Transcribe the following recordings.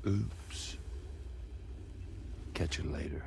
Oops. Catch you later.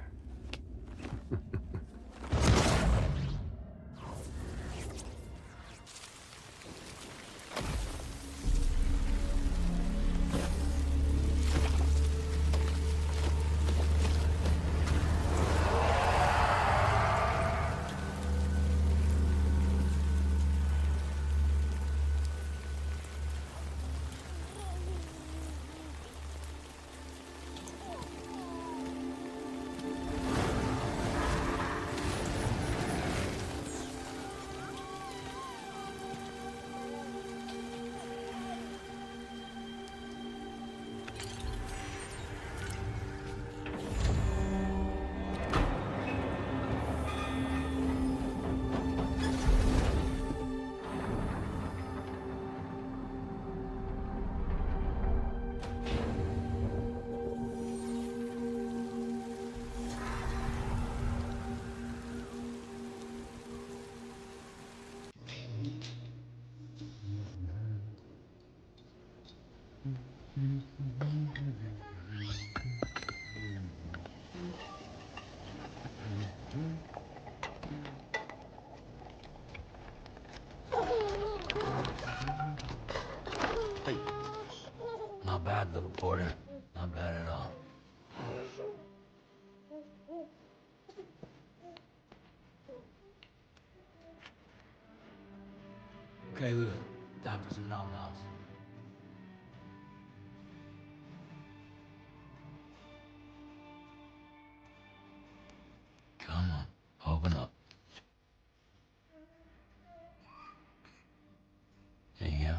Hey. Not bad, little porter. Not bad at all. Okay, Lou. Time for some nom-noms. Come on, open up. There you go.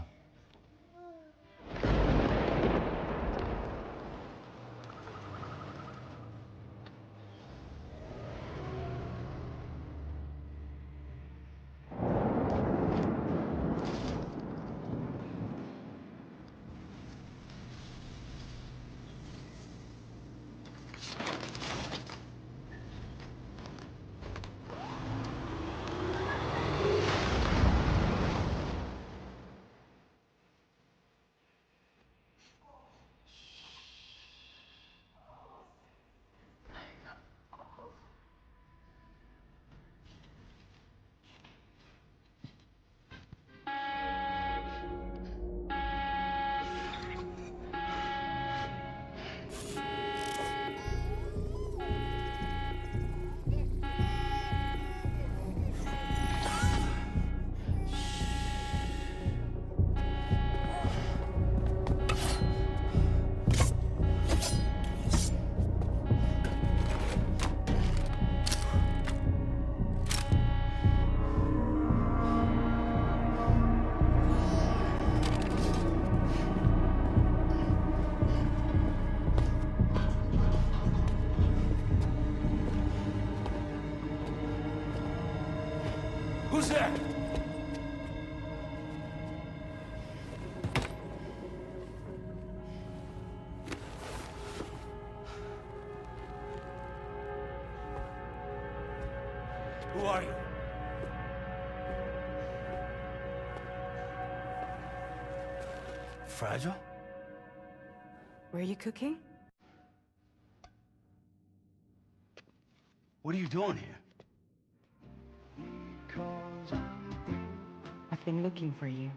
Who's there? Who are you? Fragile? Were you cooking? What are you doing here? I've been looking for you.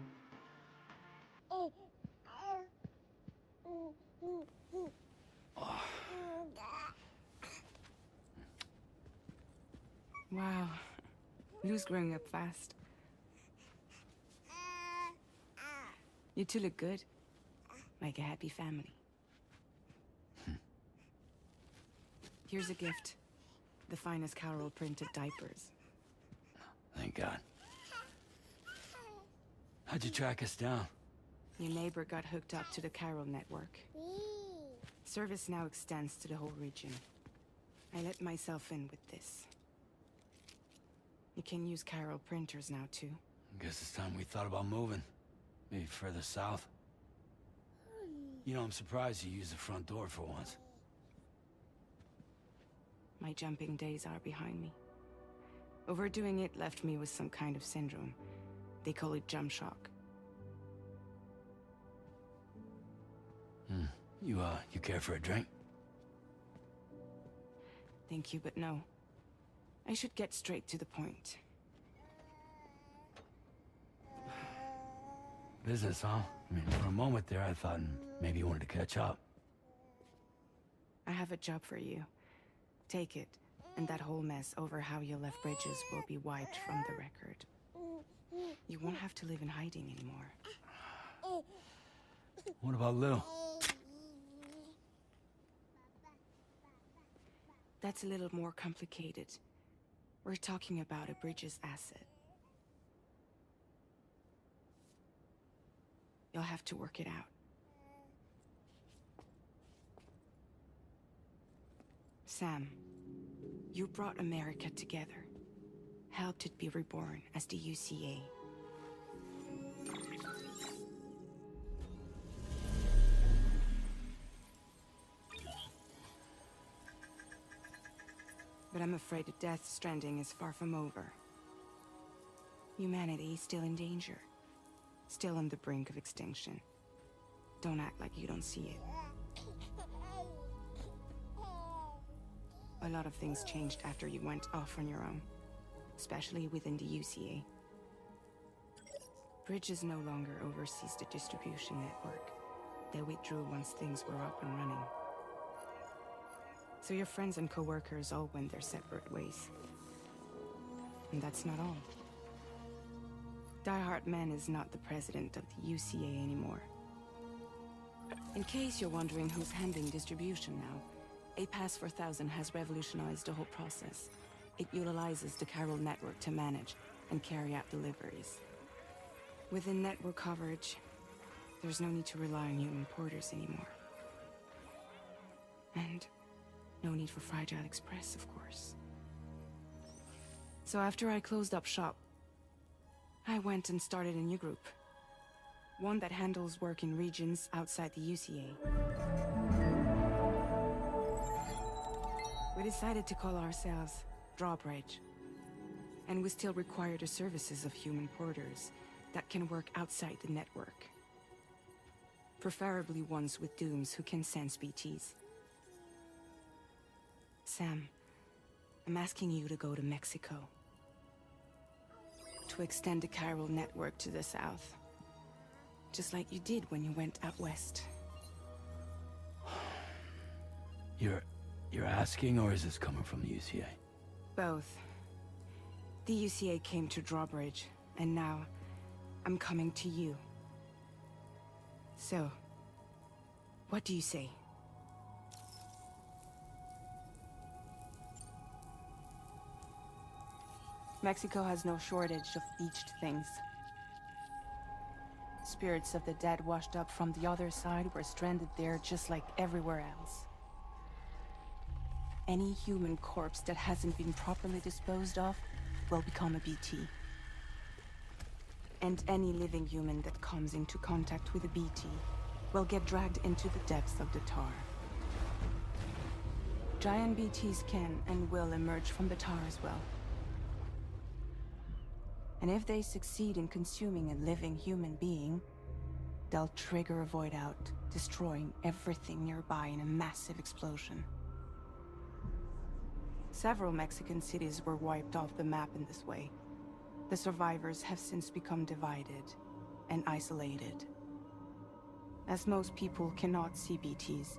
Wow. Lou's growing up fast. You two look good. Like a happy family. Here's a gift. The finest Carol printed diapers. Thank God. How'd you track us down? Your neighbor got hooked up to the Carol network. Service now extends to the whole region. I let myself in with this. You can use Carol printers now, too. Guess it's time we thought about moving. Maybe further south. You know, I'm surprised you used the front door for once. My jumping days are behind me. Overdoing it left me with some kind of syndrome. They call it jump shock. You care for a drink? Thank you, but no. I should get straight to the point. Business, huh? I mean, for a moment there, I thought maybe you wanted to catch up. I have a job for you. Take it, and that whole mess over how you left bridges will be wiped from the record. You won't have to live in hiding anymore. What about Lou? That's a little more complicated. We're talking about a Bridges asset. You'll have to work it out. Sam, you brought America together. Helped it be reborn as the UCA. But I'm afraid that Death Stranding is far from over. Humanity is still in danger. Still on the brink of extinction. Don't act like you don't see it. A lot of things changed after you went off on your own. Especially within the UCA. Bridges no longer oversees the distribution network. They withdrew once things were up and running. So your friends and co-workers all went their separate ways. And that's not all. Die Hard Man is not the president of the UCA anymore. In case you're wondering who's handling distribution now, A Pass 4000 has revolutionized the whole process. It utilizes the Chiral network to manage and carry out deliveries. Within network coverage, there's no need to rely on human porters anymore. And no need for Fragile Express, of course. So after I closed up shop, I went and started a new group. One that handles work in regions outside the UCA. We decided to call ourselves Drawbridge. And we still require the services of human porters that can work outside the network. Preferably ones with dooms who can sense BTs. Sam, I'm asking you to go to Mexico. To extend the Chiral network to the south. Just like you did when you went out west. You're asking, or is this coming from the UCA? Both. The UCA came to Drawbridge, and now I'm coming to you. So, what do you say? Mexico has no shortage of beached things. Spirits of the dead washed up from the other side were stranded there just like everywhere else. Any human corpse that hasn't been properly disposed of will become a BT. And any living human that comes into contact with a BT will get dragged into the depths of the tar. Giant BTs can and will emerge from the tar as well. And if they succeed in consuming a living human being, they'll trigger a void out, destroying everything nearby in a massive explosion. Several Mexican cities were wiped off the map in this way. The survivors have since become divided and isolated. As most people cannot see BTs,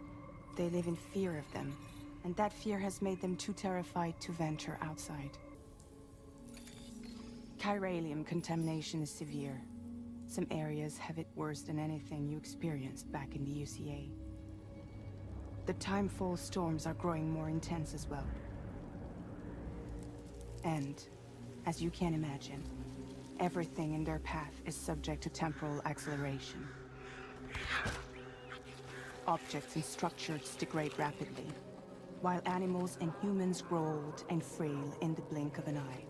they live in fear of them, and that fear has made them too terrified to venture outside. Chiralium contamination is severe. Some areas have it worse than anything you experienced back in the UCA. The timefall storms are growing more intense as well. And, as you can imagine, everything in their path is subject to temporal acceleration. Objects and structures degrade rapidly, while animals and humans grow old and frail in the blink of an eye.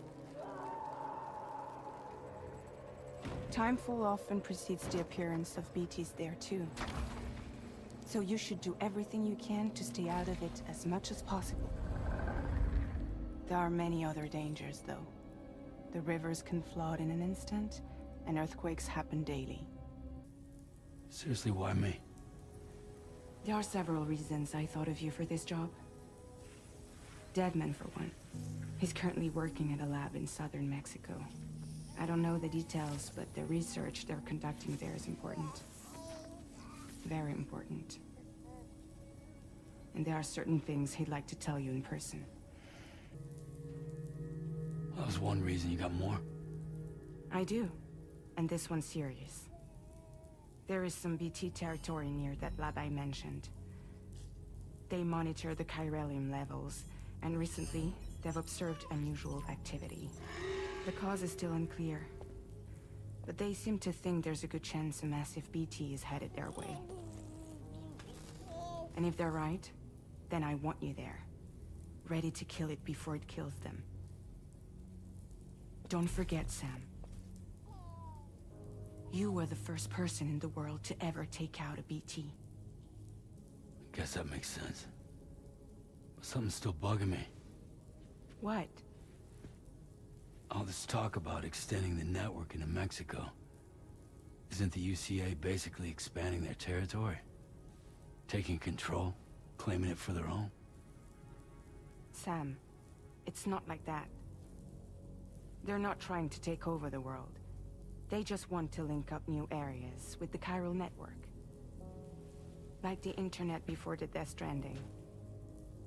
Timefall often precedes the appearance of BTs there too. So you should do everything you can to stay out of it as much as possible. There are many other dangers though. The rivers can flood in an instant, and earthquakes happen daily. Seriously, why me? There are several reasons I thought of you for this job. Deadman, for one. He's currently working at a lab in southern Mexico. I don't know the details, but the research they're conducting there is important. Very important. And there are certain things he'd like to tell you in person. That was one reason. You got more? I do. And this one's serious. There is some BT territory near that lab I mentioned. They monitor the chiralium levels, and recently, they've observed unusual activity. The cause is still unclear, but they seem to think there's a good chance a massive BT is headed their way. And if they're right, then I want you there, ready to kill it before it kills them. Don't forget, Sam. You were the first person in the world to ever take out a BT. Guess that makes sense. But something's still bugging me. What? All this talk about extending the network into Mexico. Isn't the UCA basically expanding their territory? Taking control, claiming it for their own? Sam, it's not like that. They're not trying to take over the world. They just want to link up new areas with the chiral network. Like the internet before the Death Stranding.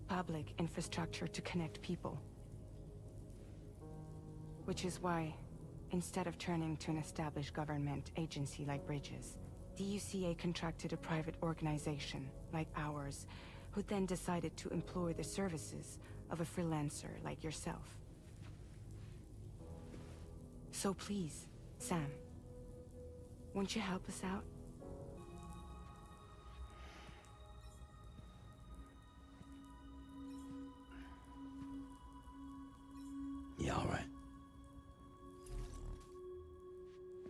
Public infrastructure to connect people. Which is why, instead of turning to an established government agency like Bridges, the UCA contracted a private organization, like ours, who then decided to employ the services of a freelancer like yourself. So please, Sam, won't you help us out? Yeah, all right.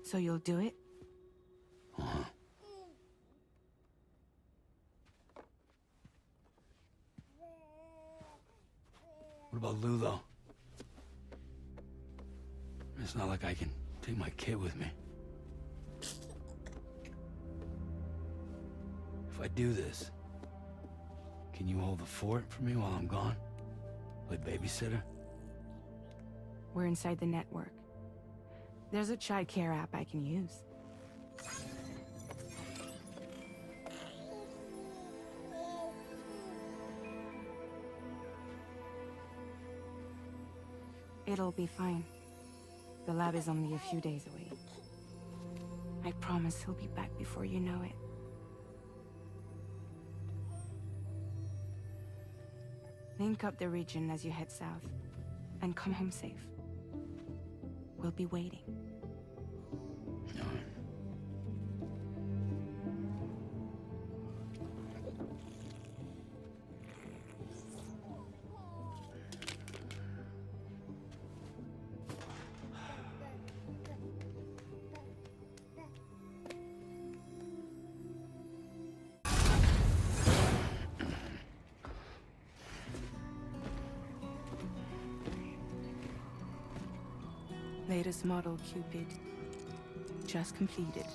So you'll do it? Uh-huh. What about Lou, though? It's not like I can take my kid with me. If I do this, can you hold the fort for me while I'm gone? Play babysitter? We're inside the network. There's a child care app I can use. It'll be fine. The lab is only a few days away. I promise he'll be back before you know it. Link up the region as you head south, and come home safe. We'll be waiting. All right. Latest model Cupid. Just completed.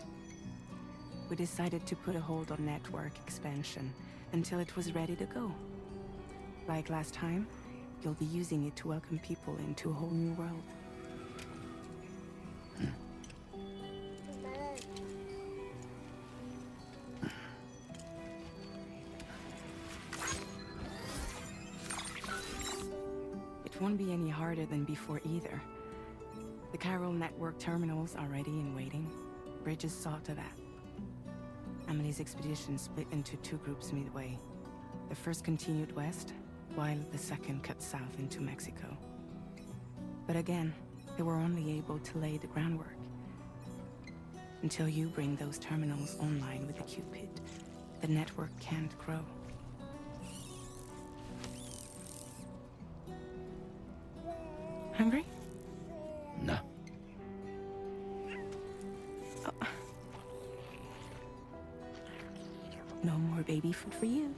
We decided to put a hold on network expansion until it was ready to go. Like last time, you'll be using it to welcome people into a whole new world. It won't be any harder than before either. The chiral network terminals are ready and waiting. Bridges saw to that. Emily's expedition split into two groups midway. The first continued west, while the second cut south into Mexico. But again, they were only able to lay the groundwork. Until you bring those terminals online with the Cupid, the network can't grow. Hungry? No. Oh. No more baby food for you.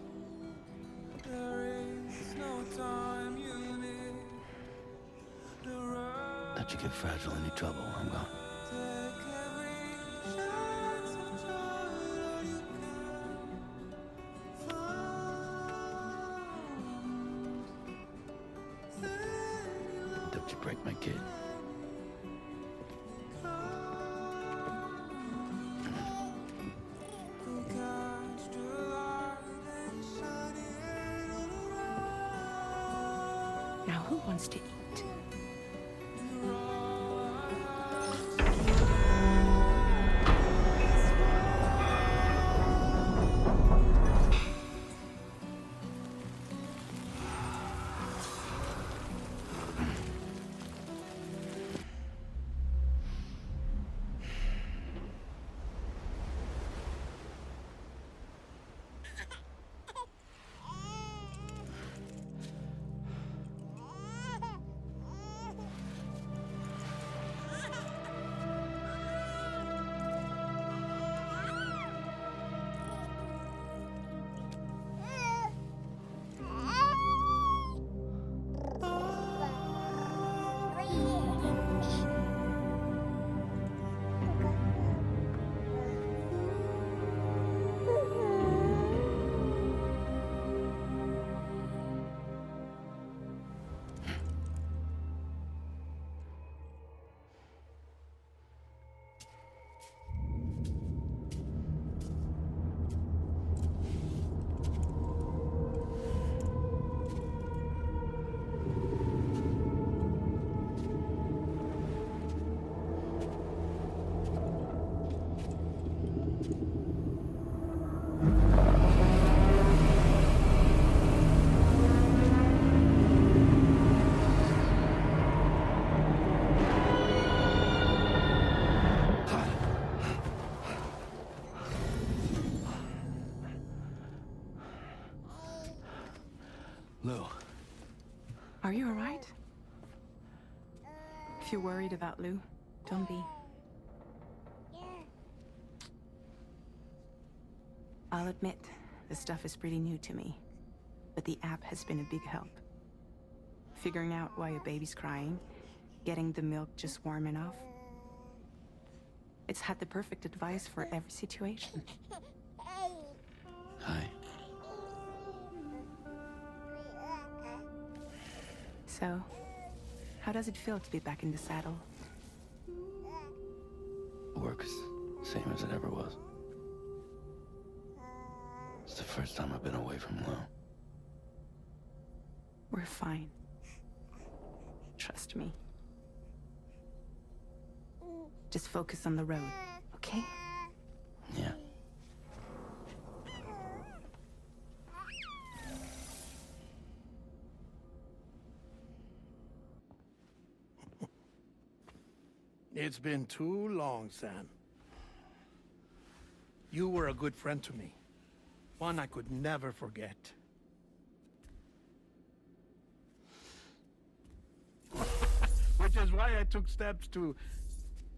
Let you get fragile, any trouble, I'm gone. you break my kid? Now who wants to eat? Lou. Are you alright? If you're worried about Lou, don't be. I'll admit, the stuff is pretty new to me, but the app has been a big help. Figuring out why a baby's crying, getting the milk just warm enough. It's had the perfect advice for every situation. Hi. So, how does it feel to be back in the saddle? Works same as it ever was. It's the first time I've been away from Lou. We're fine. Trust me. Just focus on the road, okay? Yeah. It's been too long, Sam. You were a good friend to me. One I could never forget. Which is why I took steps to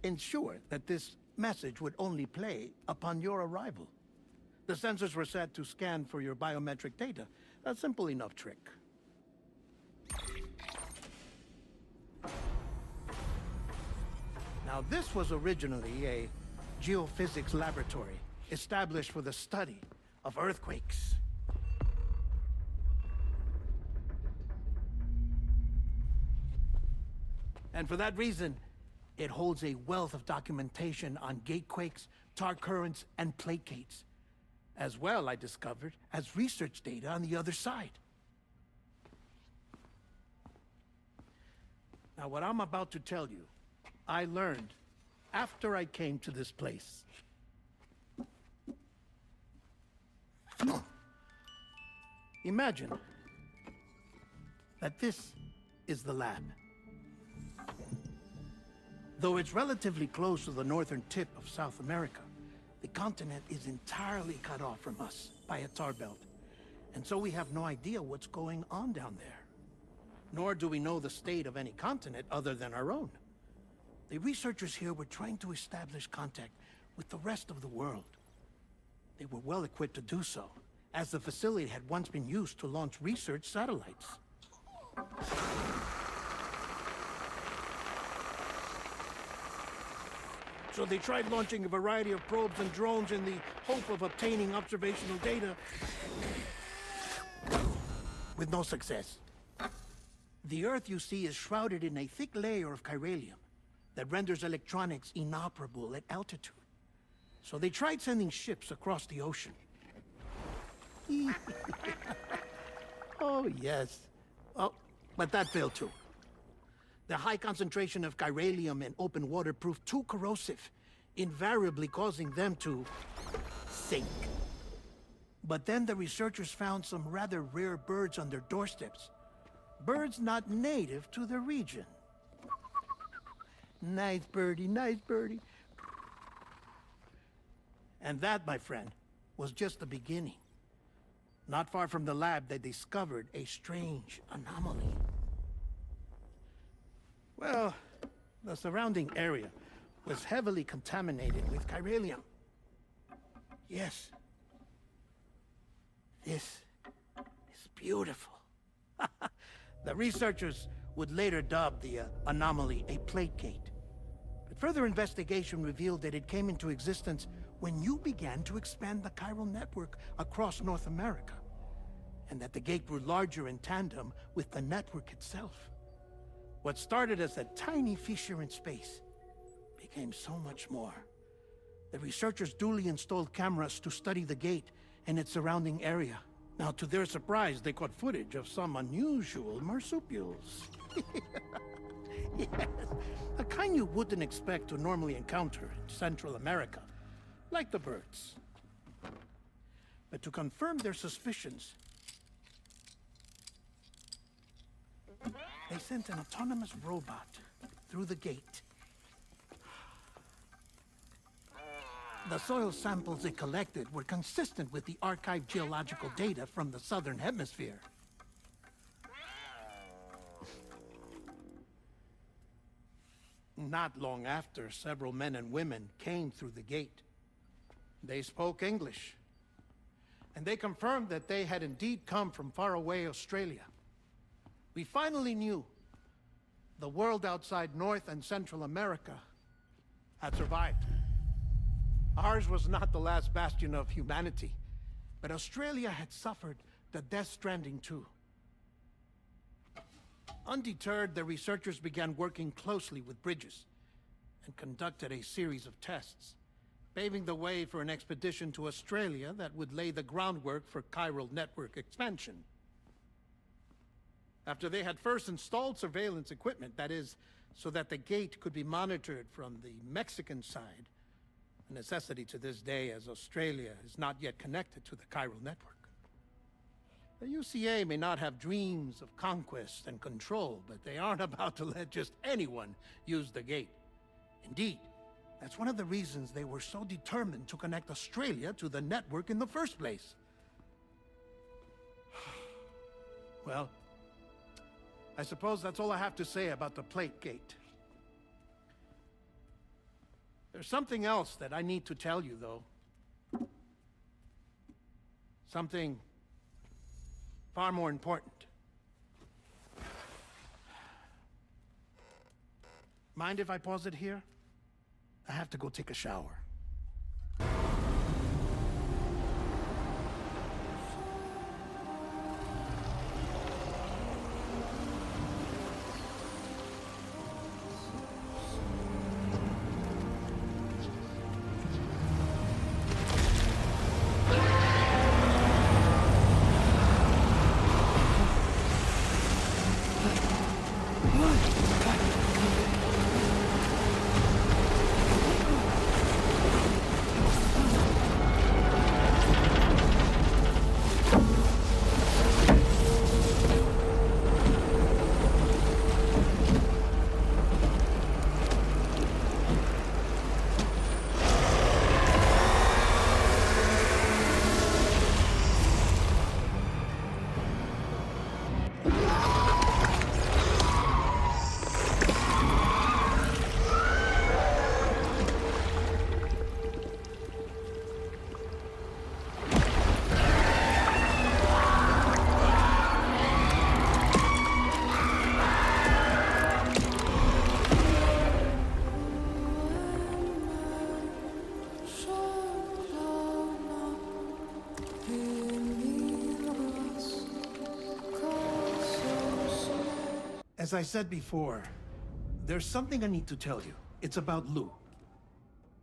ensure that this message would only play upon your arrival. The sensors were set to scan for your biometric data. A simple enough trick. Now, this was originally a geophysics laboratory established for the study of earthquakes. And for that reason, it holds a wealth of documentation on gatequakes, tar currents, and placates. As well, I discovered, as research data on the other side. Now, what I'm about to tell you, I learned after I came to this place. Imagine that this is the lab. Though it's relatively close to the northern tip of South America, the continent is entirely cut off from us by a tar belt. And so we have no idea what's going on down there. Nor do we know the state of any continent other than our own. The researchers here were trying to establish contact with the rest of the world. They were well equipped to do so, as the facility had once been used to launch research satellites. So they tried launching a variety of probes and drones in the hope of obtaining observational data, with no success. The Earth, you see, is shrouded in a thick layer of chiralium that renders electronics inoperable at altitude. So they tried sending ships across the ocean. Oh, yes. Oh, but that failed too. The high concentration of chiralium in open water proved too corrosive, invariably causing them to sink. But then the researchers found some rather rare birds on their doorsteps. Birds not native to the region. Nice birdie, nice birdie. And that, my friend, was just the beginning. Not far from the lab, they discovered a strange anomaly. Well, the surrounding area was heavily contaminated with chiralium. Yes. This is beautiful. The researchers would later dub the anomaly a plate gate. But further investigation revealed that it came into existence when you began to expand the chiral network across North America, and that the gate grew larger in tandem with the network itself. What started as a tiny fissure in space became so much more. The researchers duly installed cameras to study the gate and its surrounding area. Now, to their surprise, they caught footage of some unusual marsupials. Yes, a kind you wouldn't expect to normally encounter in Central America, like the birds. But to confirm their suspicions, they sent an autonomous robot through the gate. The soil samples it collected were consistent with the archived geological data from the southern hemisphere. Not long after, several men and women came through the gate. They spoke English, and they confirmed that they had indeed come from faraway Australia. We finally knew the world outside North and Central America had survived. Ours was not the last bastion of humanity, but Australia had suffered the Death Stranding too. Undeterred, the researchers began working closely with Bridges and conducted a series of tests, paving the way for an expedition to Australia that would lay the groundwork for chiral network expansion. After they had first installed surveillance equipment, that is, so that the gate could be monitored from the Mexican side, a necessity to this day as Australia is not yet connected to the chiral network. The UCA may not have dreams of conquest and control, but they aren't about to let just anyone use the gate. Indeed, that's one of the reasons they were so determined to connect Australia to the network in the first place. Well, I suppose that's all I have to say about the plate gate. There's something else that I need to tell you, though. Something far more important. Mind if I pause it here? I have to go take a shower. As I said before, there's something I need to tell you. It's about Lou.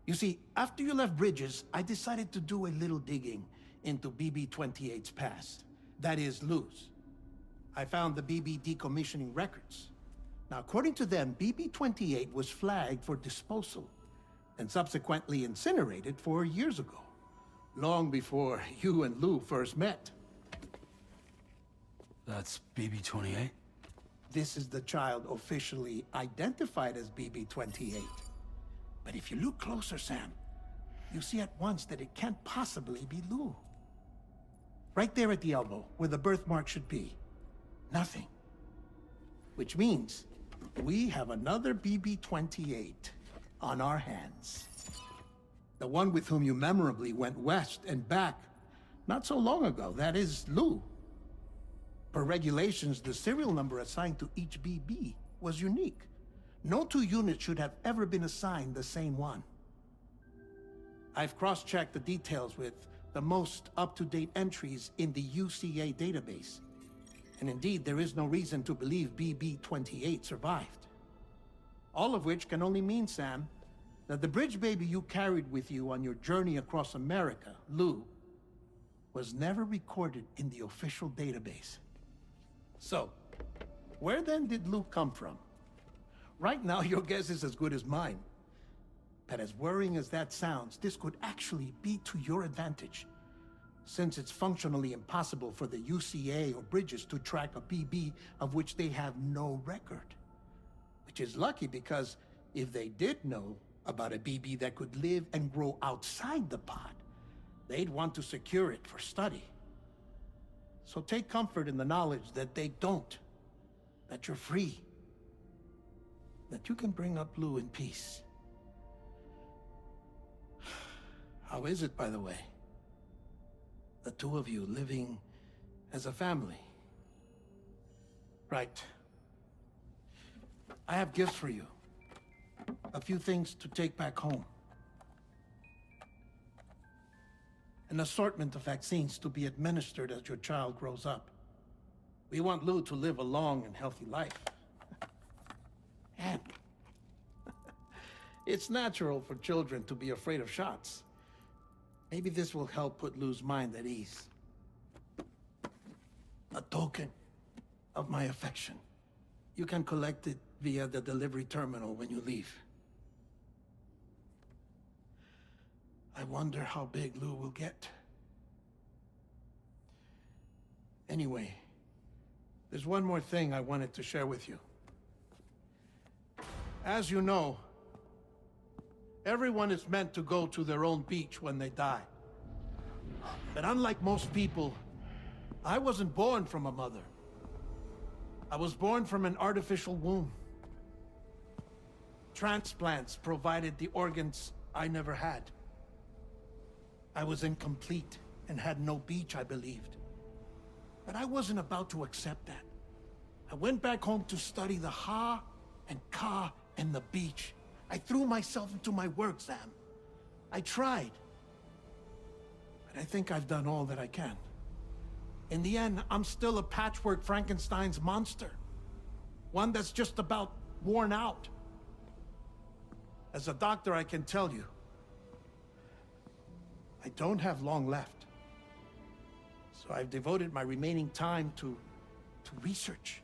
You see, after you left Bridges, I decided to do a little digging into BB-28's past. That is, Lou's. I found the BB decommissioning records. Now, according to them, BB-28 was flagged for disposal and subsequently incinerated 4 years ago, long before you and Lou first met. That's BB-28? This is the child officially identified as BB-28. But if you look closer, Sam, you see at once that it can't possibly be Lou. Right there at the elbow, where the birthmark should be. Nothing. Which means we have another BB-28 on our hands. The one with whom you memorably went west and back not so long ago. That is Lou. Per regulations, the serial number assigned to each BB was unique. No two units should have ever been assigned the same one. I've cross-checked the details with the most up-to-date entries in the UCA database. And indeed, there is no reason to believe BB-28 survived. All of which can only mean, Sam, that the bridge baby you carried with you on your journey across America, Lou, was never recorded in the official database. So, where then did Lou come from? Right now, your guess is as good as mine. But as worrying as that sounds, this could actually be to your advantage, since it's functionally impossible for the UCA or Bridges to track a BB of which they have no record. Which is lucky, because if they did know about a BB that could live and grow outside the pod, they'd want to secure it for study. So take comfort in the knowledge that they don't, that you're free, that you can bring up Lou in peace. How is it, by the way? The two of you living as a family. Right. I have gifts for you. A few things to take back home. An assortment of vaccines to be administered as your child grows up. We want Lou to live a long and healthy life. And it's natural for children to be afraid of shots. Maybe this will help put Lou's mind at ease. A token of my affection. You can collect it via the delivery terminal when you leave. I wonder how big Lou will get. Anyway, there's one more thing I wanted to share with you. As you know, everyone is meant to go to their own beach when they die. But unlike most people, I wasn't born from a mother. I was born from an artificial womb. Transplants provided the organs I never had. I was incomplete and had no beach, I believed. But I wasn't about to accept that. I went back home to study the Ha and Ka and the beach. I threw myself into my work, Sam. I tried. But I think I've done all that I can. In the end, I'm still a patchwork Frankenstein's monster. One that's just about worn out. As a doctor, I can tell you, I don't have long left. So I've devoted my remaining time to research.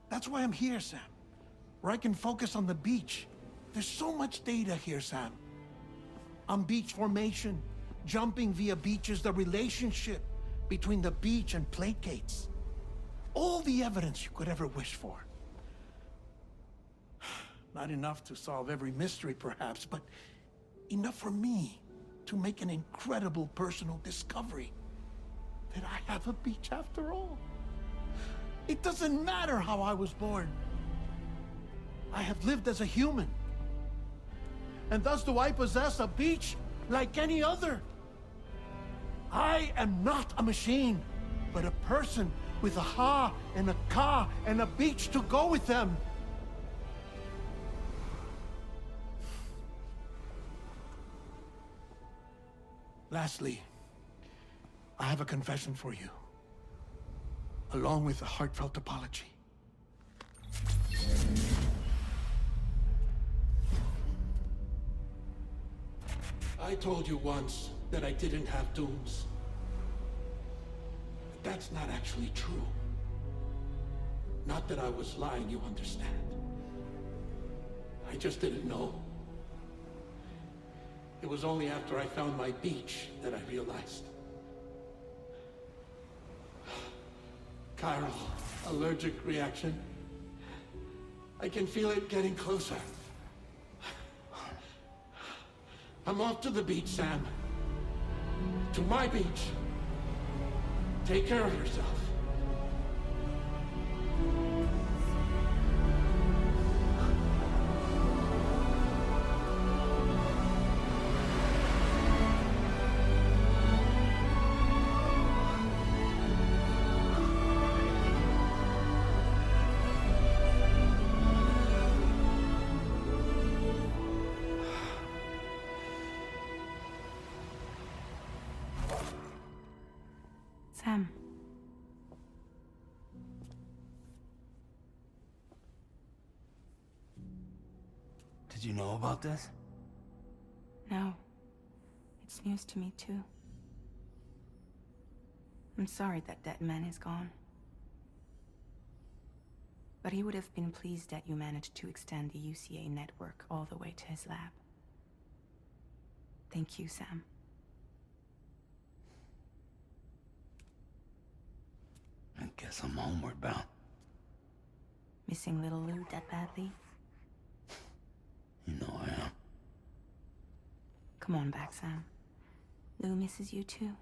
That's why I'm here, Sam. Where I can focus on the beach. There's so much data here, Sam. On beach formation, jumping via beaches, the relationship between the beach and plate gates. All the evidence you could ever wish for. Not enough to solve every mystery, perhaps, but enough for me to make an incredible personal discovery. That I have a beach after all. It doesn't matter how I was born. I have lived as a human. And thus do I possess a beach like any other. I am not a machine, but a person with a Ha and a Ka and a beach to go with them. Lastly, I have a confession for you, along with a heartfelt apology. I told you once that I didn't have dooms. But that's not actually true. Not that I was lying, you understand. I just didn't know. It was only after I found my beach that I realized. Chiral allergic reaction. I can feel it getting closer. I'm off to the beach, Sam. To my beach. Take care of yourself. Sam. Did you know about this? No. It's news to me, too. I'm sorry that man is gone. But he would have been pleased that you managed to extend the UCA network all the way to his lab. Thank you, Sam. I guess I'm homeward bound. Missing little Lou that badly? You know I am. Come on back, Sam. Lou misses you too.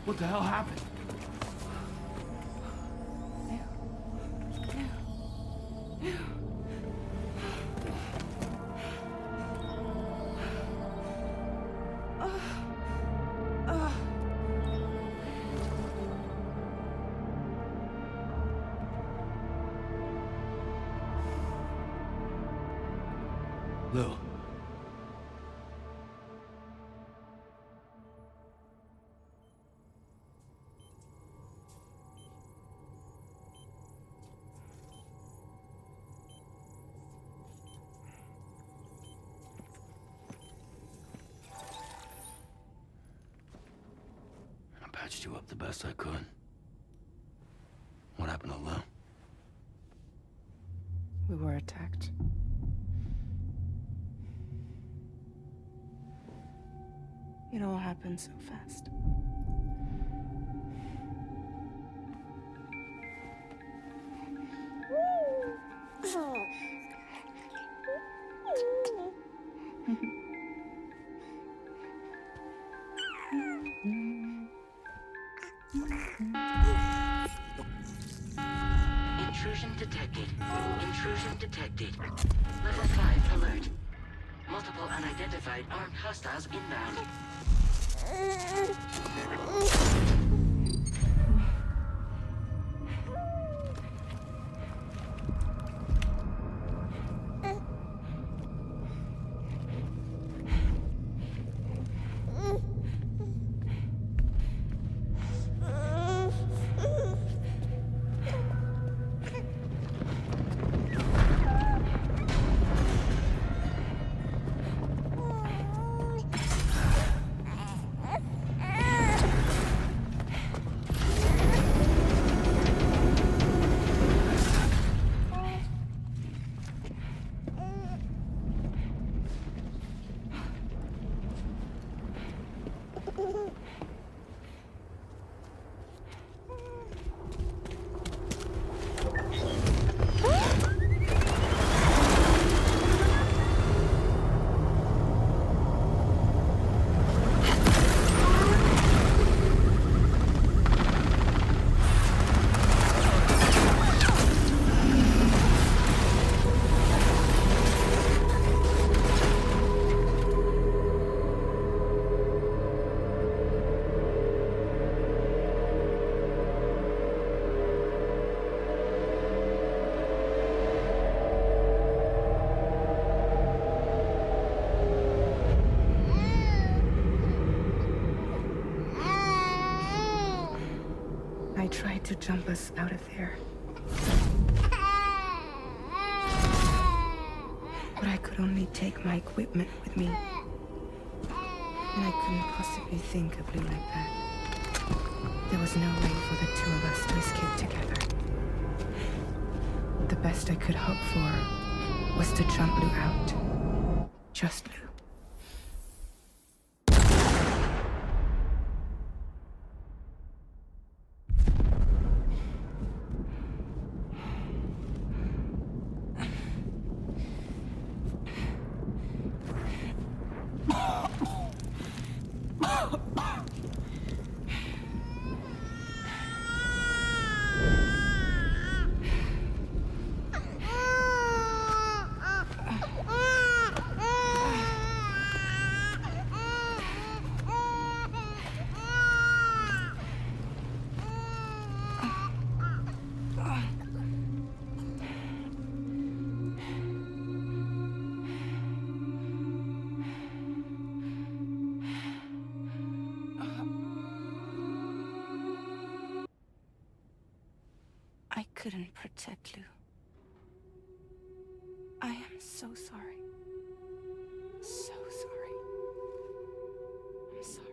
What the hell happened? Lou. I patched you up the best I could. What happened to Lou? We were attacked. It all happened so fast. Intrusion detected. Intrusion detected. Level 5 alert. Multiple unidentified armed hostiles inbound. tried to jump us out of there. But I could only take my equipment with me. And I couldn't possibly think of Lou like that. There was no way for the two of us to escape together. The best I could hope for was to jump Lou out. Just Lou. I couldn't protect Lou. I am so sorry. So sorry. I'm sorry.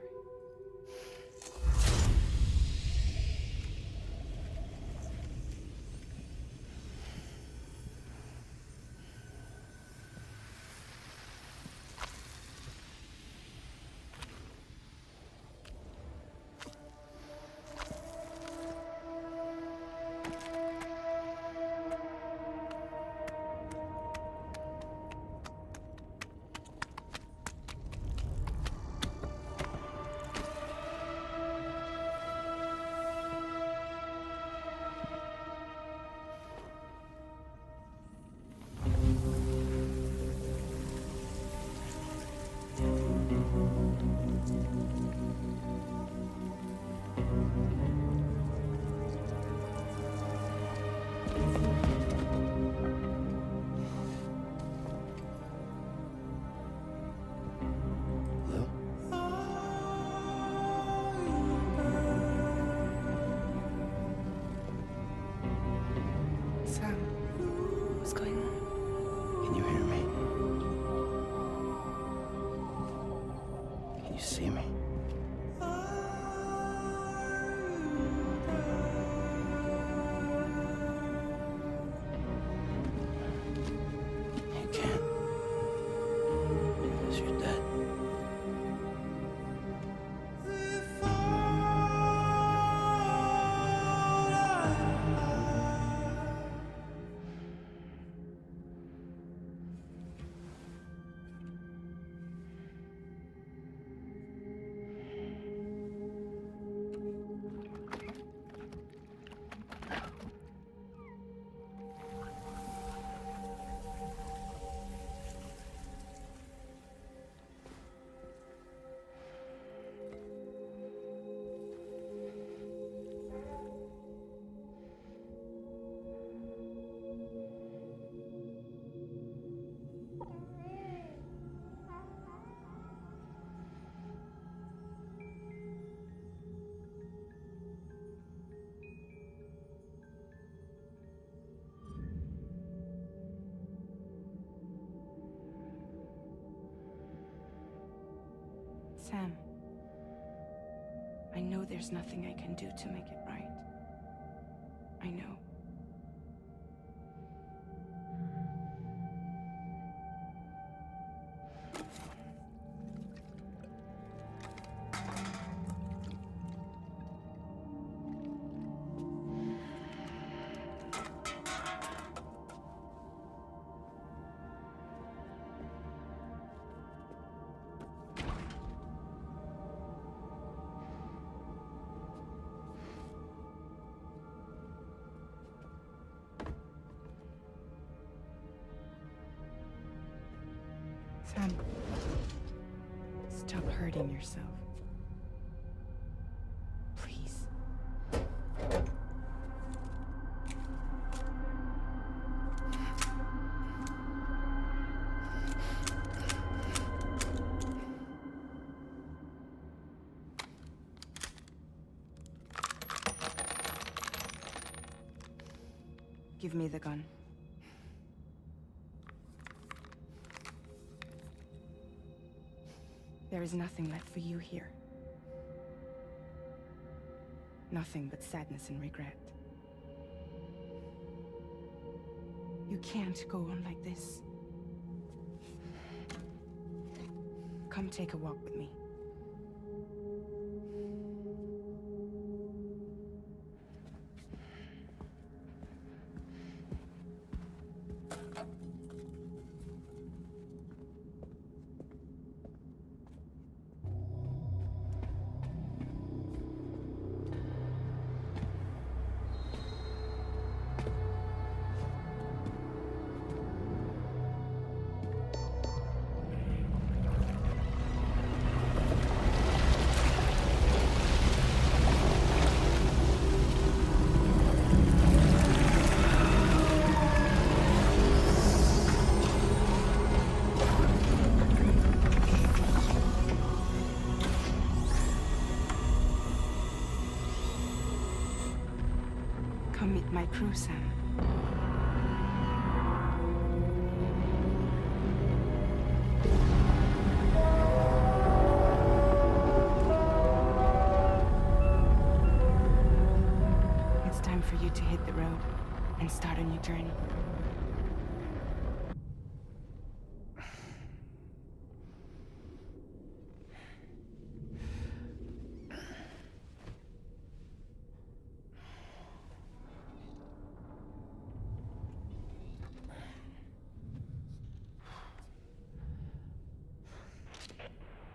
Sam, what's going on? Can you hear me? Can you see me? You can't. Because you're dead. Sam, I know there's nothing I can do to make it right. I know. Sam, stop hurting yourself. Please. Give me the gun. There is nothing left for you here. Nothing but sadness and regret. You can't go on like this. Come take a walk with me. Come meet my crew, Sam. It's time for you to hit the road and start a new journey.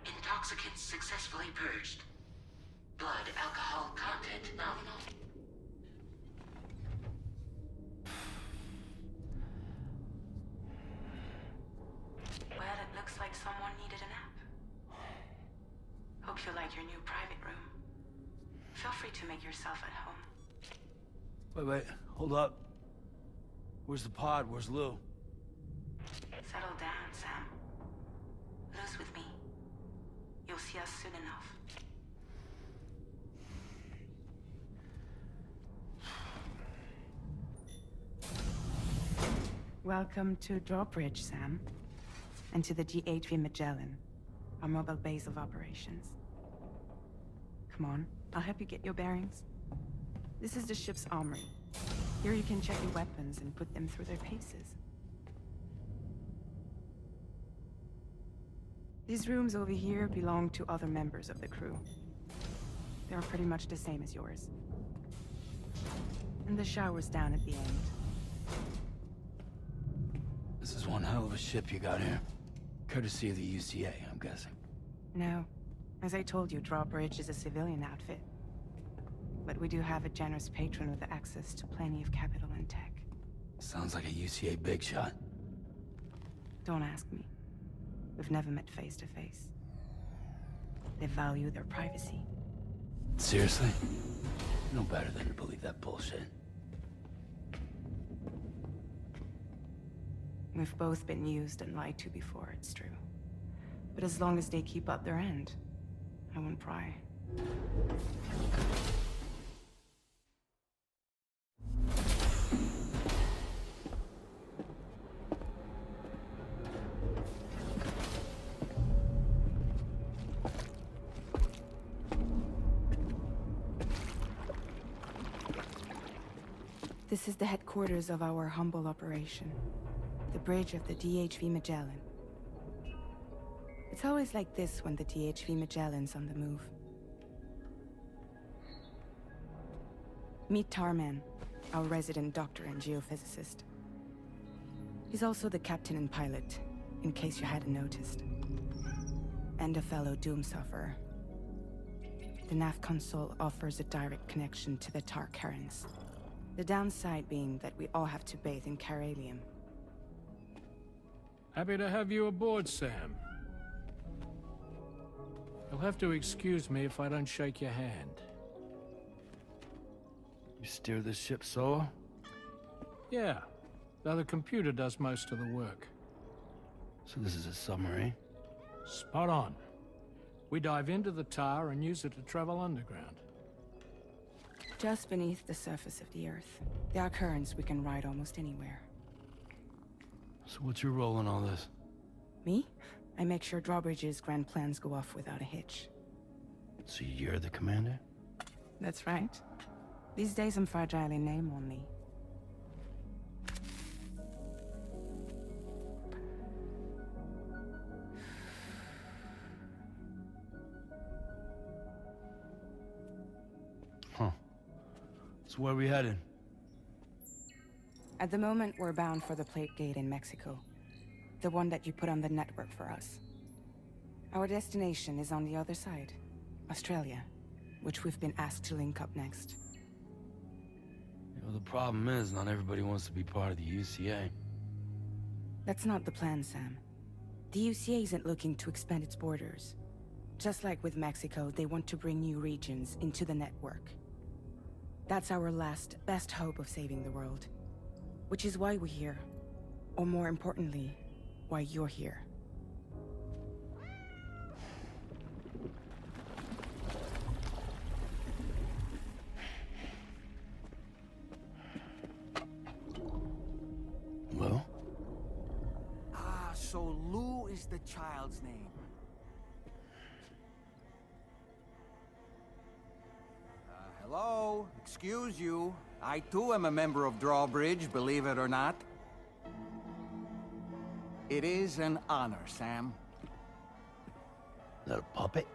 Intoxicants successfully purged. Blood alcohol content nominal. Well, it looks like someone needed a nap. Hope you like your new private room. Feel free to make yourself at home. Wait, hold up. Where's the pod? Where's Lou? Settle down, Sam. Lou's with me. You'll see us soon enough. Welcome to Drawbridge, Sam. And to the DHV Magellan, our mobile base of operations. Come on, I'll help you get your bearings. This is the ship's armory. Here you can check your weapons and put them through their paces. These rooms over here belong to other members of the crew. They're pretty much the same as yours. And the shower's down at the end. This is one hell of a ship you got here. Courtesy of the UCA, I'm guessing. No. As I told you, Drawbridge is a civilian outfit. But we do have a generous patron with access to plenty of capital and tech. Sounds like a UCA big shot. Don't ask me. We've never met face to face. They value their privacy. Seriously? No better than to believe that bullshit. We've both been used and lied to before, it's true. But as long as they keep up their end, I won't pry. This is the headquarters of our humble operation. The bridge of the DHV Magellan. It's always like this when the DHV Magellan's on the move. Meet Tarman, our resident doctor and geophysicist. He's also the captain and pilot, in case you hadn't noticed. And a fellow Doom sufferer. The nav console offers a direct connection to the Tar currents. The downside being that we all have to bathe in Caralium. Happy to have you aboard, Sam. You'll have to excuse me if I don't shake your hand. You steer this ship solo? Yeah, though the computer does most of the work. So this is a submarine? Spot on. We dive into the Tar and use it to travel underground. Just beneath the surface of the Earth. There are currents we can ride almost anywhere. So what's your role in all this? Me? I make sure Drawbridge's grand plans go off without a hitch. So you're the commander? That's right. These days I'm fragile in name only. Huh. So where are we headed? At the moment, we're bound for the Plate Gate in Mexico. The one that you put on the network for us. Our destination is on the other side. Australia, which we've been asked to link up next. You know, the problem is, not everybody wants to be part of the UCA. That's not the plan, Sam. The UCA isn't looking to expand its borders. Just like with Mexico, they want to bring new regions into the network. That's our last, best hope of saving the world. Which is why we're here. Or more importantly, why you're here. Well? Ah, so Lou is the child's name. Hello? Excuse you. I too am a member of Drawbridge, believe it or not. It is an honor, Sam. Is that a puppet?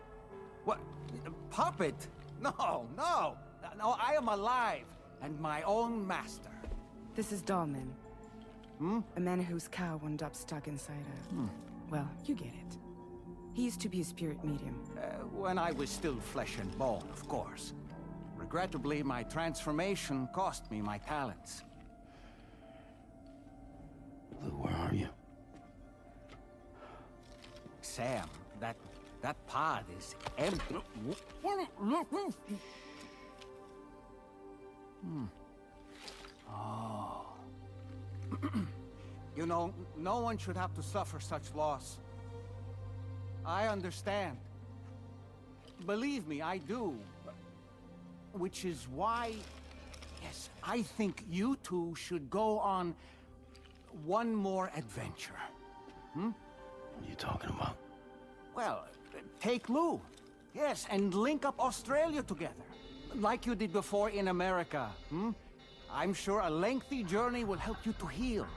What? A puppet? No, no! No, I am alive, and my own master. This is Dahlman. Hmm? A man whose cow wound up stuck inside a... Well, you get it. He used to be a spirit medium. When I was still flesh and bone, of course. Regrettably, my transformation cost me my talents. Lou, where are you? Sam, that pod is empty. Oh. You know, no one should have to suffer such loss. I understand. Believe me, I do. Which is why, yes, I think you two should go on one more adventure. What are you talking about? Well, take Lou. Yes, and link up Australia together. Like you did before in America. I'm sure a lengthy journey will help you to heal.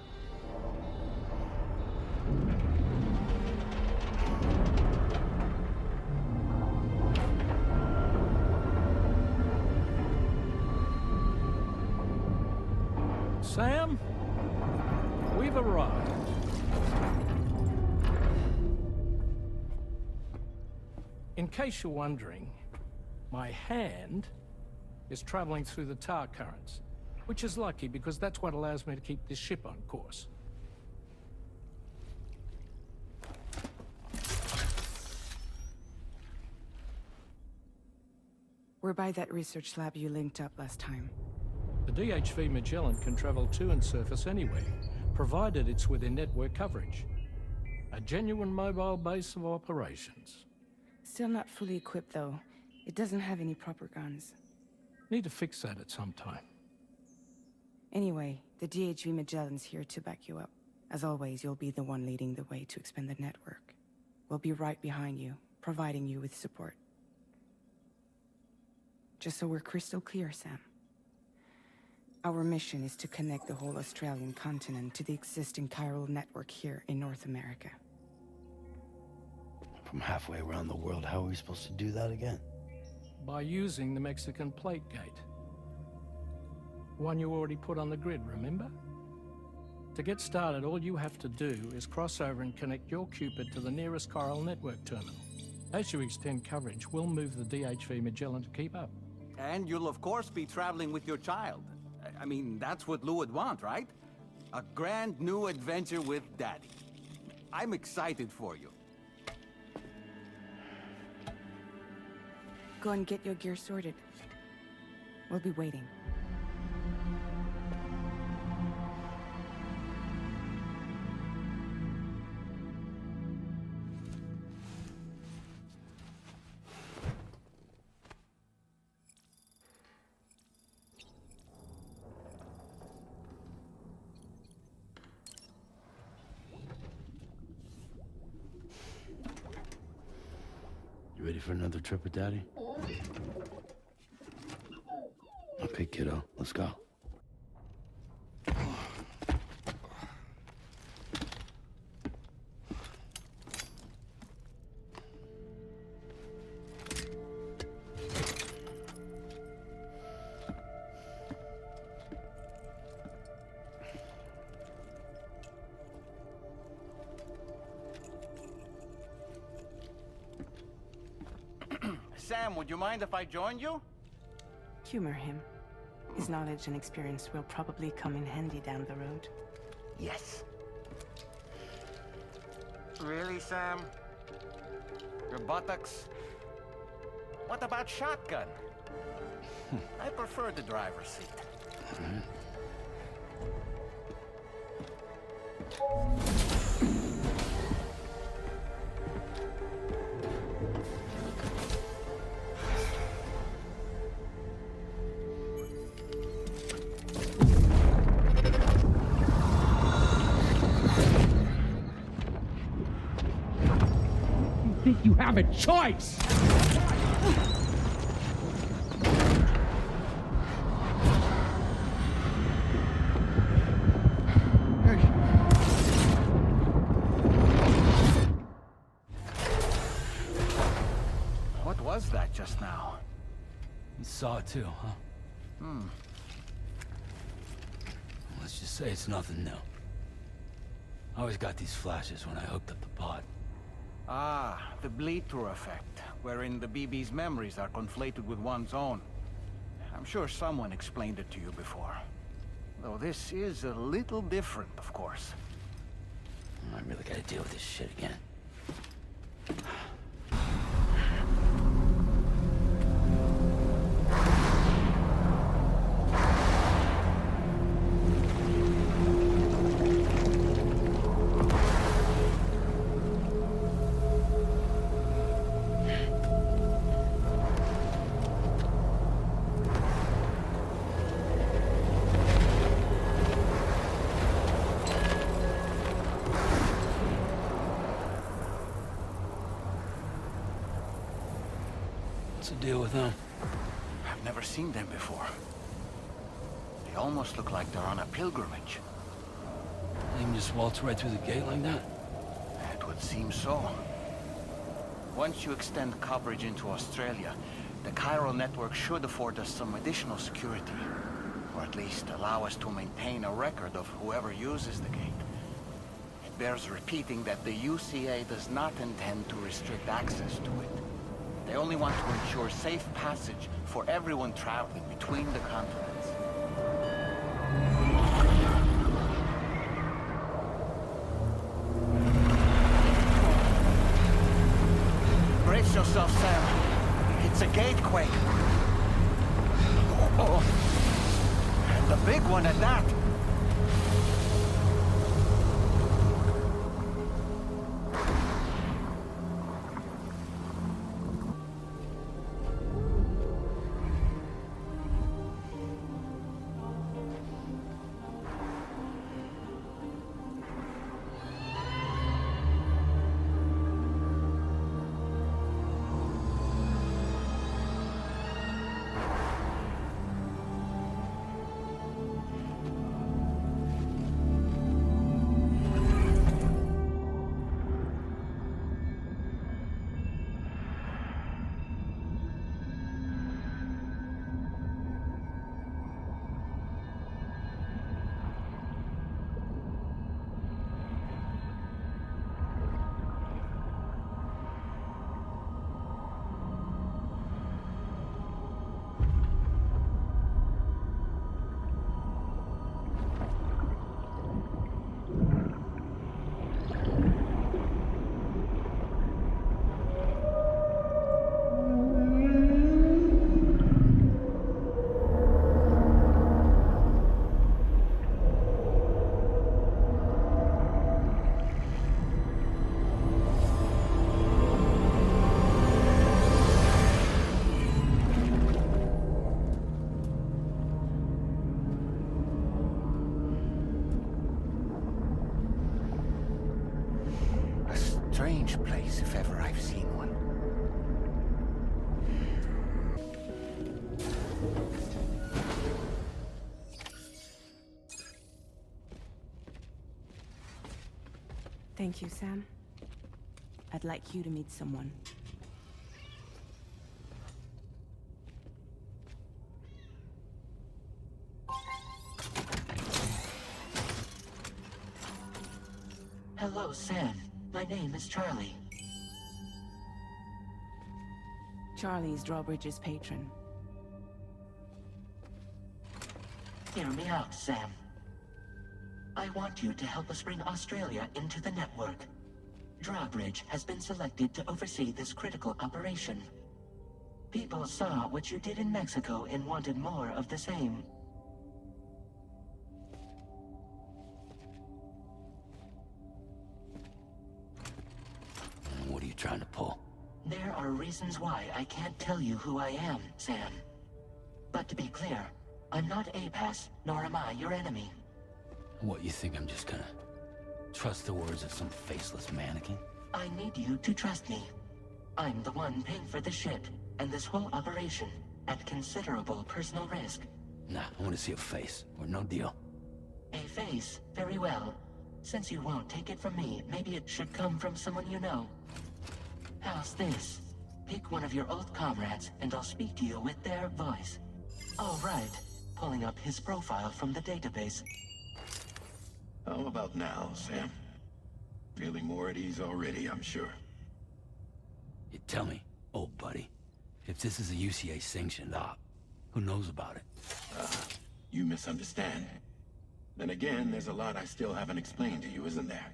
Sam, we've arrived. In case you're wondering, my hand is traveling through the tar currents, which is lucky because that's what allows me to keep this ship on course. We're by that research lab you linked up last time. The DHV Magellan can travel to and surface anywhere, provided it's within network coverage. A genuine mobile base of operations. Still not fully equipped, though. It doesn't have any proper guns. Need to fix that at some time. Anyway, the DHV Magellan's here to back you up. As always, you'll be the one leading the way to expand the network. We'll be right behind you, providing you with support. Just so we're crystal clear, Sam. Our mission is to connect the whole Australian continent to the existing chiral network here in North America. From halfway around the world, how are we supposed to do that again? By using the Mexican Plate Gate. One you already put on the grid, remember? To get started, all you have to do is cross over and connect your Cupid to the nearest chiral network terminal. As you extend coverage, we'll move the DHV Magellan to keep up. And you'll of course be traveling with your child. I mean, that's what Lou would want, right? A grand new adventure with Daddy. I'm excited for you. Go and get your gear sorted. We'll be waiting. Ready for another trip with Daddy? Okay, kiddo, let's go. Sam, would you mind if I joined you? Humor him. His knowledge and experience will probably come in handy down the road. Yes. Really, Sam? Your buttocks? What about shotgun? I prefer the driver's seat. Think you have a choice? What was that just now? You saw it too, huh? Let's just say it's nothing new. I always got these flashes when I hooked up the pod. Ah, the bleed-through effect, wherein the BB's memories are conflated with one's own. I'm sure someone explained it to you before. Though this is a little different, of course. I really gotta deal with this shit again. What's the deal with them? I've never seen them before. They almost look like they're on a pilgrimage. They can just waltz right through the gate like that? It would seem so. Once you extend coverage into Australia, the chiral network should afford us some additional security. Or at least allow us to maintain a record of whoever uses the gate. It bears repeating that the UCA does not intend to restrict access to it. They only want to ensure safe passage for everyone traveling between the continents. Brace yourself, Sam. It's a gatequake. Oh. And a big one at that. Strange place, if ever I've seen one. Thank you, Sam. I'd like you to meet someone. Hello, Sam. My name is Charlie. Charlie's Drawbridge's patron. Hear me out, Sam. I want you to help us bring Australia into the network. Drawbridge has been selected to oversee this critical operation. People saw what you did in Mexico and wanted more of the same. What are you trying to pull? There are reasons why I can't tell you who I am, Sam. But to be clear, I'm not APAS, nor am I your enemy. What, you think I'm just gonna trust the words of some faceless mannequin? I need you to trust me. I'm the one paying for the ship, and this whole operation, at considerable personal risk. Nah, I want to see a face, or no deal. A face, very well. Since you won't take it from me, maybe it should come from someone you know. How's this? Pick one of your old comrades, and I'll speak to you with their voice. All right, pulling up his profile from the database. How about now, Sam? Feeling more at ease already, I'm sure. You tell me, old buddy, if this is a UCA-sanctioned op, who knows about it? You misunderstand. Then again, there's a lot I still haven't explained to you, isn't there?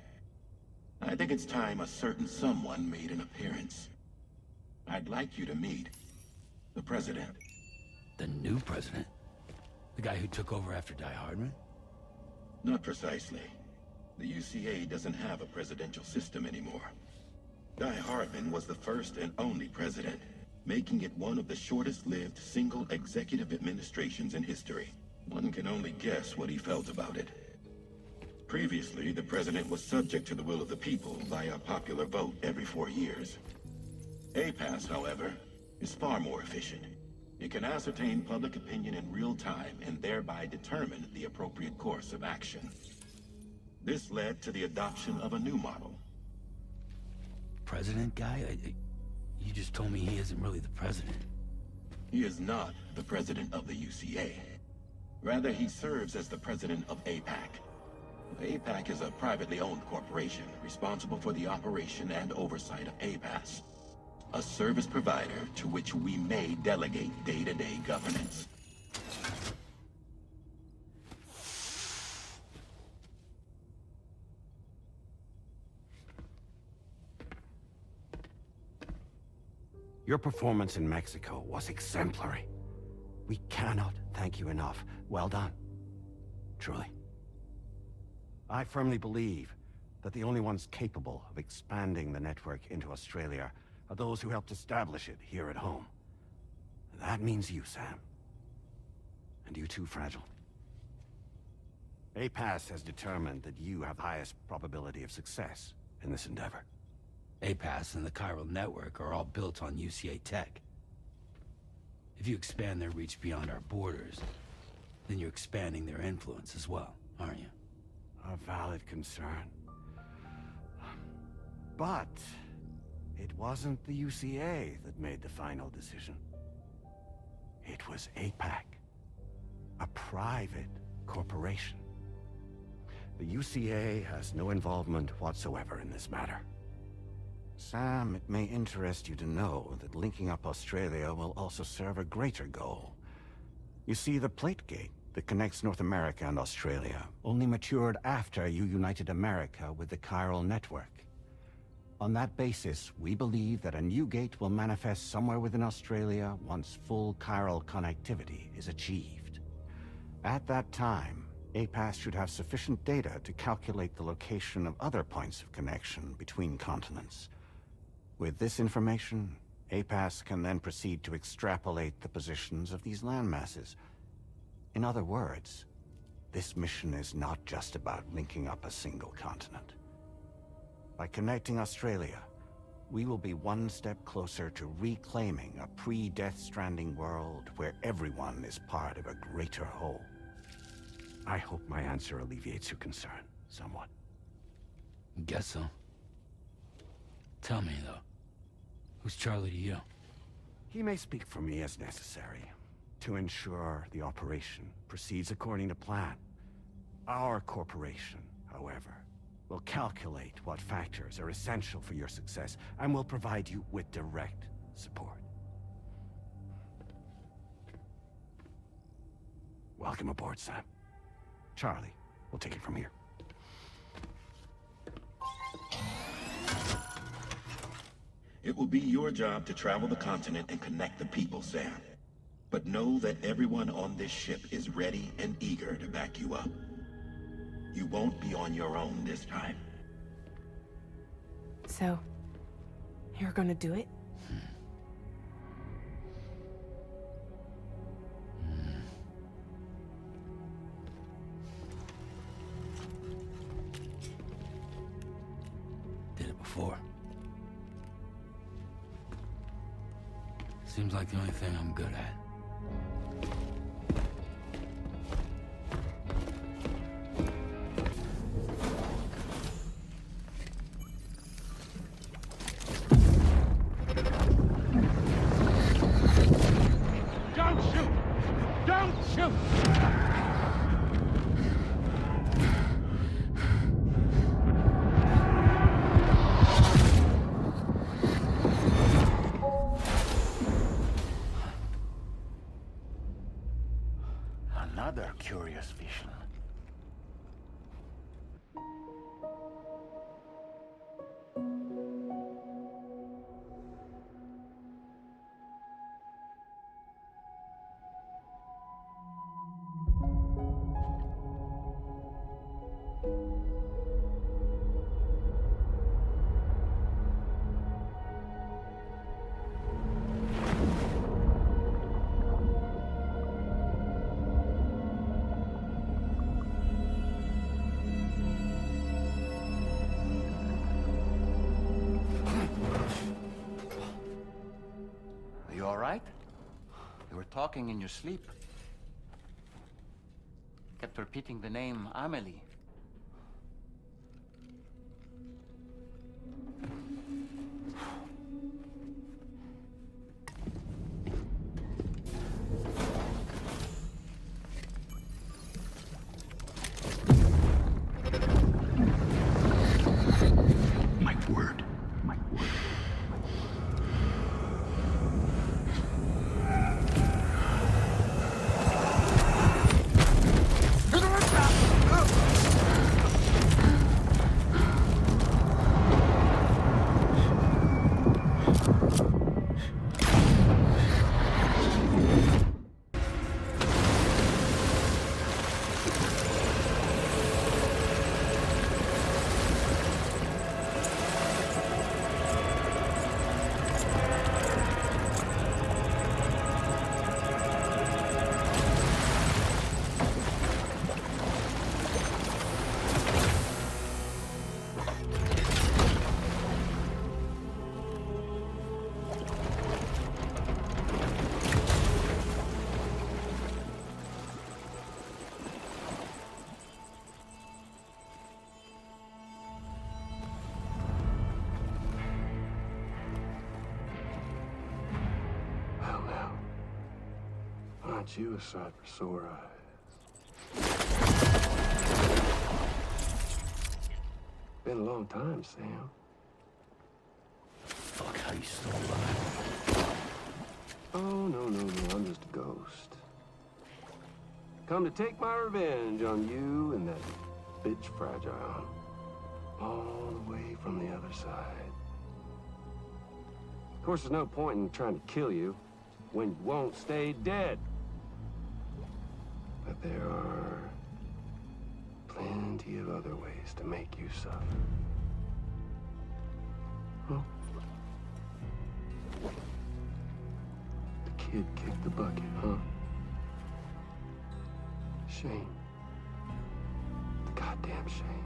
I think it's time a certain someone made an appearance. I'd like you to meet the President. The new president? The guy who took over after Die Hardman? Not precisely. The UCA doesn't have a presidential system anymore. Die Hardman was the first and only president, making it one of the shortest-lived single executive administrations in history. One can only guess what he felt about it. Previously, the president was subject to the will of the people via popular vote every 4 years. APAS, however, is far more efficient. It can ascertain public opinion in real time and thereby determine the appropriate course of action. This led to the adoption of a new model. President guy? You just told me he isn't really the president. He is not the president of the UCA. Rather, he serves as the president of APAC. APAC is a privately owned corporation responsible for the operation and oversight of APAS, a service provider to which we may delegate day-to-day governance. Your performance in Mexico was exemplary. We cannot thank you enough. Well done. Truly. I firmly believe that the only ones capable of expanding the network into Australia are those who helped establish it here at home. That means you, Sam. And you too, Fragile. APAS has determined that you have the highest probability of success in this endeavor. APAS and the chiral network are all built on UCA tech. If you expand their reach beyond our borders, then you're expanding their influence as well, aren't you? A valid concern. But it wasn't the UCA that made the final decision. It was APAC, a private corporation. The UCA has no involvement whatsoever in this matter. Sam, it may interest you to know that linking up Australia will also serve a greater goal. You see, the plate gate that connects North America and Australia only matured after you united America with the chiral network. On that basis, we believe that a new gate will manifest somewhere within Australia once full chiral connectivity is achieved. At that time, APAS should have sufficient data to calculate the location of other points of connection between continents. With this information, APAS can then proceed to extrapolate the positions of these landmasses. In other words, this mission is not just about linking up a single continent. By connecting Australia, we will be one step closer to reclaiming a pre-Death Stranding world where everyone is part of a greater whole. I hope my answer alleviates your concern somewhat. Guess so. Tell me, though. Who's Charlie to you? He may speak for me as necessary to ensure the operation proceeds according to plan. Our corporation, however, will calculate what factors are essential for your success and will provide you with direct support. Welcome aboard, Sam. Charlie, we'll take it from here. It will be your job to travel the continent and connect the people, Sam. But know that everyone on this ship is ready and eager to back you up. You won't be on your own this time. So, you're gonna do it? Did it before. Seems like the only thing I'm good at. Don't shoot! Don't shoot! Another curious vision. Are you all right? You were talking in your sleep. Kept repeating the name Amelie. My word. My word. Aren't you a sight for sore eyes? Been a long time, Sam. Fuck, how you still alive? Oh, no, I'm just a ghost. Come to take my revenge on you and that bitch Fragile. All the way from the other side. Of course, there's no point in trying to kill you when you won't stay dead. But there are plenty of other ways to make you suffer. Huh? The kid kicked the bucket, huh? Shame. The goddamn shame.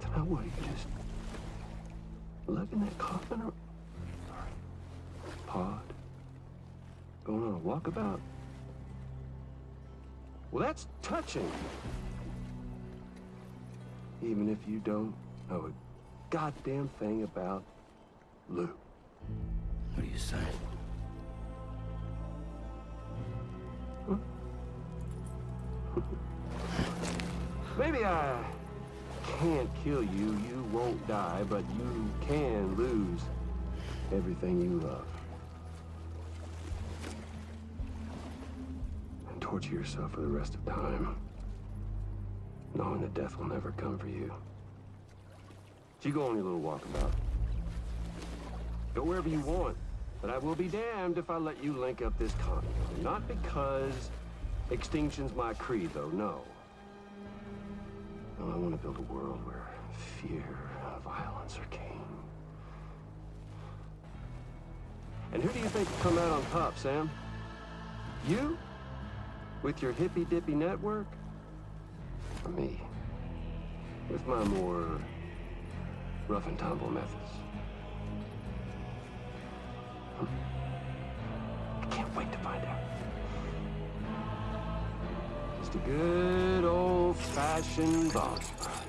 Tonight, what, you just lugging that coffin or pod? Going on a walkabout? Well, that's touching. even if you don't know a goddamn thing about Lou. What are you saying? Huh? Maybe I can't kill you, you won't die, but you can lose everything you love. And torture yourself for the rest of time, knowing that death will never come for you. So you go on your little walkabout. Go wherever you want, but I will be damned if I let you link up this continent. Not because extinction's my creed, though, no. No, I want to build a world where fear and violence are king. And who do you think will come out on top, Sam? You? With your hippy-dippy network? Or me? With my more rough and tumble methods? I can't wait to find out. Just a good old-fashioned boss fight.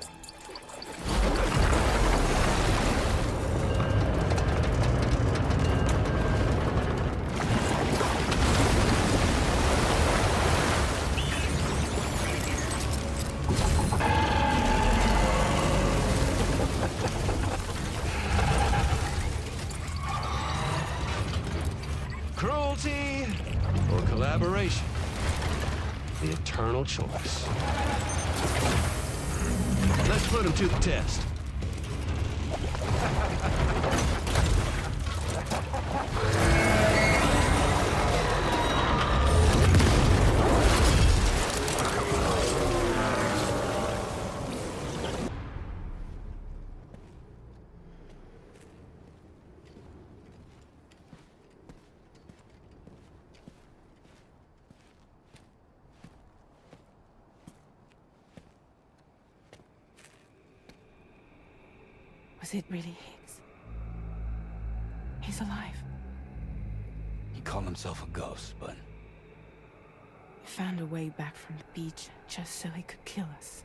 Cruelty or collaboration? The eternal choice. Let's put him to the test. Was it really Higgs? He's alive. He called himself a ghost, but He found a way back from the beach just so he could kill us.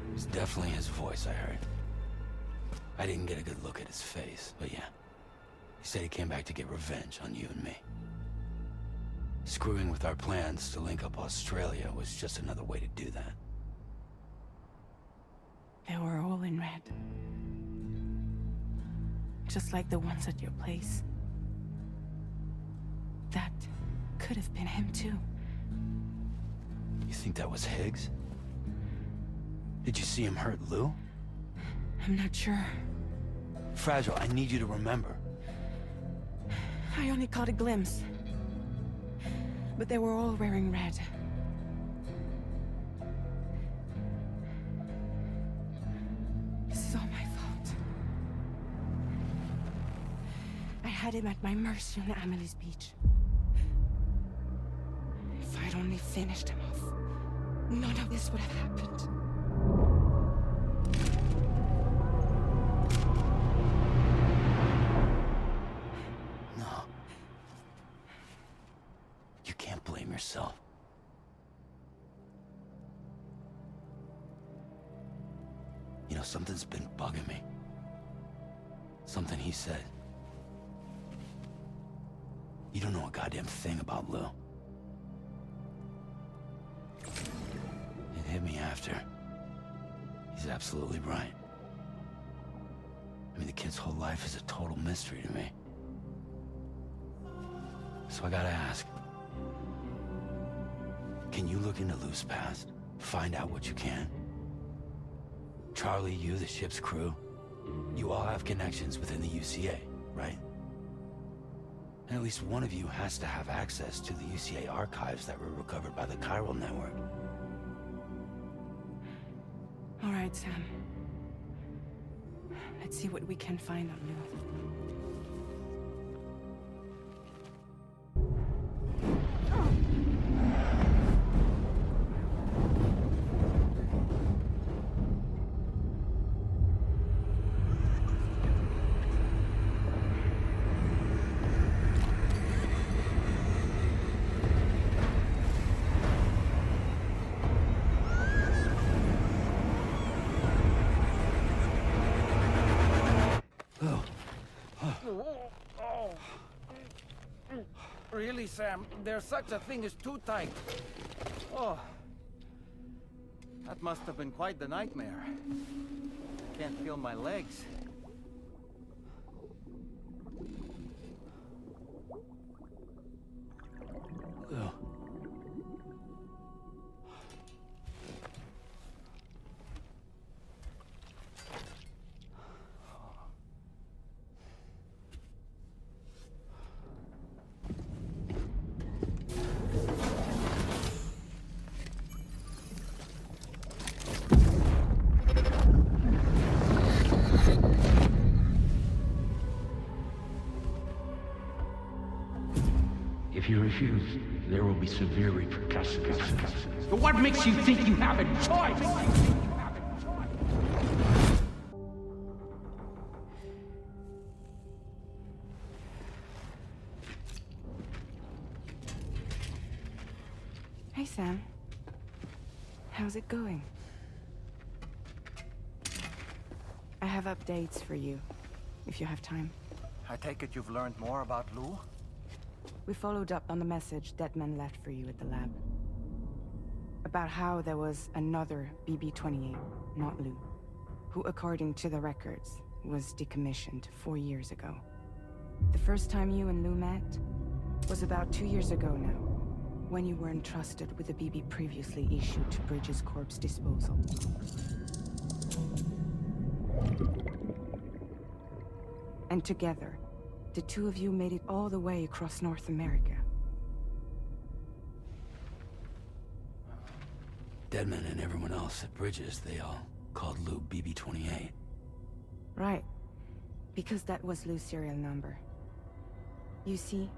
it was definitely his voice I heard. I didn't get a good look at his face, but yeah. He said he came back to get revenge on you and me. Screwing with our plans to link up Australia was just another way to do that. They were all in red. Just like the ones at your place. That could have been him too. You think that was Higgs? Did you see him hurt Lou? I'm not sure. Fragile, I need you to remember. I only caught a glimpse. But they were all wearing red. This is all my fault. I had him at my mercy on Amelie's beach. If I'd only finished him off, none of this would have happened. No. You can't blame yourself. You know, something's been bugging me. Something he said. You don't know a goddamn thing about Lou. It hit me after. He's absolutely right. I mean, the kid's whole life is a total mystery to me. So I gotta ask. Can you look into Lou's past? Find out what you can? Charlie, you, the ship's crew, you all have connections within the UCA, right? And at least one of you has to have access to the UCA archives that were recovered by the chiral network. All right, Sam. Let's see what we can find on Lou. Really, Sam, there's such a thing as too tight. Oh. That must have been quite the nightmare. I can't feel my legs. Lou. If you refuse, there will be severe repercussions. But what makes you think you have a choice? Hey, Sam. How's it going? I have updates for you, if you have time. I take it you've learned more about Lou? We followed up on the message Deadman left for you at the lab. About how there was another BB-28, not Lou, who, according to the records, was decommissioned 4 years ago. The first time you and Lou met was about 2 years ago now, when you were entrusted with the BB previously issued to Bridges Corp's disposal. And together, the two of you made it all the way across North America. Deadman and everyone else at Bridges, they all called Lou BB-28. Right. Because that was Lou's serial number. You see,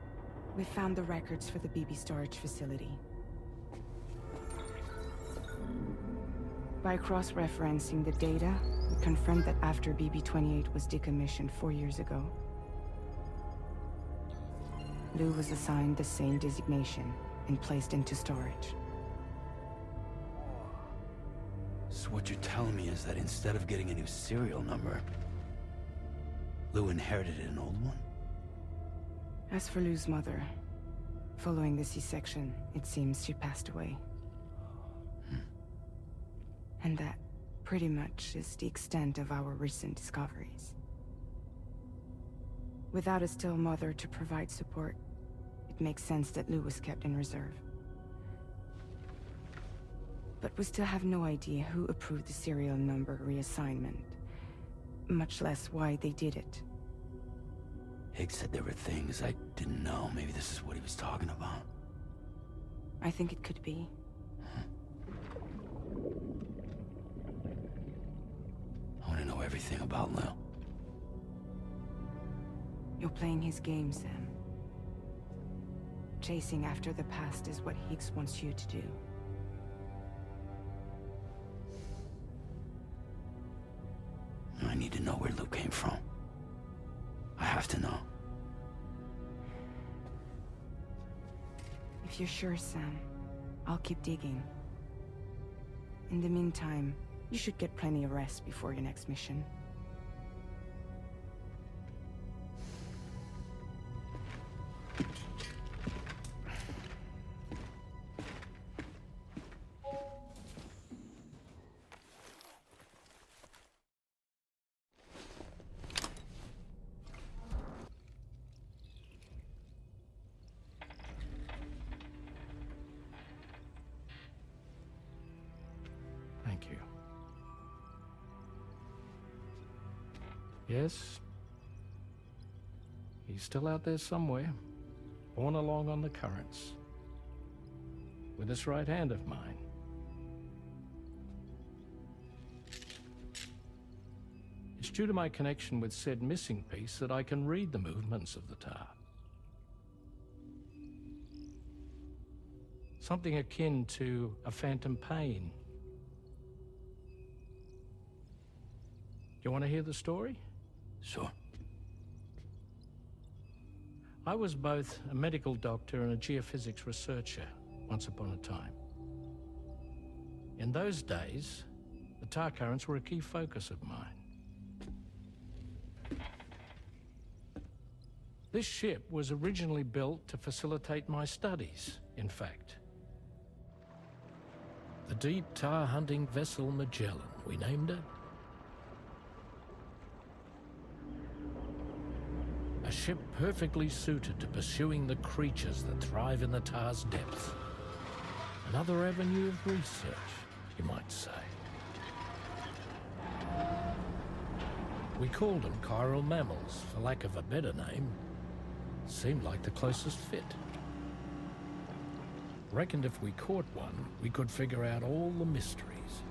we found the records for the BB storage facility. By cross-referencing the data, we confirmed that after BB-28 was decommissioned 4 years ago, Lou was assigned the same designation and placed into storage. So what you're telling me is that instead of getting a new serial number, Lou inherited an old one? As for Lou's mother, following the C-section, it seems she passed away. And that, pretty much, is the extent of our recent discoveries. Without a still mother to provide support, it makes sense that Lou was kept in reserve. But we still have no idea who approved the serial number reassignment, much less why they did it. Higgs said there were things I didn't know. Maybe this is what he was talking about. I think it could be. I want to know everything about Lou. You're playing his game, Sam. Chasing after the past is what Higgs wants you to do. I need to know where Lou came from. I have to know. If you're sure, Sam, I'll keep digging. In the meantime, you should get plenty of rest before your next mission. Thank you. Yes. He's still out there somewhere, borne along on the currents, with this right hand of mine. It's due to my connection with said missing piece that I can read the movements of the tar. Something akin to a phantom pain. You want to hear the story? Sure. I was both a medical doctor and a geophysics researcher once upon a time. In those days, the tar currents were a key focus of mine. This ship was originally built to facilitate my studies, in fact. The deep tar hunting vessel Magellan, we named it. A ship perfectly suited to pursuing the creatures that thrive in the tar's depths. Another avenue of research, you might say. We called them chiral mammals, for lack of a better name. Seemed like the closest fit. Reckoned if we caught one, we could figure out all the mysteries.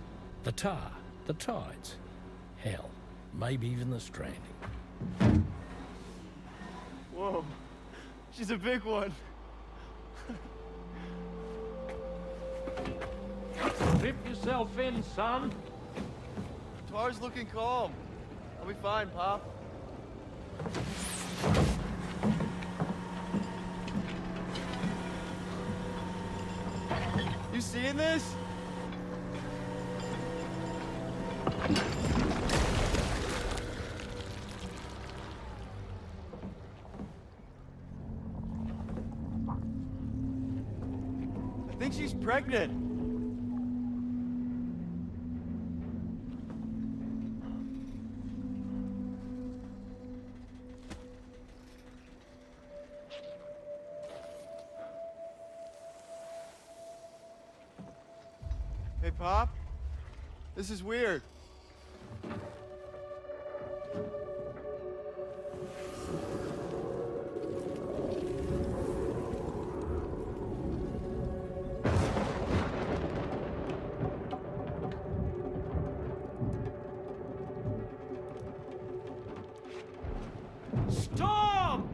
The tar, the tides, hell, maybe even the stranding. Whoa, she's a big one. Dip yourself in, son. Tar's looking calm. I'll be fine, Pop. You seeing this? I think she's pregnant. Hey, Pop. This is weird. Storm!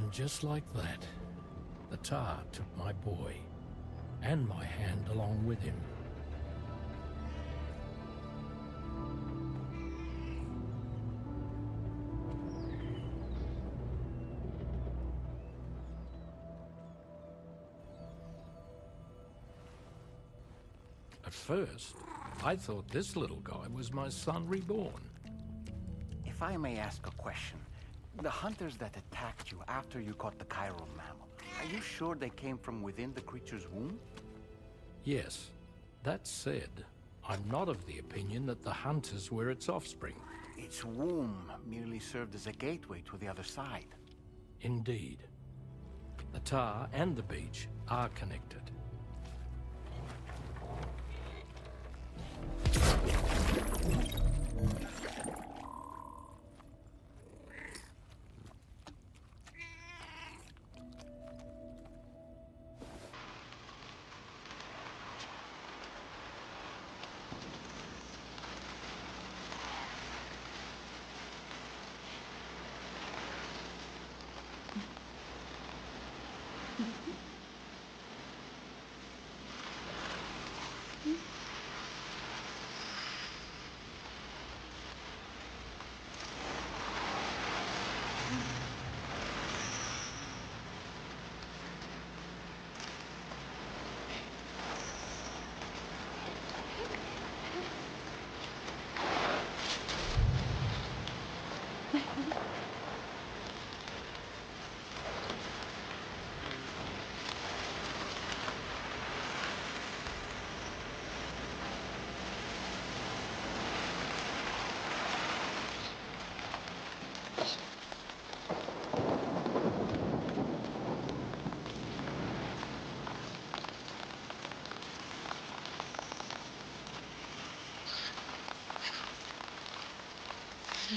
And just like that, the tar took my boy, and my hand along with him. At first, I thought this little guy was my son reborn. If I may ask a question, the hunters that attacked you after you caught the chiral mammal, are you sure they came from within the creature's womb? Yes. That said, I'm not of the opinion that the hunters were its offspring. Its womb merely served as a gateway to the other side. Indeed. The tar and the beach are connected. You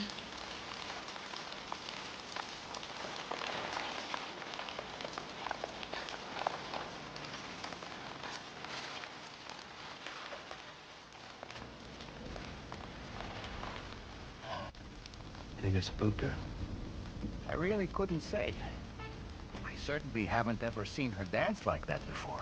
think I spooked her? I really couldn't say. I certainly haven't ever seen her dance like that before.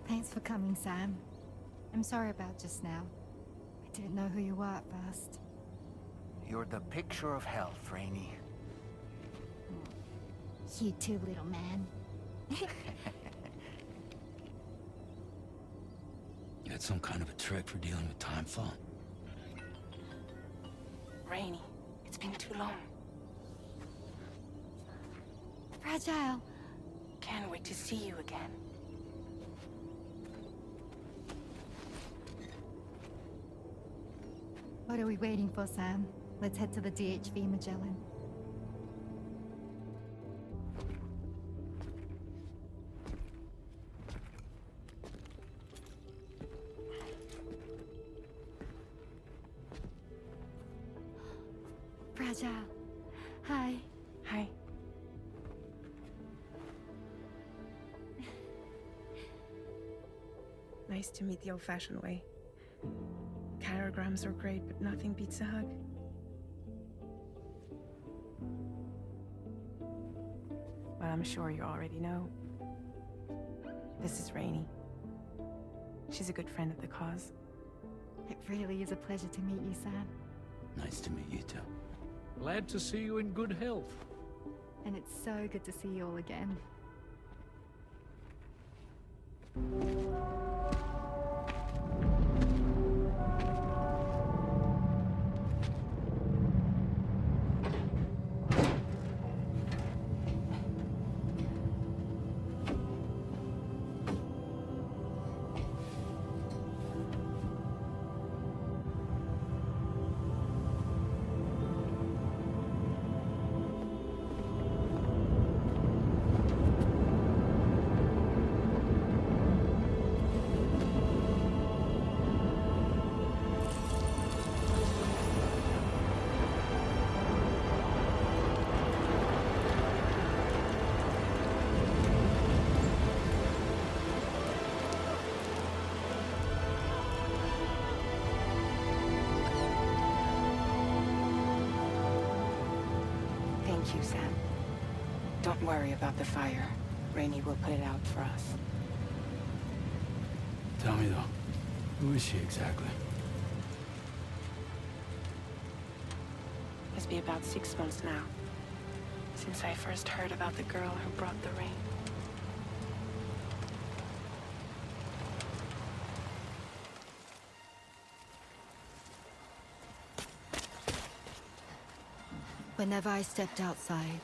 Thanks for coming, Sam. I'm sorry about just now. I didn't know who you were at first. You're the picture of health, Rainey. You too, little man. You had some kind of a trick for dealing with timefall? Rainey, it's been too long. Fragile. Can't wait to see you again. What are we waiting for, Sam? Let's head to the DHV Magellan. Fragile. Hi. Hi. Nice to meet the old-fashioned way. Carograms are great, but nothing beats a hug. Well, I'm sure you already know. This is Rainey. She's a good friend of the cause. It really is a pleasure to meet you, Sam. Nice to meet you too. Glad to see you in good health. And it's so good to see you all again. Thank you, Sam. Don't worry about the fire. Rainey will put it out for us. Tell me though, who is she exactly? It's been about 6 months now, since I first heard about the girl who brought the rain. Whenever I stepped outside,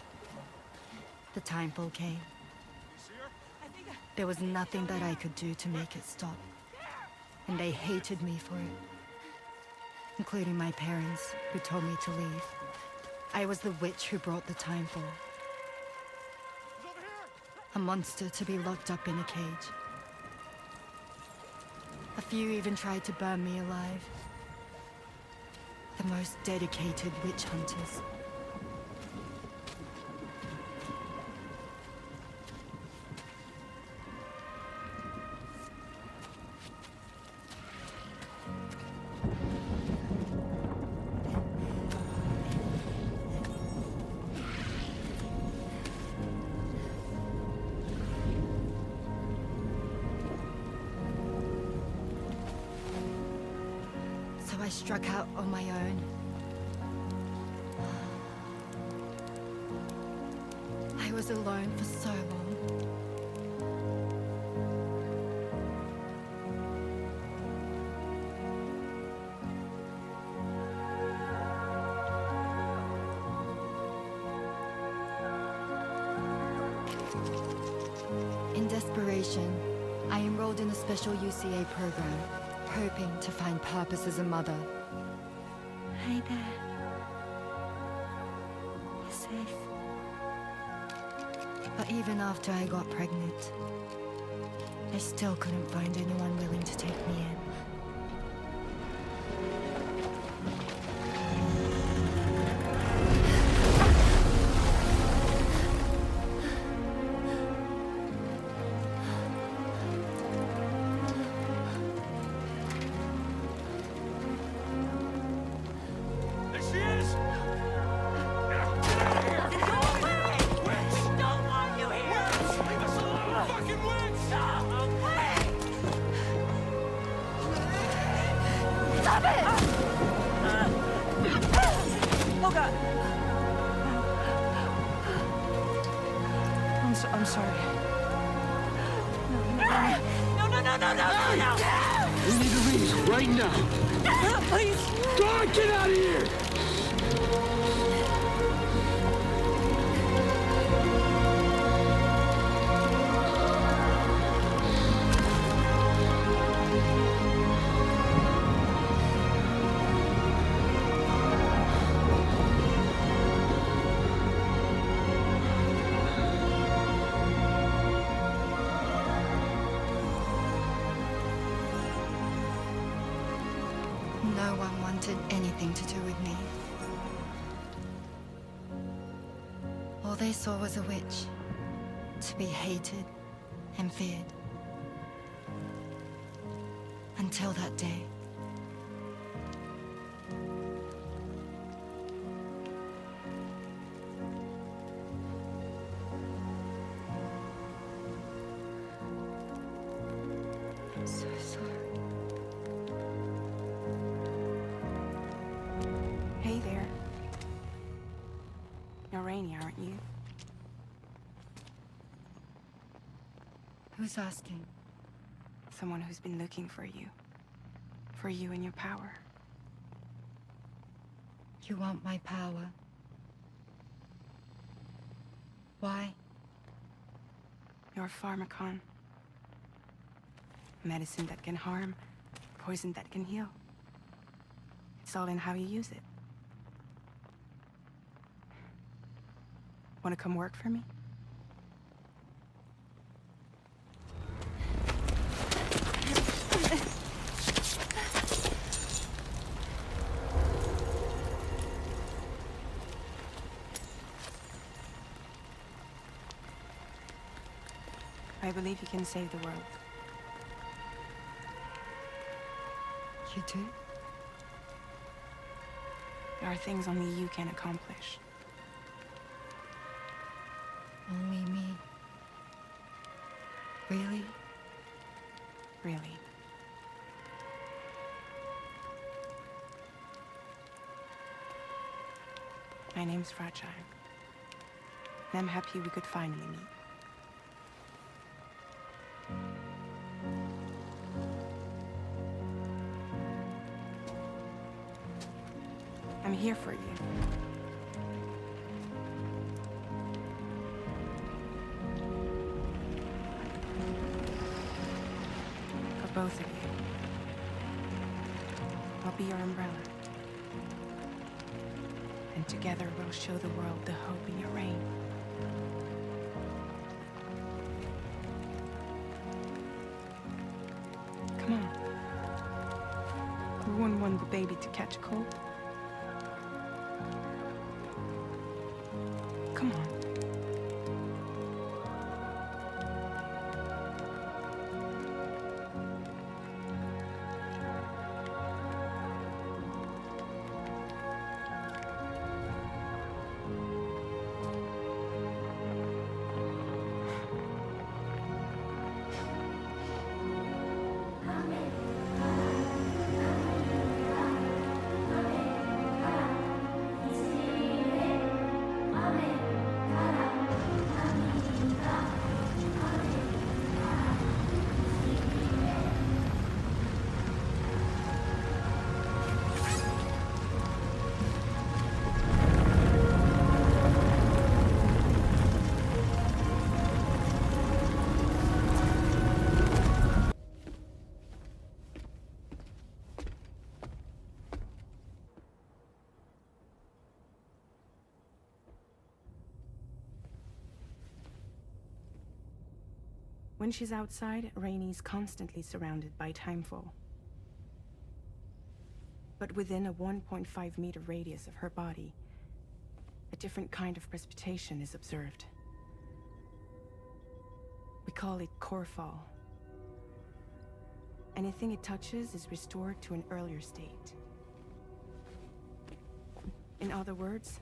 the timefall came. There was nothing that I could do to make it stop. And they hated me for it. Including my parents, who told me to leave. I was the witch who brought the timefall. A monster to be locked up in a cage. A few even tried to burn me alive. The most dedicated witch hunters. I struck out on my own. I was alone for so long. In desperation, I enrolled in a special UCA program, hoping to find purpose as a mother. Hi there. You're safe. But even after I got pregnant, I still couldn't find anyone willing to take me in. I'm sorry. No! We need to leave right now. Please! God, get out of here! No one wanted anything to do with me. All they saw was a witch, to be hated and feared. Until that day. I'm so sorry. Hey there. You're Rainy, aren't you? Who's asking? Someone who's been looking for you. For you and your power. You want my power? Why? You're a pharmacon. Medicine that can harm, poison that can heal. It's all in how you use it. Want to come work for me? I believe you can save the world. You do? There are things only you can accomplish. Only me. Really? Really. My name's Fragile. And I'm happy we could finally meet. I'm here for you. For both of you. I'll be your umbrella. And together we'll show the world the hope in your reign. Come on. We wouldn't want the baby to catch a cold. Come on. When she's outside, Rainie's constantly surrounded by timefall. But within a 1.5-meter radius of her body, a different kind of precipitation is observed. We call it core fall. Anything it touches is restored to an earlier state. In other words,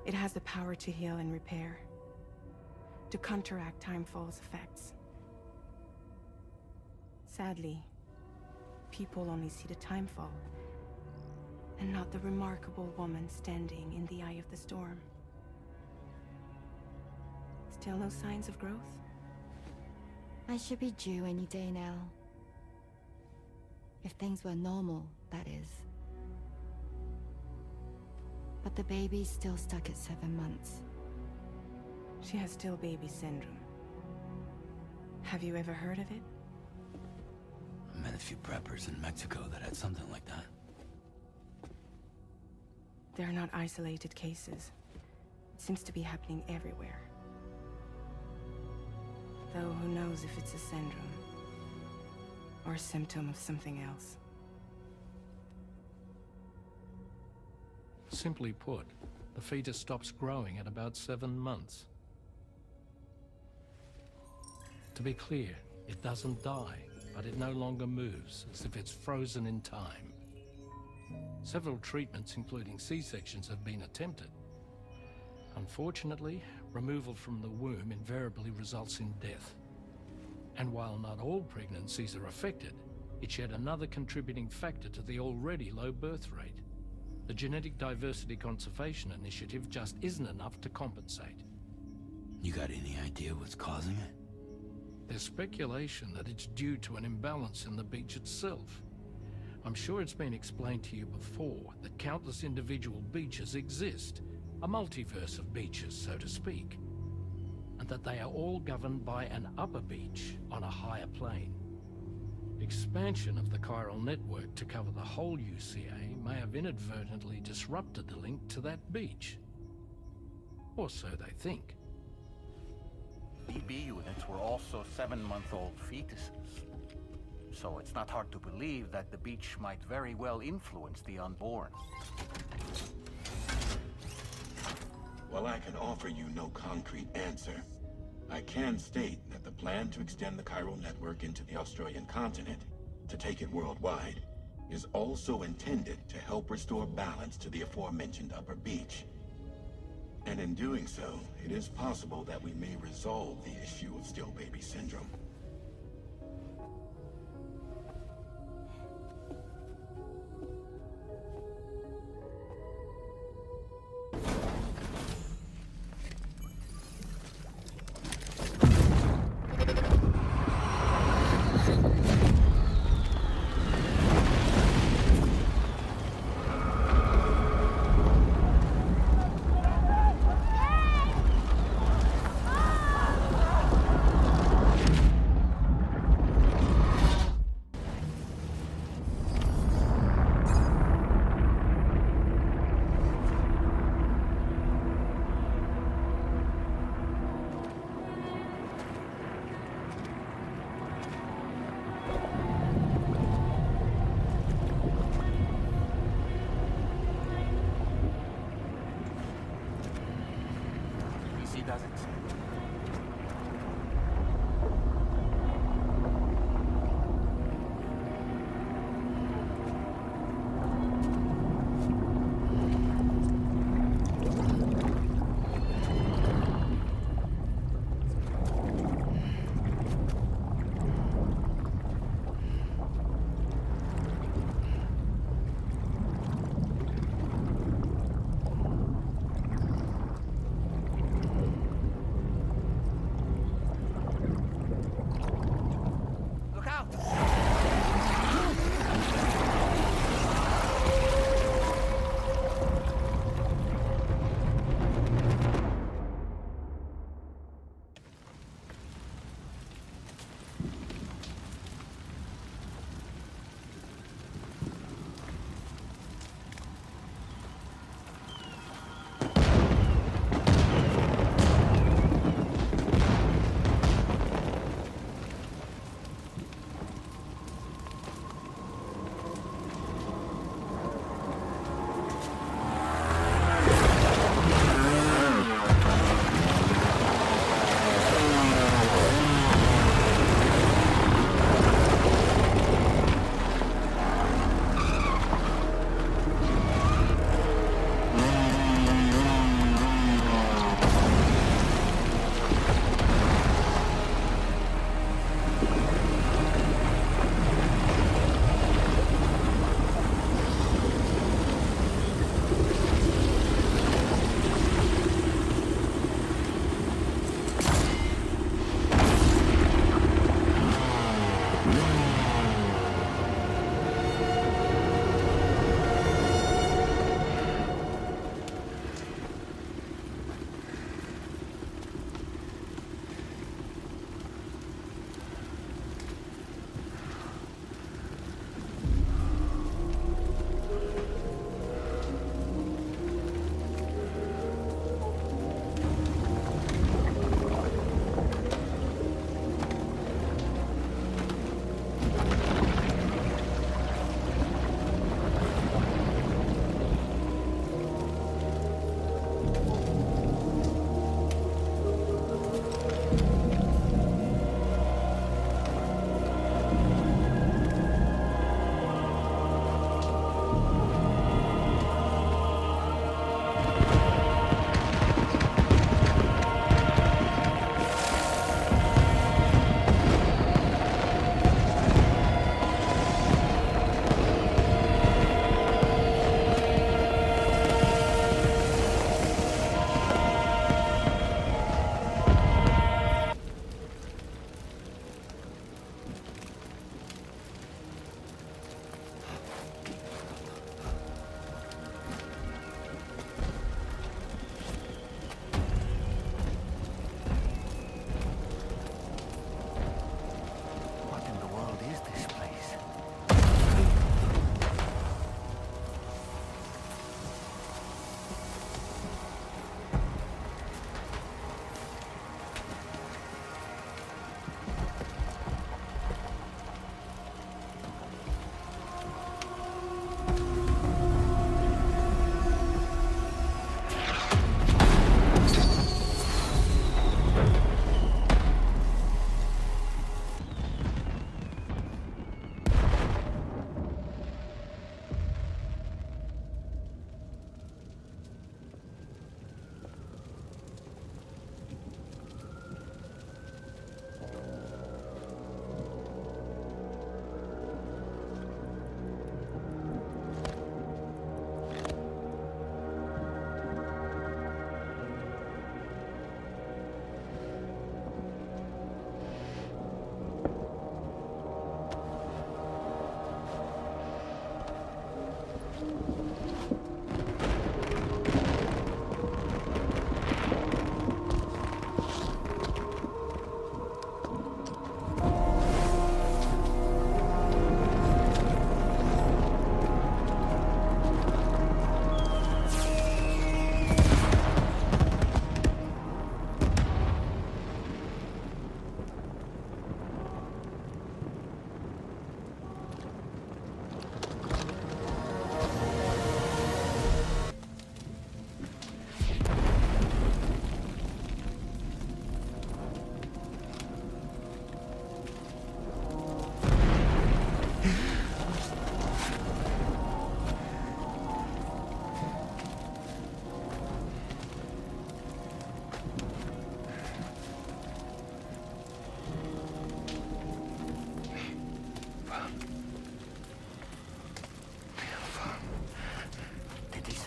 it has the power to heal and repair, to counteract timefall's effects. Sadly, people only see the timefall, and not the remarkable woman standing in the eye of the storm. Still no signs of growth? I should be due any day now. If things were normal, that is. But the baby's still stuck at 7 months. She has still baby syndrome. Have you ever heard of it? I met a few preppers in Mexico that had something like that. They're not isolated cases. It seems to be happening everywhere. Though who knows if it's a syndrome or a symptom of something else. Simply put, the fetus stops growing at about 7 months. To be clear, it doesn't die, but it no longer moves, as if it's frozen in time. Several treatments, including C-sections, have been attempted. Unfortunately, removal from the womb invariably results in death. And while not all pregnancies are affected, it's yet another contributing factor to the already low birth rate. The Genetic Diversity Conservation Initiative just isn't enough to compensate. You got any idea what's causing it? There's speculation that it's due to an imbalance in the beach itself. I'm sure it's been explained to you before that countless individual beaches exist, a multiverse of beaches, so to speak, and that they are all governed by an upper beach on a higher plane. Expansion of the chiral network to cover the whole UCA may have inadvertently disrupted the link to that beach. Or so they think. DB units were also 7-month-old fetuses. So it's not hard to believe that the beach might very well influence the unborn. While I can offer you no concrete answer, I can state that the plan to extend the chiral network into the Australian continent, to take it worldwide, is also intended to help restore balance to the aforementioned upper beach. And in doing so, it is possible that we may resolve the issue of still baby syndrome.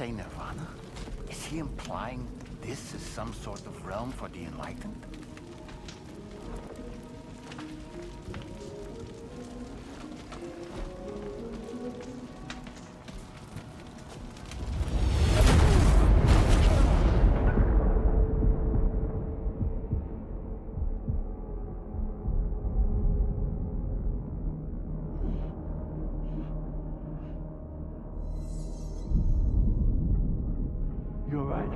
say Nirvana? Is he implying this is some sort of realm for the enlightened? You're right.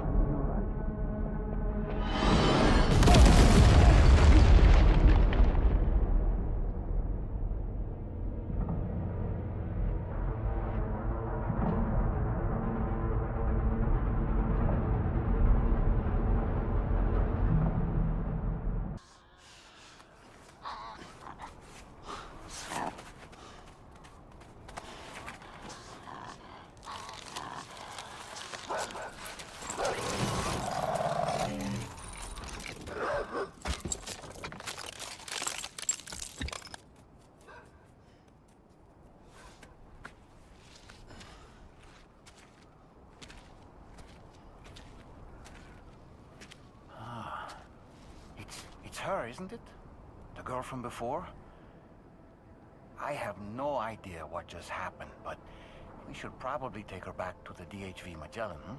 It's her, isn't it? The girl from before? I have no idea what just happened, but we should probably take her back to the DHV Magellan, hmm?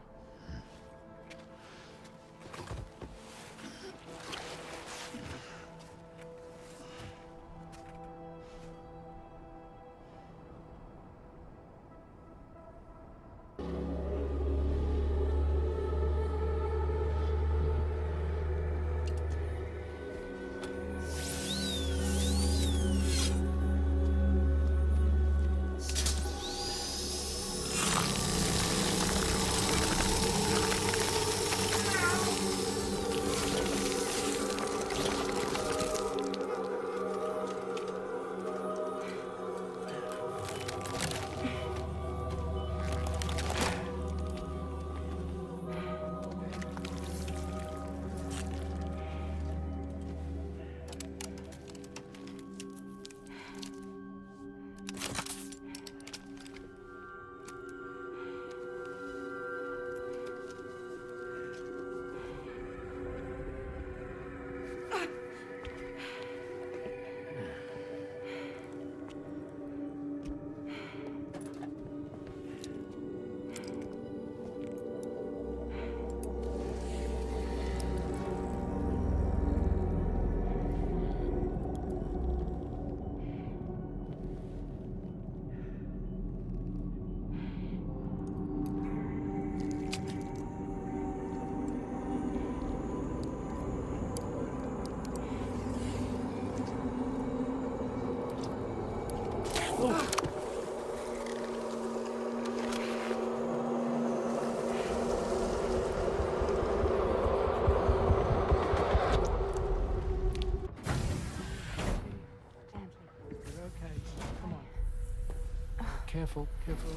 Careful, careful.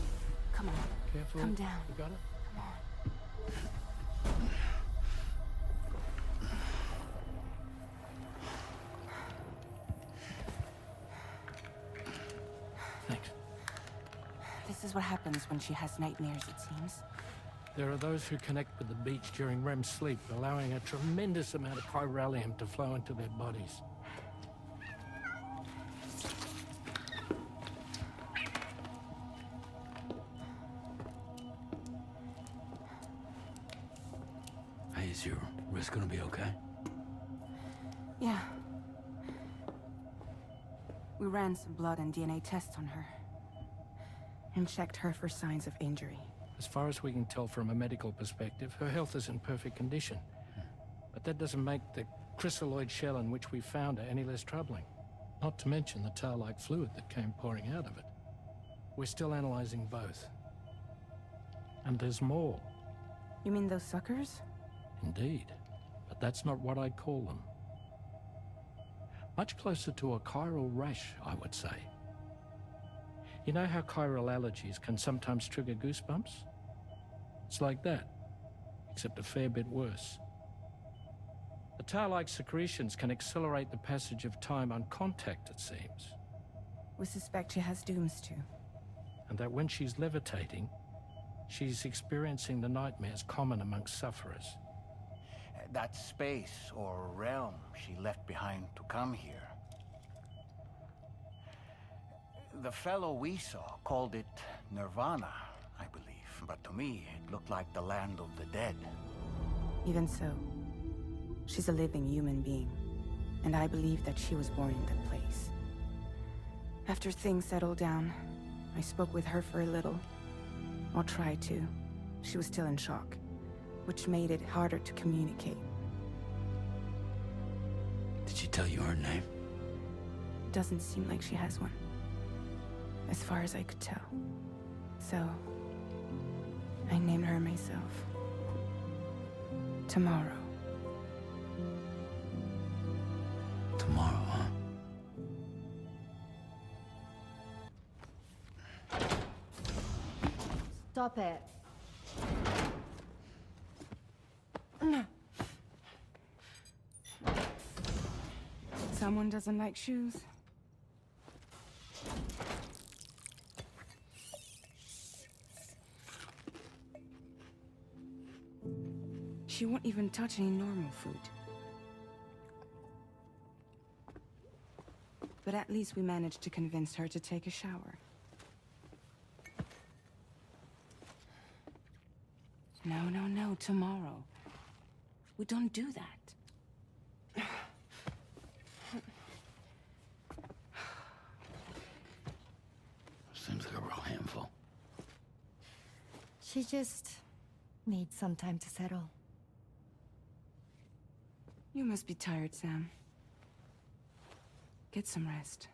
Come on. Careful. Come down. You got it? Come on. Thanks. This is what happens when she has nightmares, it seems. There are those who connect with the beach during REM sleep, allowing a tremendous amount of chiralium to flow into their bodies. Hey, is your wrist gonna be okay? Yeah. We ran some blood and DNA tests on her. And checked her for signs of injury. As far as we can tell from a medical perspective, her health is in perfect condition. But that doesn't make the chrysaloid shell in which we found her any less troubling. Not to mention the tar-like fluid that came pouring out of it. We're still analyzing both. And there's more. You mean those suckers? Indeed. But that's not what I'd call them. Much closer to a chiral rash, I would say. You know how chiral allergies can sometimes trigger goosebumps? It's like that, except a fair bit worse. The tar-like secretions can accelerate the passage of time on contact, it seems. We suspect she has dooms too. And that when she's levitating, She's experiencing the nightmares common amongst sufferers. That space or realm she left behind to come here. The fellow we saw called it Nirvana, I believe. But to me, it looked like the land of the dead. Even so, she's a living human being, and I believe that she was born in that place. After things settled down, I spoke with her for a little. Or tried to. She was still in shock, which made it harder to communicate. Did she tell you her name? Doesn't seem like she has one, as far as I could tell. So, I named her myself. Tomorrow. Tomorrow, huh? Stop it. Someone doesn't like shoes. She won't even touch any normal food. But at least we managed to convince her to take a shower. No, tomorrow. We don't do that. Seems like a real handful. She just needs some time to settle. You must be tired, Sam. Get some rest.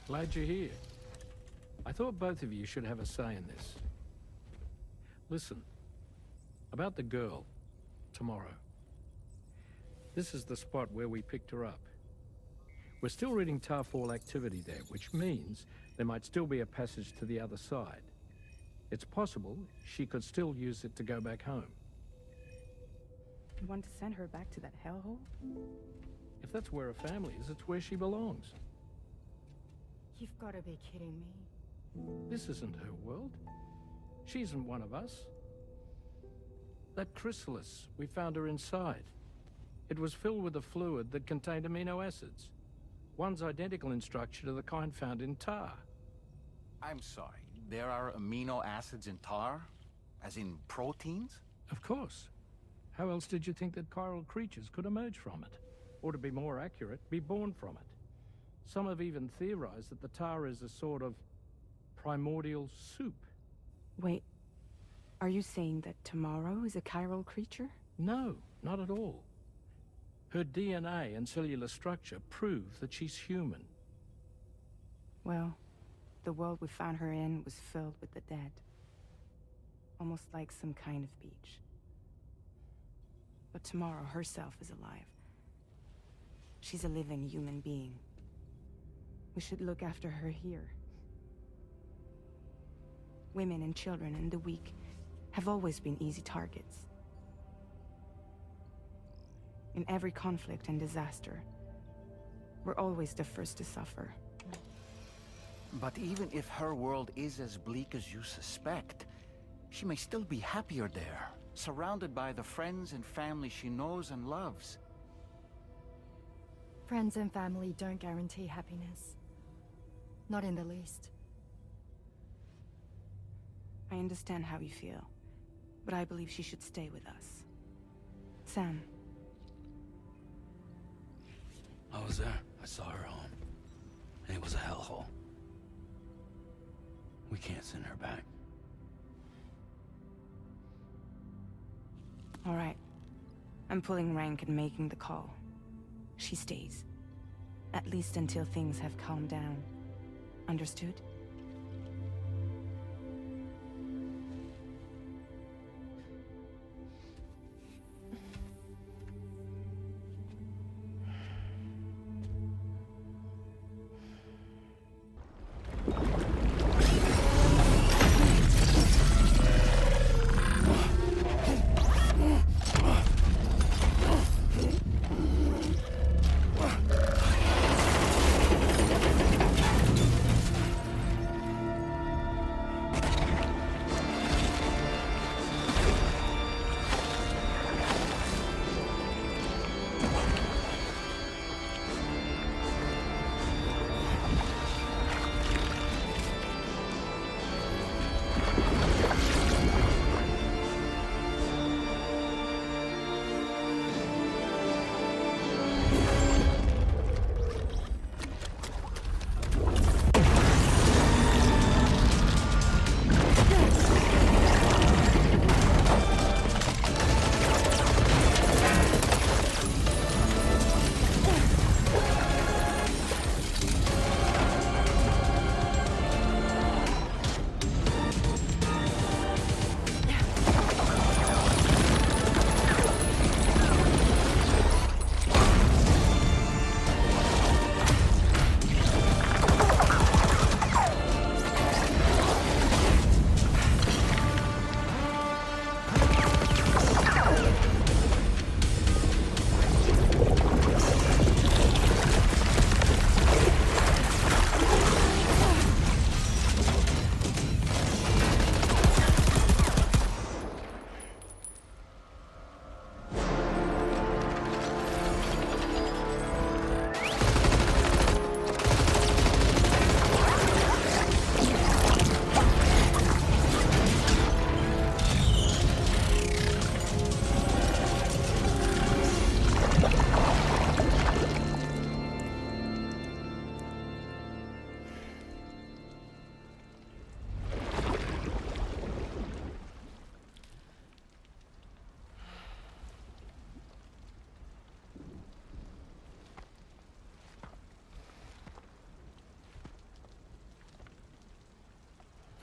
Glad you're here. I thought both of you should have a say in this. Listen, about the girl, tomorrow. This is the spot where we picked her up. We're still reading Tarfall activity there, which means there might still be a passage to the other side. It's possible she could still use it to go back home. You want to send her back to that hellhole? If that's where her family is, it's where she belongs. You've got to be kidding me. This isn't her world. She isn't one of us. That chrysalis, we found her inside. It was filled with a fluid that contained amino acids. One's identical in structure to the kind found in tar. I'm sorry, there are amino acids in tar? As in proteins? Of course. How else did you think that chiral creatures could emerge from it? Or to be more accurate, be born from it? Some have even theorized that the tar is a sort of primordial soup. Wait, are you saying that Tomorrow is a chiral creature? No, not at all. Her DNA and cellular structure prove that she's human. Well, the world we found her in was filled with the dead. Almost like some kind of beach. But Tomorrow herself is alive. She's a living human being. We should look after her here. Women and children and the weak have always been easy targets. In every conflict and disaster, we're always the first to suffer. But even if her world is as bleak as you suspect, she may still be happier there, surrounded by the friends and family she knows and loves. Friends and family don't guarantee happiness. Not in the least. I understand how you feel, but I believe she should stay with us. Sam. I was there. I saw her home. And it was a hellhole. We can't send her back. All right. I'm pulling rank and making the call. She stays. At least until things have calmed down. Understood?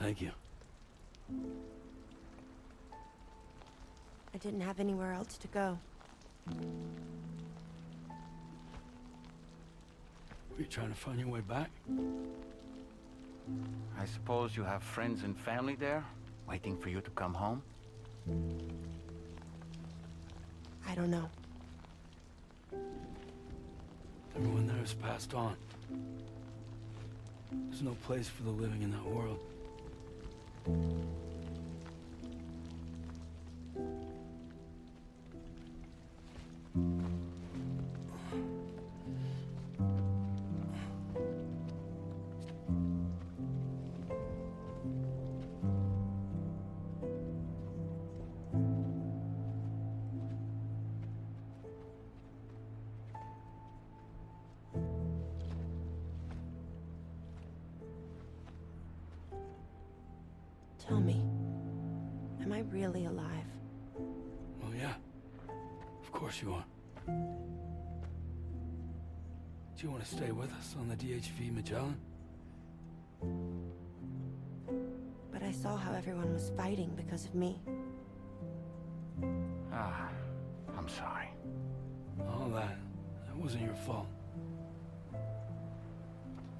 Thank you. I didn't have anywhere else to go. Were you trying to find your way back? I suppose you have friends and family there, waiting for you to come home? I don't know. Everyone there has passed on. There's no place for the living in that world. Tell me, am I really alive? Well, yeah. Of course you are. Do you want to stay with us on the DHV Magellan? But I saw how everyone was fighting because of me. Ah, I'm sorry. All that wasn't your fault.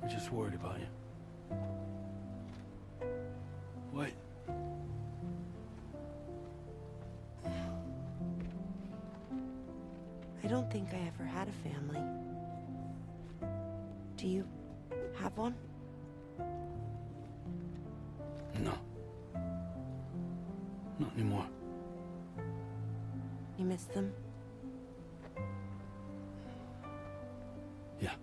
We're just worried about you. Wait. I don't think I ever had a family. Do you have one? No. Not anymore. You miss them? Yeah.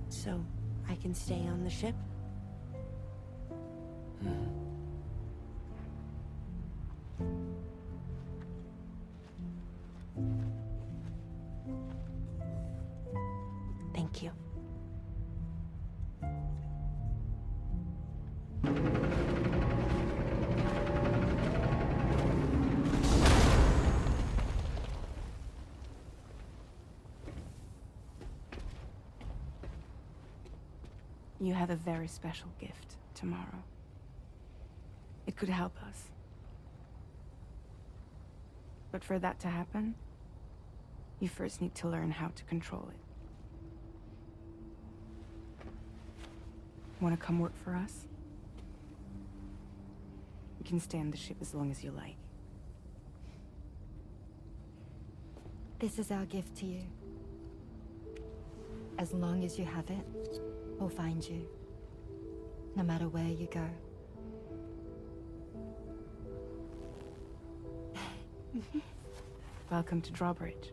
So, I can stay on the ship? Thank you. You have a very special gift tomorrow. It could help us. But for that to happen, you first need to learn how to control it. Want to come work for us? You can stay on the ship as long as you like. This is our gift to you. As long as you have it, we'll find you. No matter where you go. Welcome to Drawbridge.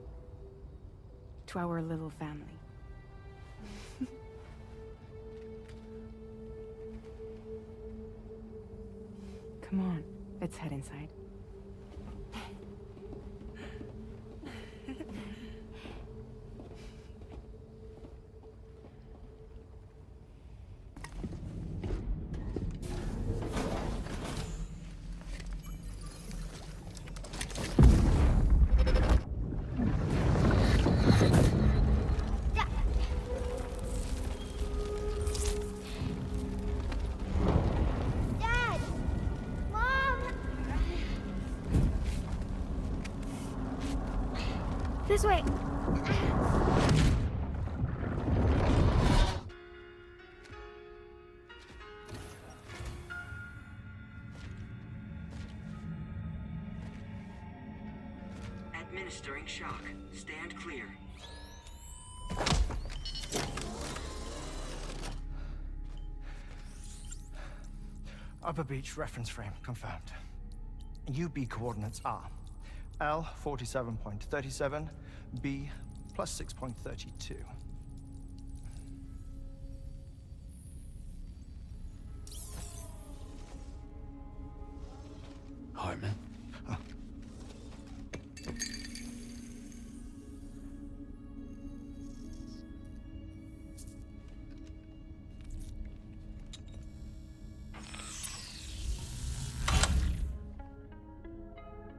To our little family. Come on, let's head inside. This way. Administering shock. Stand clear. Upper Beach reference frame confirmed. UB coordinates are L 47.37, B plus 6.32. Hartman?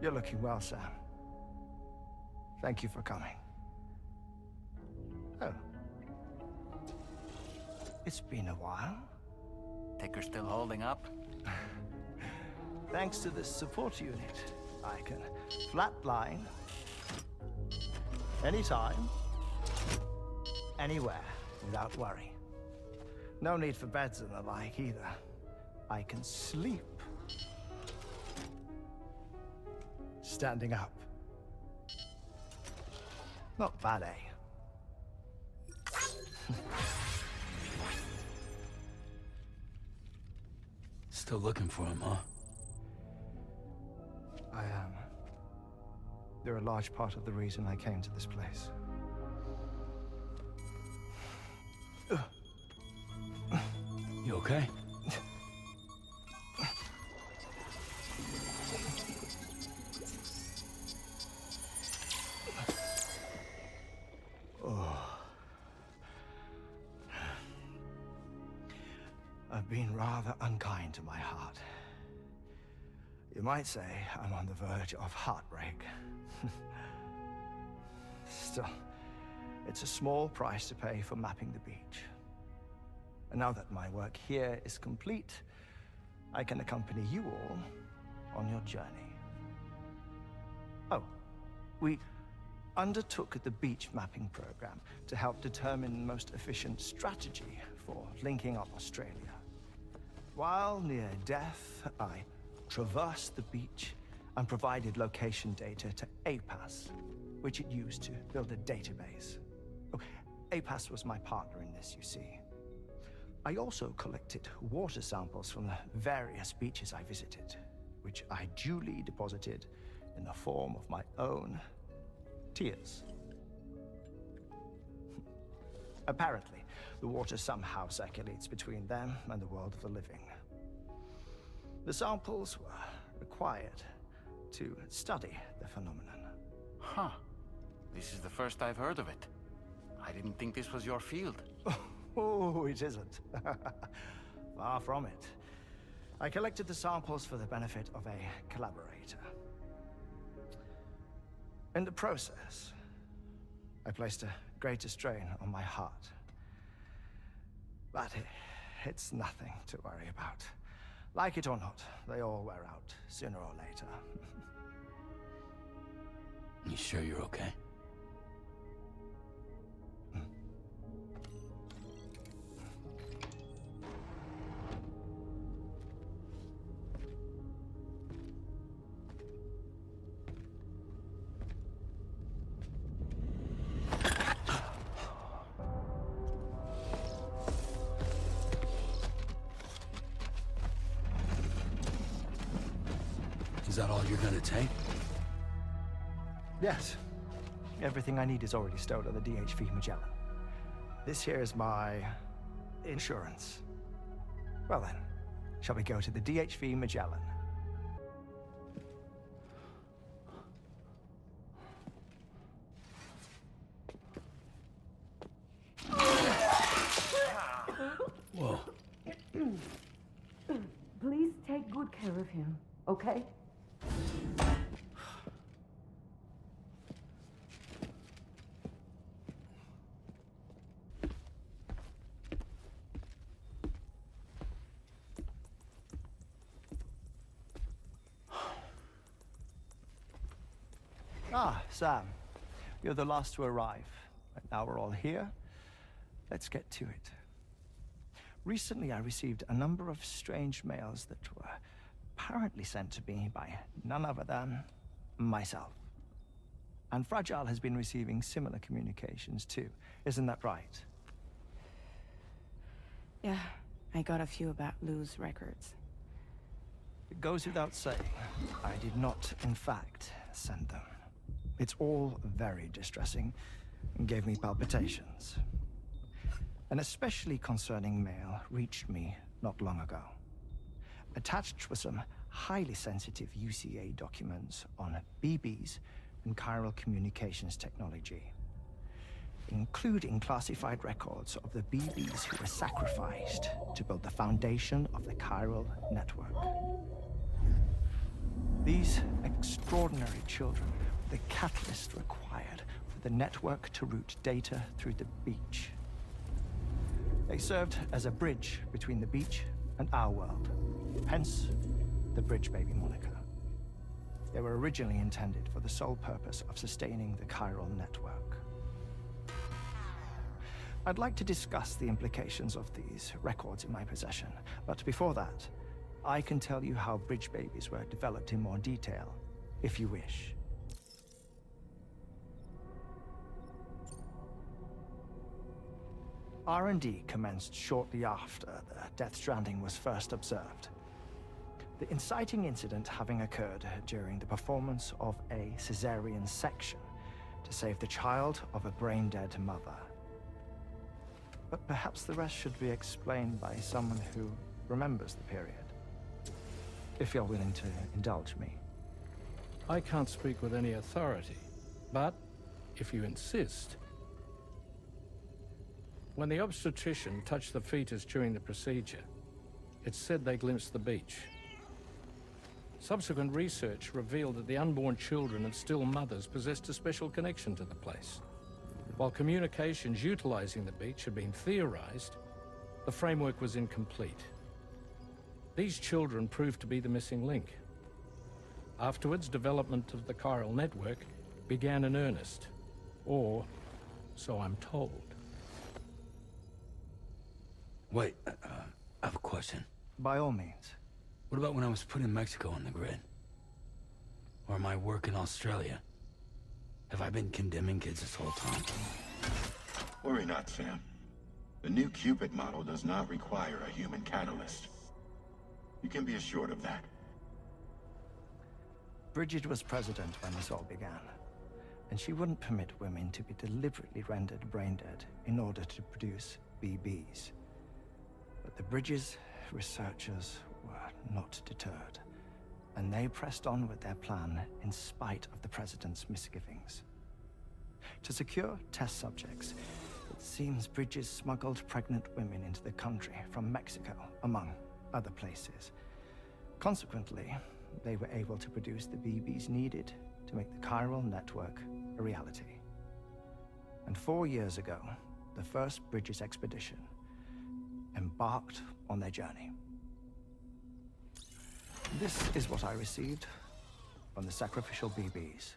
You're looking well, Sam. Thank you for coming. It's been a while. Ticker's still holding up? Thanks to this support unit, I can flatline anytime, anywhere, without worry. No need for beds and the like either. I can sleep standing up. Not bad, eh? Still looking for him, huh? I am. They're a large part of the reason I came to this place. You okay? I've been rather unkind to my heart. You might say I'm on the verge of heartbreak. Still, it's a small price to pay for mapping the beach. And now that my work here is complete, I can accompany you all on your journey. Oh, we undertook the beach mapping program to help determine the most efficient strategy for linking up Australia. While near Death, I traversed the beach and provided location data to APAS, which it used to build a database. Oh, APAS was my partner in this, you see. I also collected water samples from the various beaches I visited, which I duly deposited in the form of my own tears. Apparently, the water somehow circulates between them and the world of the living. The samples were required to study the phenomenon. Huh. This is the first I've heard of it. I didn't think this was your field. Oh, it isn't. Far from it. I collected the samples for the benefit of a collaborator. In the process, I placed a greater strain on my heart. But it's nothing to worry about. Like it or not, they all wear out, sooner or later. You sure you're okay? Is that all you're gonna take? Yes. Everything I need is already stowed on the DHV Magellan. This here is my insurance. Well then, shall we go to the DHV Magellan? Whoa. Please take good care of him, okay? Ah, Sam. You're the last to arrive. And now we're all here. Let's get to it. Recently, I received a number of strange mails that were apparently sent to me by none other than myself. And Fragile has been receiving similar communications too. Isn't that right? Yeah, I got a few about Lou's records. It goes without saying, I did not, in fact, send them. It's all very distressing and gave me palpitations. An especially concerning mail reached me not long ago. Attached were some highly sensitive UCA documents on BBs and chiral communications technology, including classified records of the BBs who were sacrificed to build the foundation of the chiral network. These extraordinary children were the catalyst required for the network to route data through the beach. They served as a bridge between the beach and our world, hence the Bridge Baby moniker. They were originally intended for the sole purpose of sustaining the chiral network. I'd like to discuss the implications of these records in my possession, but before that, I can tell you how Bridge Babies were developed in more detail, if you wish. R&D commenced shortly after the Death Stranding was first observed. The inciting incident having occurred during the performance of a cesarean section to save the child of a brain-dead mother. But perhaps the rest should be explained by someone who remembers the period. If you're willing to indulge me. I can't speak with any authority, but if you insist. When the obstetrician touched the fetus during the procedure, it's said they glimpsed the beach. Subsequent research revealed that the unborn children and still mothers possessed a special connection to the place. While communications utilizing the beach had been theorized, the framework was incomplete. These children proved to be the missing link. Afterwards, development of the chiral network began in earnest, or so I'm told. Wait, I have a question. By all means. What about when I was putting Mexico on the grid? Or my work in Australia? Have I been condemning kids this whole time? Worry not, Sam. The new Cupid model does not require a human catalyst. You can be assured of that. Bridget was president when this all began, and she wouldn't permit women to be deliberately rendered brain-dead in order to produce BBs. But the Bridges researchers were not deterred, and they pressed on with their plan in spite of the President's misgivings. To secure test subjects, it seems Bridges smuggled pregnant women into the country from Mexico, among other places. Consequently, they were able to produce the BBs needed to make the chiral network a reality. And 4 years ago, the first Bridges expedition embarked on their journey. This is what I received from the sacrificial BBs.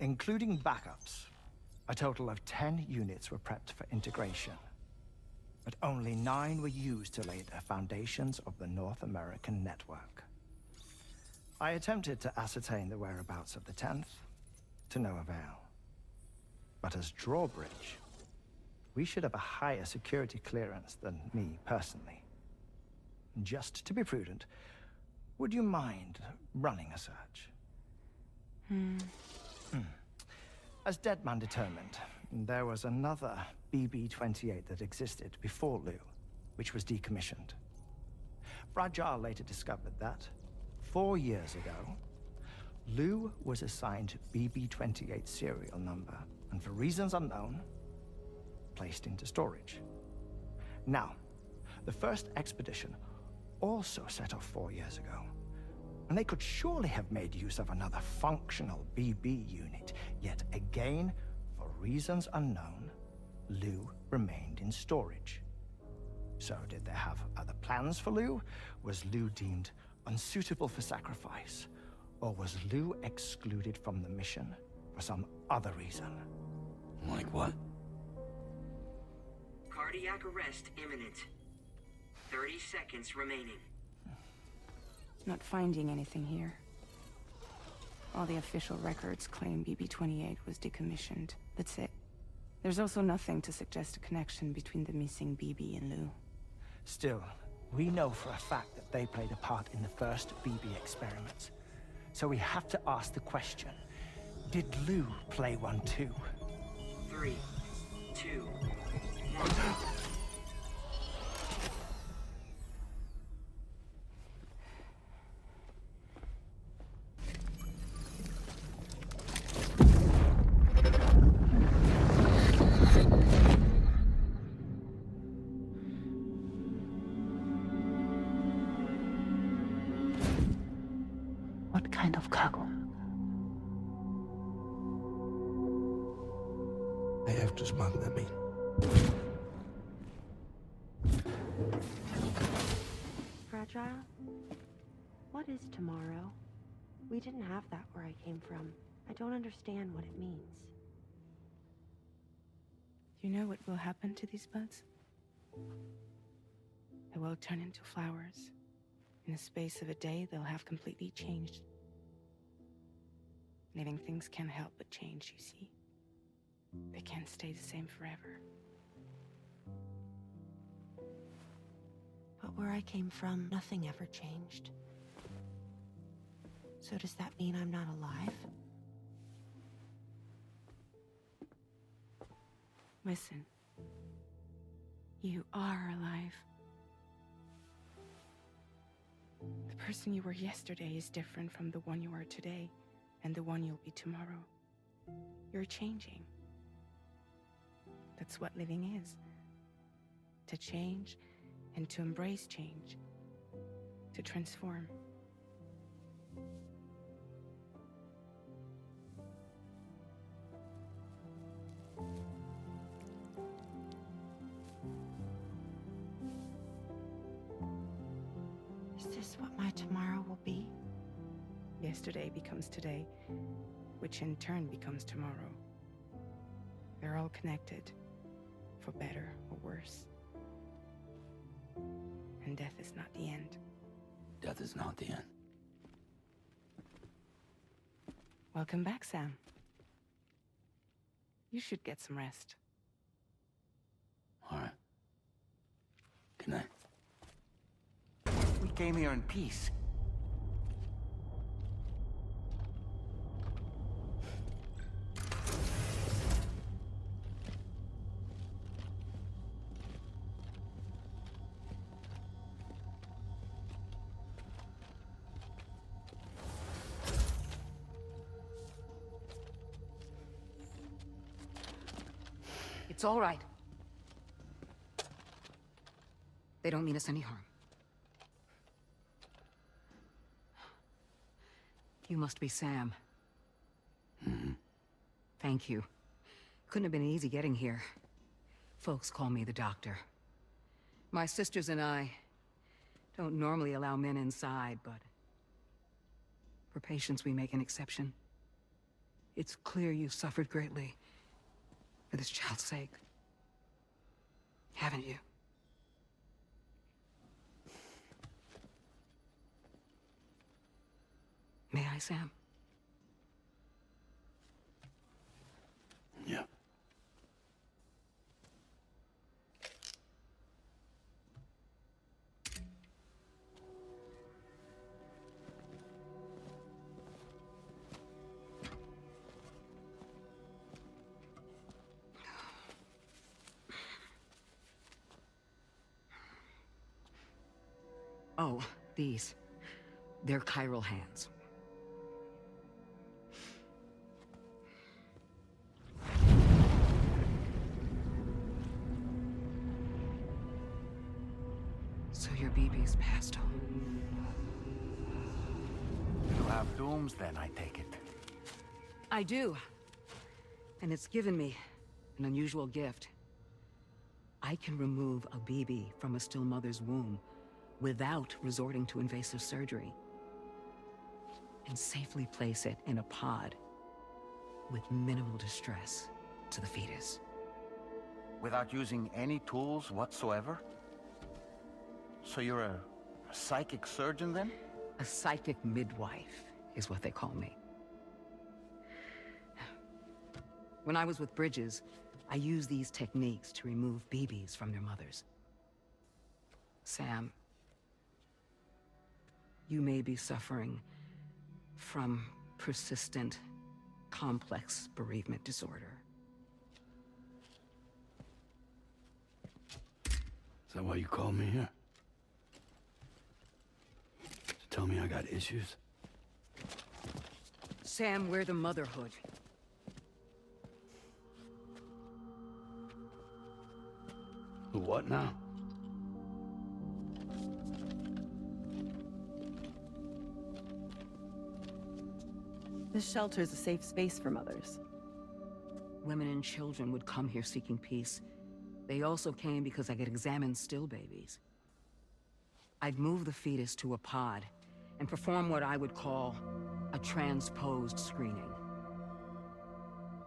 Including backups, a total of 10 units were prepped for integration, but only 9 were used to lay the foundations of the North American network. I attempted to ascertain the whereabouts of the 10th, to no avail. But as drawbridge, we should have a higher security clearance than me personally. Just to be prudent, would you mind running a search? As Deadman determined, there was another BB-28 that existed before Lou, which was decommissioned. Fragile later discovered that, 4 years ago, Lou was assigned BB-28 serial number, and for reasons unknown, placed into storage. Now, the first expedition also set off 4 years ago, and they could surely have made use of another functional BB unit, yet again, for reasons unknown, Lou remained in storage. So did they have other plans for Lou? Was Lou deemed unsuitable for sacrifice? Or was Lou excluded from the mission for some other reason? Like what? Cardiac arrest imminent. 30 seconds remaining. Not finding anything here. All the official records claim BB-28 was decommissioned. That's it. There's also nothing to suggest a connection between the missing BB and Lou. Still, we know for a fact that they played a part in the first BB experiments. So we have to ask the question, did Lou play one too? 3, 2, 1. What kind of cargo? I have to smuggle them in. Fragile? What is tomorrow? We didn't have that where I came from. I don't understand what it means. You know what will happen to these buds? They will turn into flowers. In the space of a day, they'll have completely changed. Living things can't help but change, you see. They can't stay the same forever. But where I came from, nothing ever changed. So does that mean I'm not alive? Listen. You are alive. The person you were yesterday is different from the one you are today, and the one you'll be tomorrow. You're changing. That's what living is. To change, and to embrace change. To transform. Is this what my tomorrow will be? Yesterday becomes today, which in turn becomes tomorrow. They're all connected, for better or worse. And death is not the end. Death is not the end. Welcome back, Sam. You should get some rest. All right. Good night. We came here in peace. It's all right. They don't mean us any harm. You must be Sam. Mm-hmm. Thank you. Couldn't have been easy getting here. Folks call me the doctor. My sisters and I don't normally allow men inside, but for patients we make an exception. It's clear you've suffered greatly for this child's sake. Haven't you? May I, Sam? Yeah. Oh, these. They're chiral hands. So your BB's passed on. You have dooms then, I take it. I do. And it's given me an unusual gift. I can remove a BB from a still mother's womb without resorting to invasive surgery, and safely place it in a pod with minimal distress to the fetus. Without using any tools whatsoever? So you're a psychic surgeon then? A psychic midwife is what they call me. When I was with Bridges, I used these techniques to remove BBs from their mothers. Sam, you may be suffering from persistent, complex bereavement disorder. Is that why you called me here? To tell me I got issues? Sam, we're the motherhood. The what now? This shelter is a safe space for mothers. Women and children would come here seeking peace, They also came because I could examine still babies. I'd move the fetus to a pod and perform what I would call a transposed screening.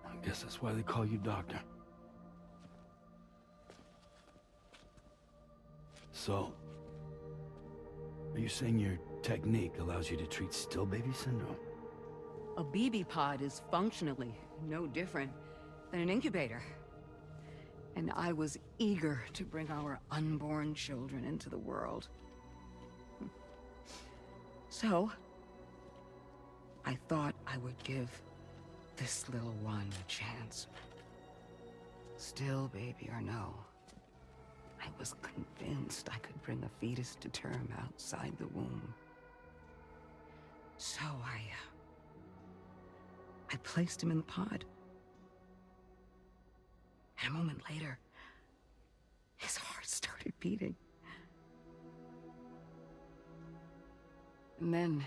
I guess that's why they call you doctor. So, are you saying your technique allows you to treat still baby syndrome? A BB pod is functionally no different than an incubator. And I was eager to bring our unborn children into the world. So, I thought I would give this little one a chance. Still baby or no, I was convinced I could bring a fetus to term outside the womb. So I placed him in the pod. And a moment later, his heart started beating. And then,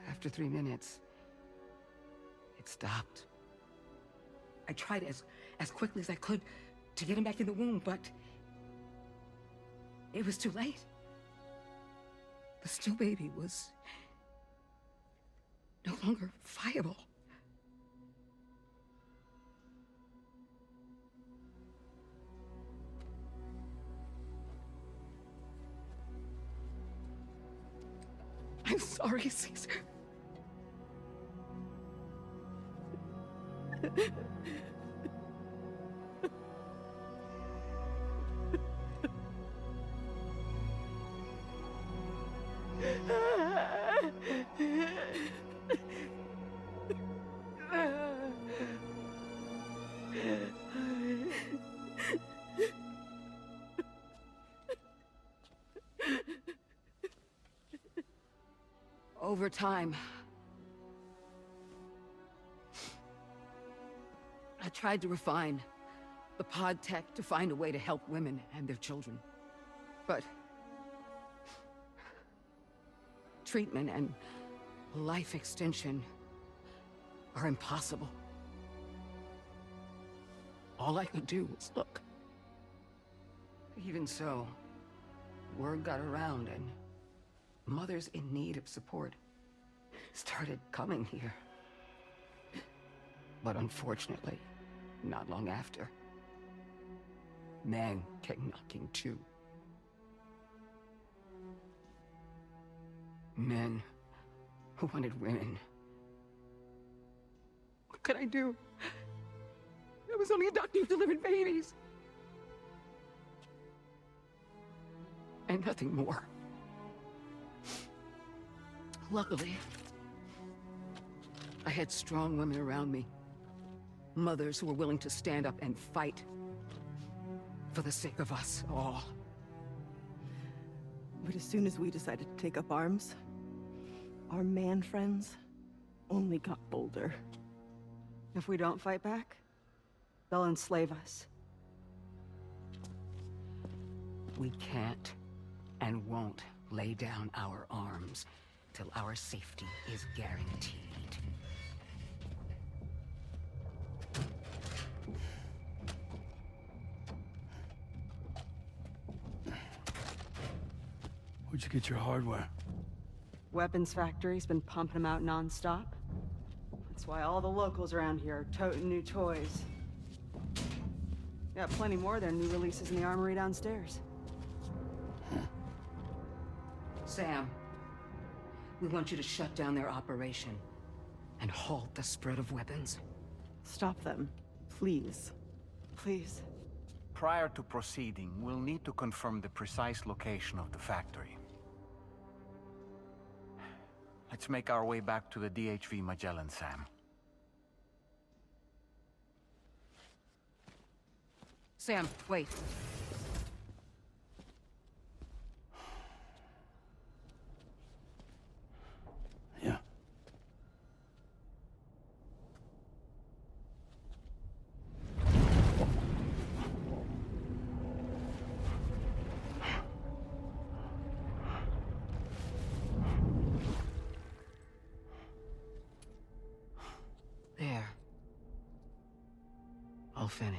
after 3 minutes, it stopped. I tried as quickly as I could to get him back in the womb, but it was too late. The still baby was no longer viable. I'm sorry, Caesar. Over time, I tried to refine the pod tech to find a way to help women and their children. But treatment and life extension are impossible. All I could do was look. Even so, word got around and mothers in need of support started coming here. But unfortunately, not long after, men came knocking too. Men who wanted women. What could I do? I was only a doctor who delivered babies. And nothing more. Luckily, I had strong women around me. Mothers who were willing to stand up and fight for the sake of us all. But as soon as we decided to take up arms, our man friends only got bolder. If we don't fight back, they'll enslave us. We can't and won't lay down our arms till our safety is guaranteed. Where'd you get your hardware? Weapons factory's been pumping them out non-stop. That's why all the locals around here are toting new toys. Got plenty more of their new releases in the armory downstairs. Sam, we want you to shut down their operation and halt the spread of weapons. Stop them, please. Please. Prior to proceeding, we'll need to confirm the precise location of the factory. Let's make our way back to the DHV Magellan, Sam. Sam, wait. Yeah. There. All finished.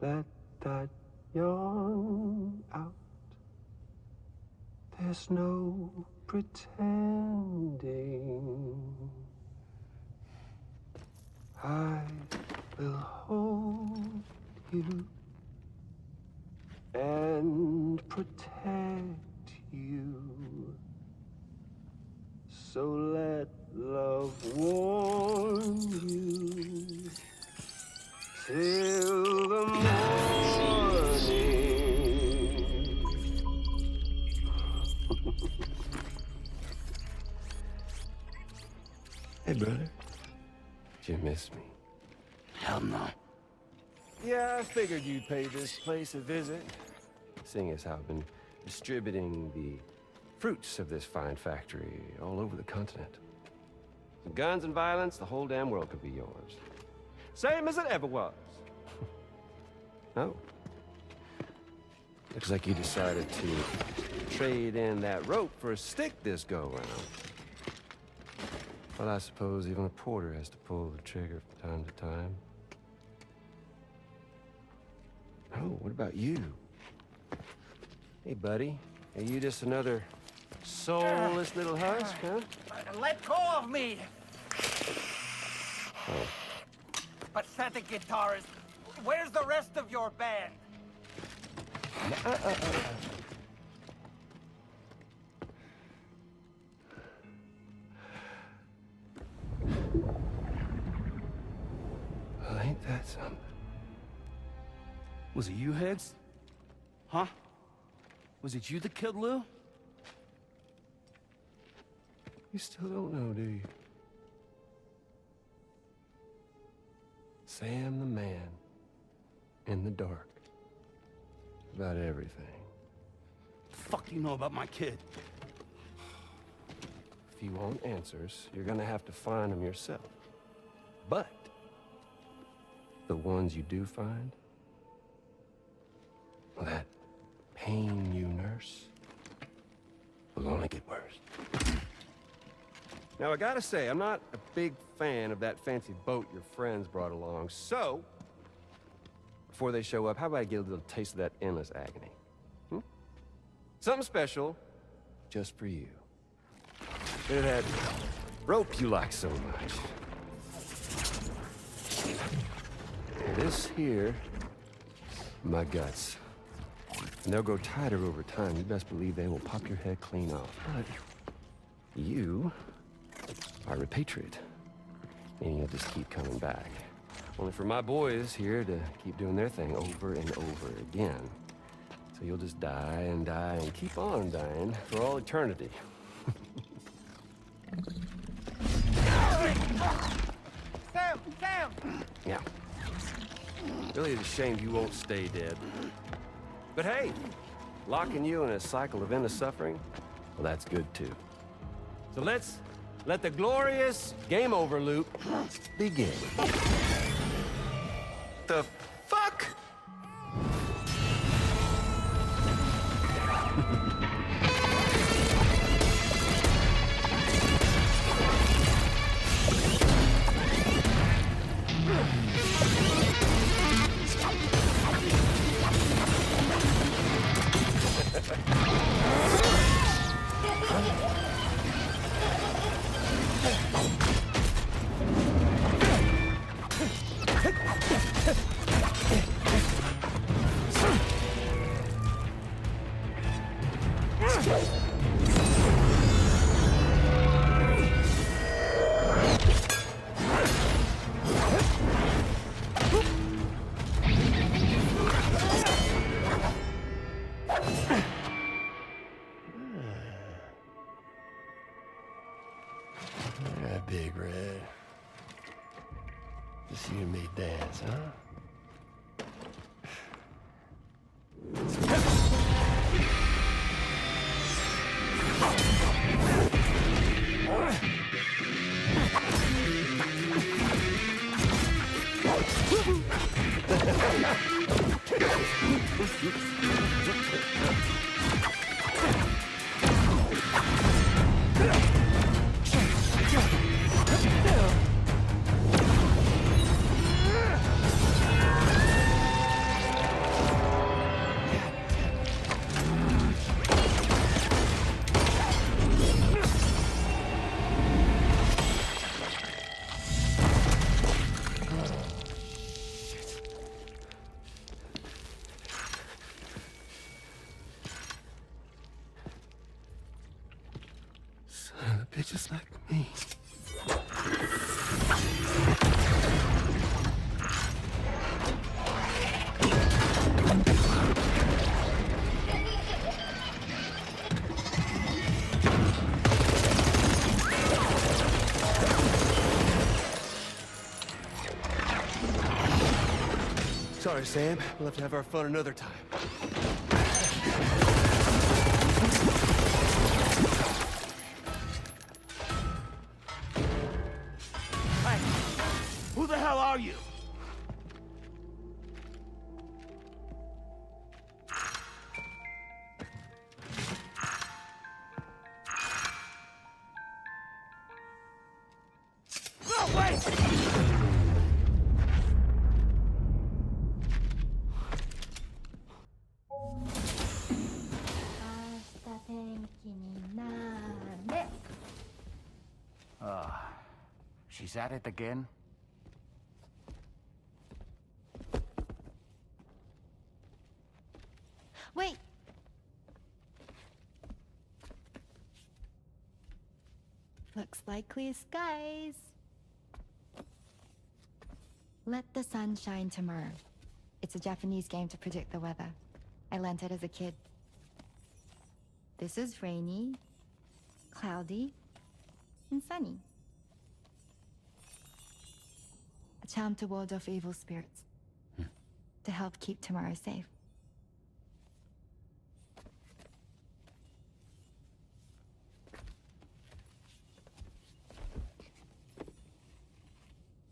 Let that yawn out. There's no pretending. I will hold you and protect you. So let love warm you till the morning. Hey, brother. Did you miss me? Hell no. Yeah, I figured you'd pay this place a visit, seeing as how I've been distributing the fruits of this fine factory all over the continent. Some guns and violence, the whole damn world could be yours. Same as it ever was. No. Looks like you decided to trade in that rope for a stick this go-round. Well, I suppose even a porter has to pull the trigger from time to time. Oh, what about you? Hey, buddy. Are you just another soulless little husk, huh? Let go of me! Oh. Pathetic guitarist. Where's the rest of your band? Well, ain't that something? Was it you, Higgs? Huh? Was it you that killed Lou? You still don't know, do you? Sam the man in the dark about everything. The fuck do you know about my kid? If you want answers, you're gonna have to find them yourself. But the ones you do find, well, that pain you nurse will only get worse. Now, I gotta say, I'm not a big fan of that fancy boat your friends brought along, so before they show up, how about I get a little taste of that endless agony? Hmm? Something special just for you. Bit of that rope you like so much. And this here, my guts. And they'll grow tighter over time. You best believe they will pop your head clean off. But you are a patriot, and you'll just keep coming back. Only for my boys here to keep doing their thing over and over again. So you'll just die and die and keep on dying for all eternity. Sam! Sam! Yeah. Really, it's a shame you won't stay dead. But hey, locking you in a cycle of endless suffering, well, that's good too. So let's let the glorious game over loop begin. The fuck? Yeah, Big Red. Just you and me dance, huh? Bitches like me. Sorry, Sam. We'll have to have our fun another time. Who the hell are you? No, wait! She's at it again? Wait! Looks like clear skies. Let the sun shine tomorrow. It's a Japanese game to predict the weather. I learned it as a kid. This is rainy, cloudy, and sunny. A charm to ward off evil spirits. To help keep tomorrow safe.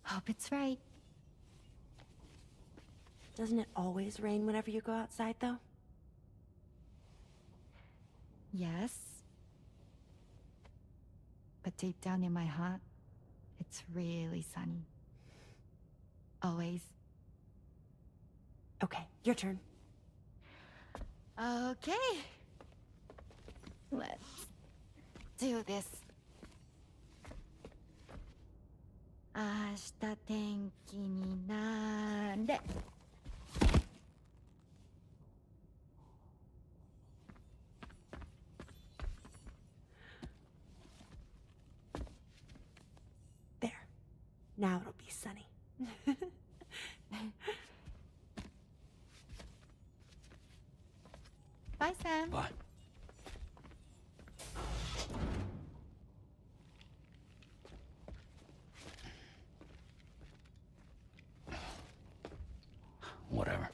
Hope it's right. Doesn't it always rain whenever you go outside, though? Yes. But deep down in my heart, it's really sunny. Always. Okay, your turn. Okay. Let's do this. 明日天気になれ。There. Now it'll be sunny. Bye, Sam. Bye. Whatever.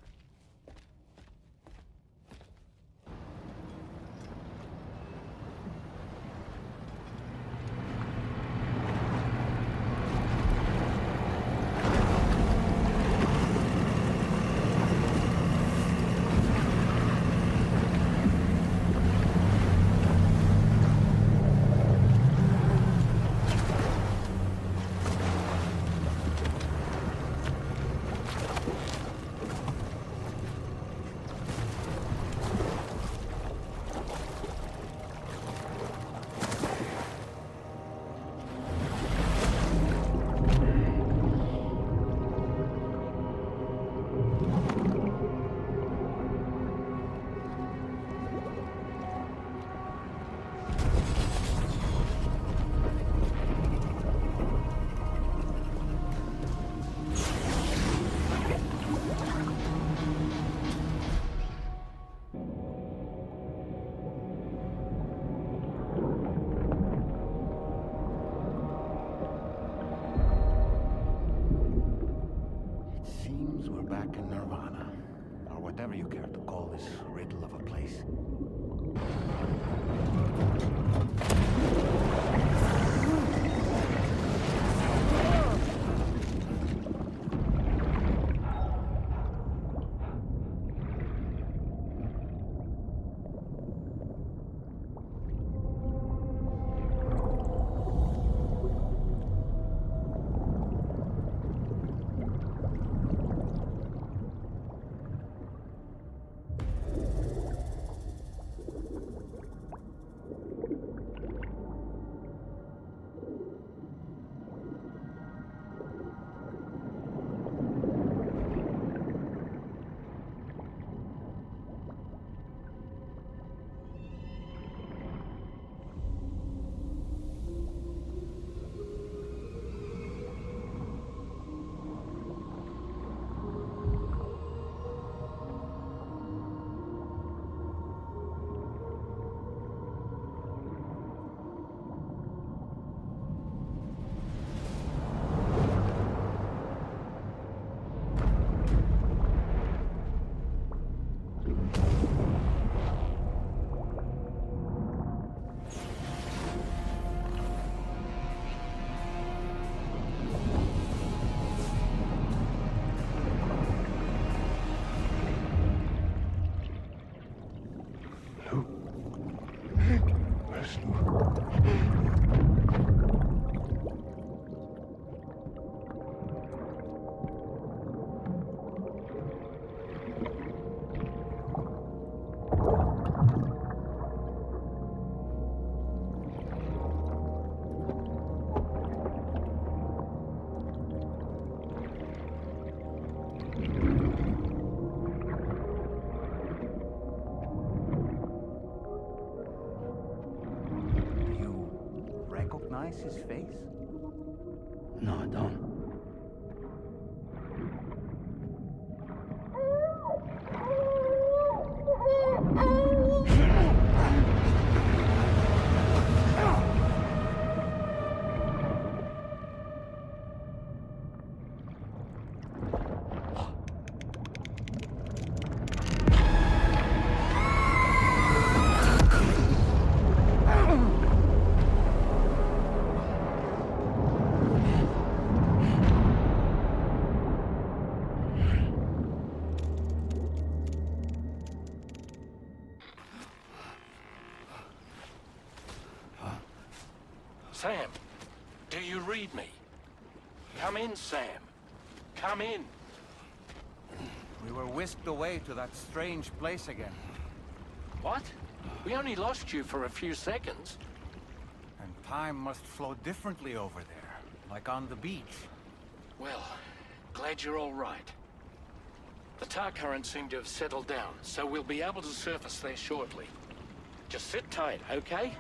recognize his face? No, I don't. Sam, do you read me? Come in, Sam. Come in. We were whisked away to that strange place again. What? We only lost you for a few seconds. And time must flow differently over there, like on the beach. Well, glad you're all right. The tar currents seem to have settled down, so we'll be able to surface there shortly. Just sit tight, okay?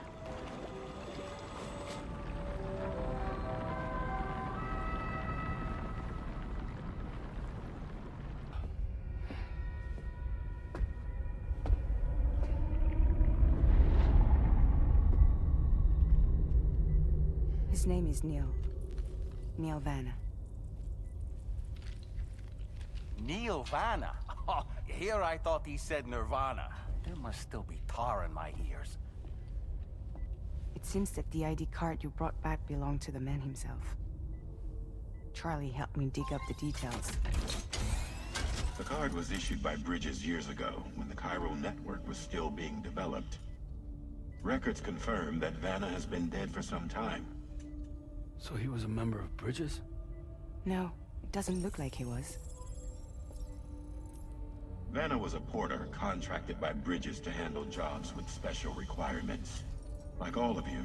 His name is Neil. Neil Vanna. Neil Vanna? Oh, here I thought he said Nirvana. There must still be tar in my ears. It seems that the ID card you brought back belonged to the man himself. Charlie helped me dig up the details. The card was issued by Bridges years ago, when the chiral network was still being developed. Records confirm that Vanna has been dead for some time. So he was a member of Bridges? No, it doesn't look like he was. Vanna was a porter contracted by Bridges to handle jobs with special requirements. Like all of you,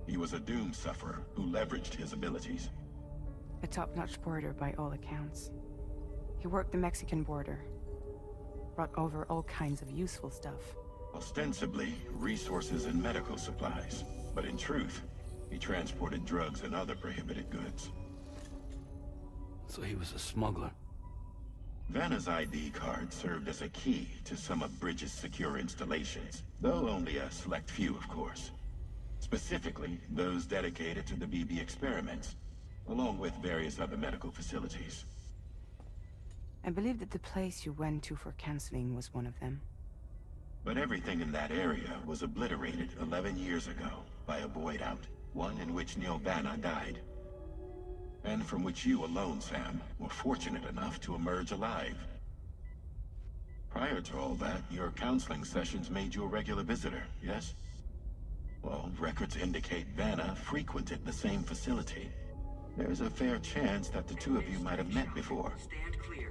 he was a doom sufferer who leveraged his abilities. A top-notch porter by all accounts. He worked the Mexican border. Brought over all kinds of useful stuff. Ostensibly, resources and medical supplies. But in truth, he transported drugs and other prohibited goods. So he was a smuggler. Vanna's ID card served as a key to some of Bridges' secure installations, though only a select few, of course. Specifically, those dedicated to the BB experiments, along with various other medical facilities. I believe that the place you went to for counseling was one of them. But everything in that area was obliterated 11 years ago by a void out, one in which Neil Vanna died. And from which you alone, Sam, were fortunate enough to emerge alive. Prior to all that, your counseling sessions made you a regular visitor, yes? Well, records indicate Vanna frequented the same facility. There's a fair chance that the two of you might have met before.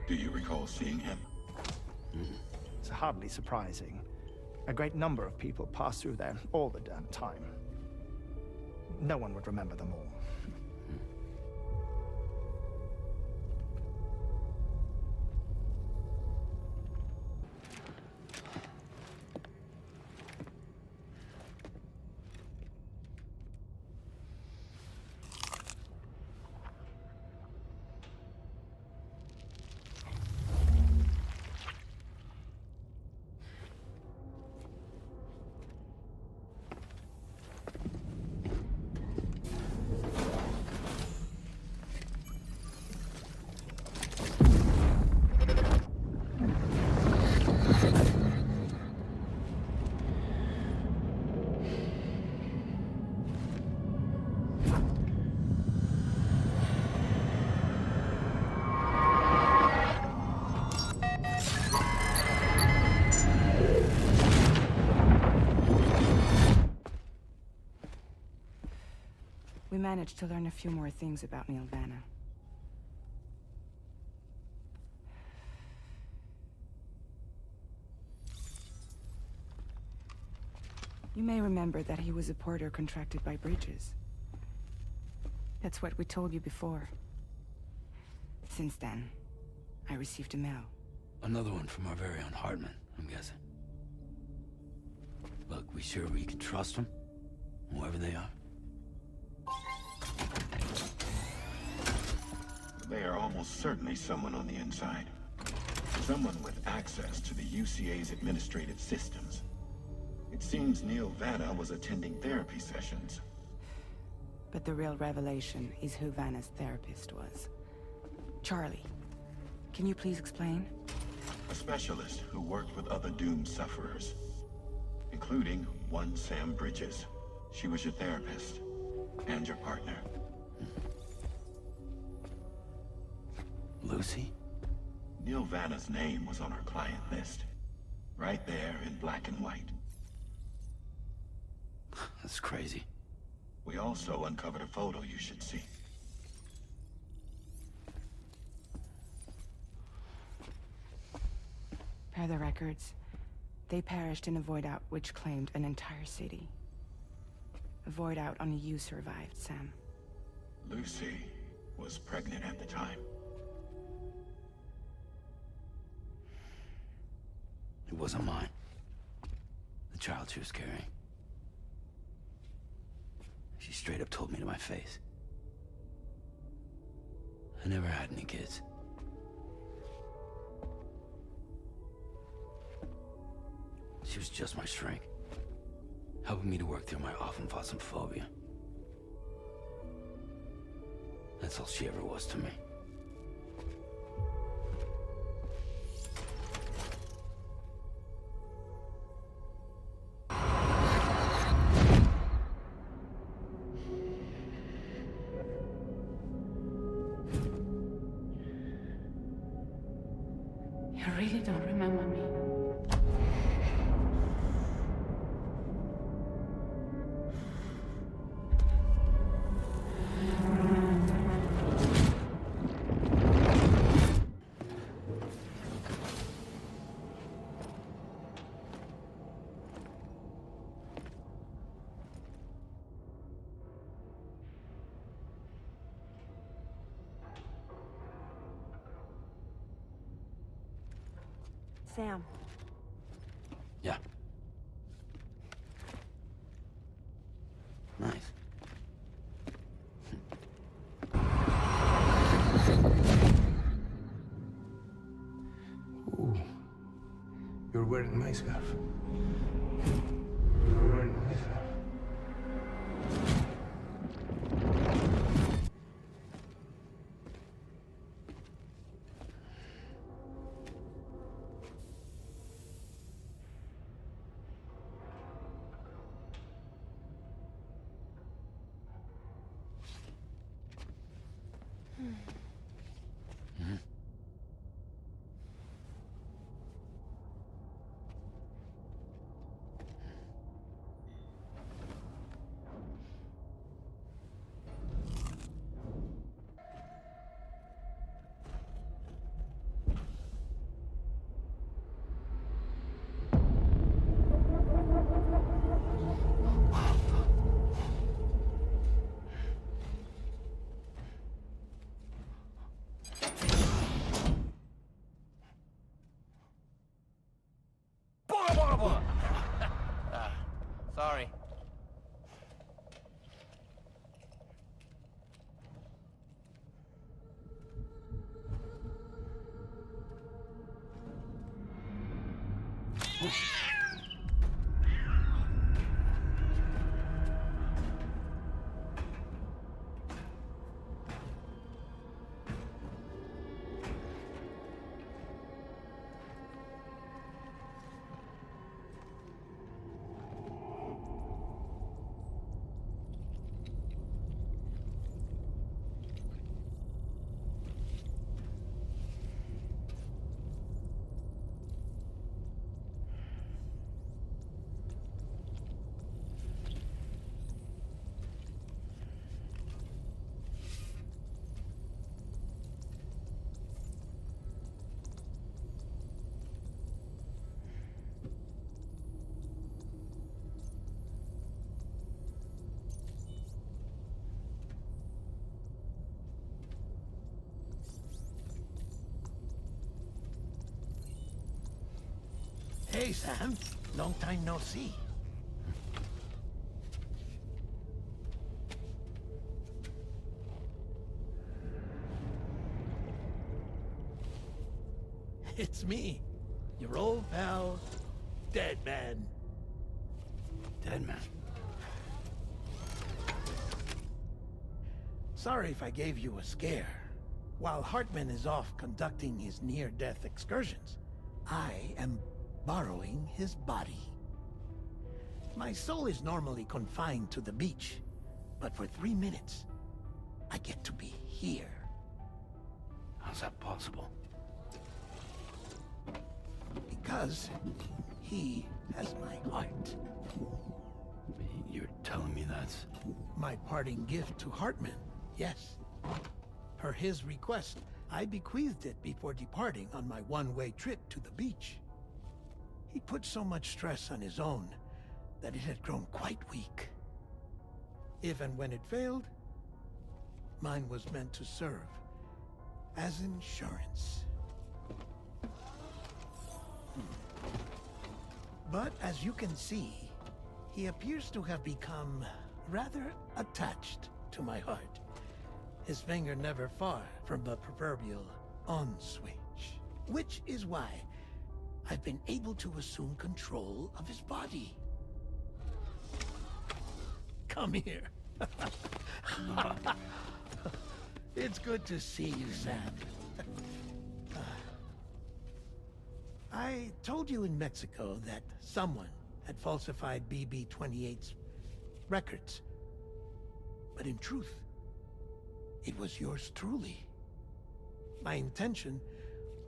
Do you recall seeing him? It's hardly surprising. A great number of people pass through there all the damn time. No one would remember them all. We managed to learn a few more things about Neil Vanna. You may remember that he was a porter contracted by Bridges. That's what we told you before. Since then, I received a mail. Another one from our very own Hartman, I'm guessing. Look, we sure we can trust them? Whoever they are? They are almost certainly someone on the inside. Someone with access to the UCA's administrative systems. It seems Neil Vanna was attending therapy sessions. But the real revelation is who Vanna's therapist was. Charlie, can you please explain? A specialist who worked with other doomed sufferers, including one Sam Bridges. She was your therapist and your partner. Lucy? Neil Vanna's name was on our client list. Right there in black and white. That's crazy. We also uncovered a photo you should see. Per the records, they perished in a void out which claimed an entire city. A void out only you survived, Sam. Lucy was pregnant at the time. It wasn't mine. The child she was carrying. She straight up told me to my face. I never had any kids. She was just my shrink, helping me to work through my often phobia. That's all she ever was to me. You really don't remember me. Sam. Yeah. Nice. Ooh. You're wearing my scarf. You're wearing my scarf. Sorry. Hey, Sam. Long time no see. It's me, your old pal, Dead Man. Dead Man? Sorry if I gave you a scare. While Hartman is off conducting his near-death excursions, I am borrowing his body. My soul is normally confined to the beach, but for 3 minutes, I get to be here. How's that possible? Because he has my heart. You're telling me that's... My parting gift to Hartman, yes. Per his request, I bequeathed it before departing on my one-way trip to the beach. He put so much stress on his own that it had grown quite weak. If and when it failed, mine was meant to serve as insurance. But as you can see, he appears to have become rather attached to my heart. His finger never far from the proverbial on switch. Which is why I've been able to assume control of his body. Come here. It's good to see you, Sam. I told you in Mexico that someone had falsified BB-28's records. But in truth, it was yours truly. My intention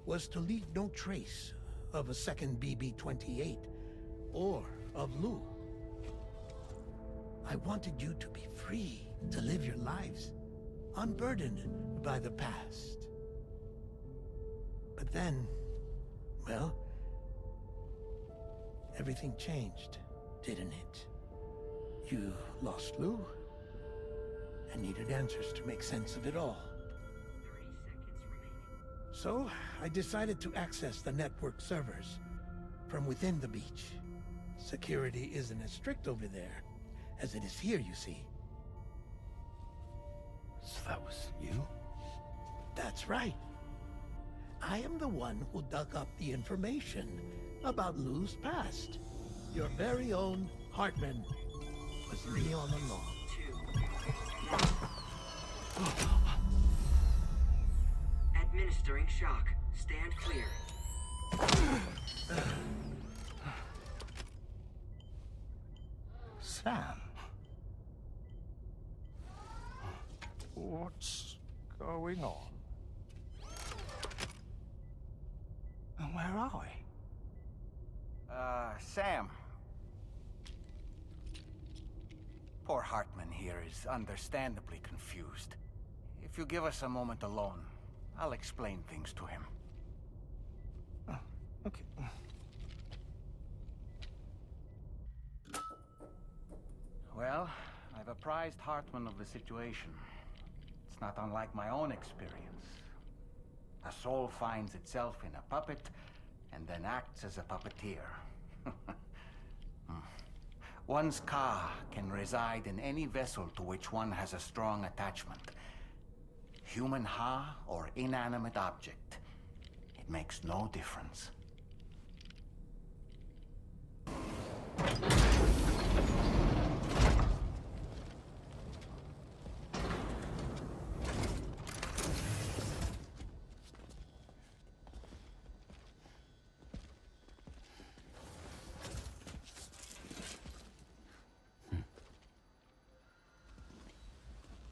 was to leave no trace of a second BB-28 or of Lou. I wanted you to be free to live your lives, unburdened by the past. But then, well, everything changed, didn't it? You lost Lou, and needed answers to make sense of it all. 30 seconds remaining. So, I decided to access the network servers from within the beach. Security isn't as strict over there as it is here, you see. So that was you? That's right. I am the one who dug up the information about Lou's past. Your very own Hartman was me all along. 2. Administering shock. Stand clear. Sam. What's going on? And where are we? Sam. Poor Hartman here is understandably confused. If you give us a moment alone, I'll explain things to him. Oh, okay. Well, I've apprised Hartman of the situation. It's not unlike my own experience. A soul finds itself in a puppet, and then acts as a puppeteer. One's ka can reside in any vessel to which one has a strong attachment. Human ha or inanimate object. It makes no difference.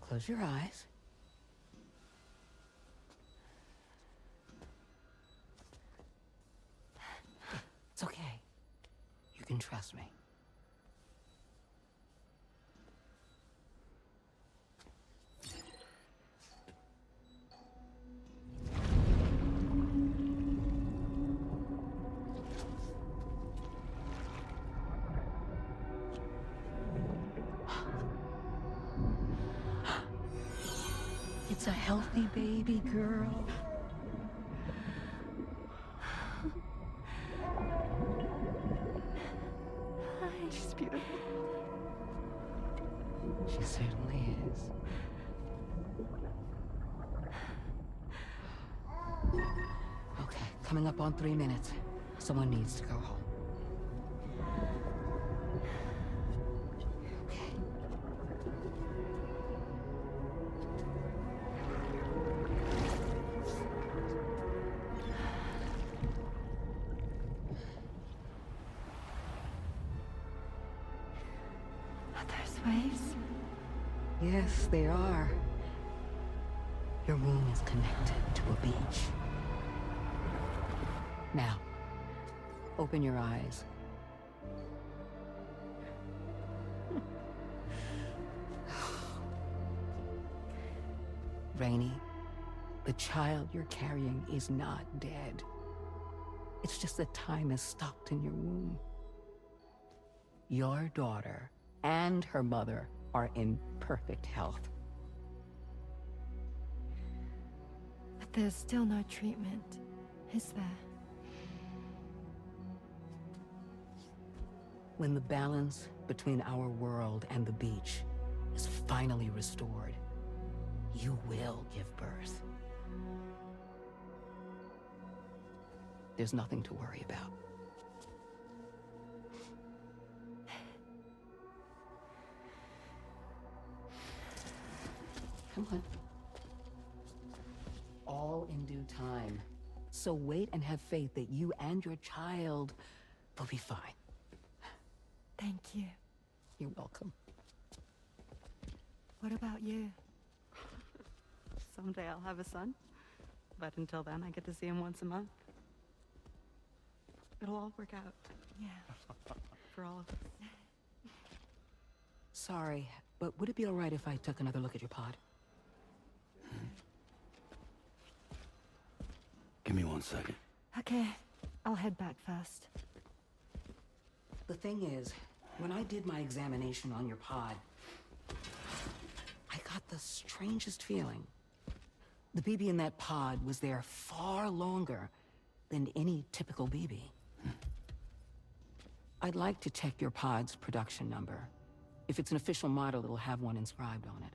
Close your eyes. It's okay. You can trust me. It's a healthy baby girl. She's beautiful. She certainly is. Okay, coming up on 3 minutes. Someone needs to go home. Waves? Yes, they are. Your womb is connected to a beach. Now, open your eyes. Rainey, the child you're carrying is not dead. It's just that time has stopped in your womb. Your daughter and her mother are in perfect health. But there's still no treatment, is there? When the balance between our world and the beach is finally restored, you will give birth. There's nothing to worry about. Come on. All in due time. So wait and have faith that you and your child will be fine. Thank you. You're welcome. What about you? Someday I'll have a son. But until then, I get to see him once a month. It'll all work out. Yeah. For all of us. Sorry, but would it be all right if I took another look at your pod? Give me 1 second. Okay, I'll head back first. The thing is, when I did my examination on your pod, I got the strangest feeling. The BB in that pod was there far longer than any typical BB. I'd like to check your pod's production number. If it's an official model, it'll have one inscribed on it.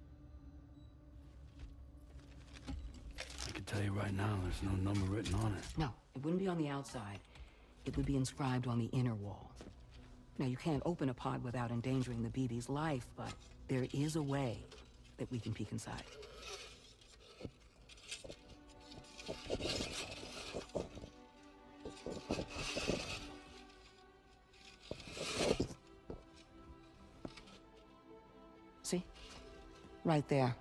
I can tell you right now, there's no number written on it. No, it wouldn't be on the outside. It would be inscribed on the inner wall. Now, you can't open a pod without endangering the BB's life, but there is a way that we can peek inside. See? Right there.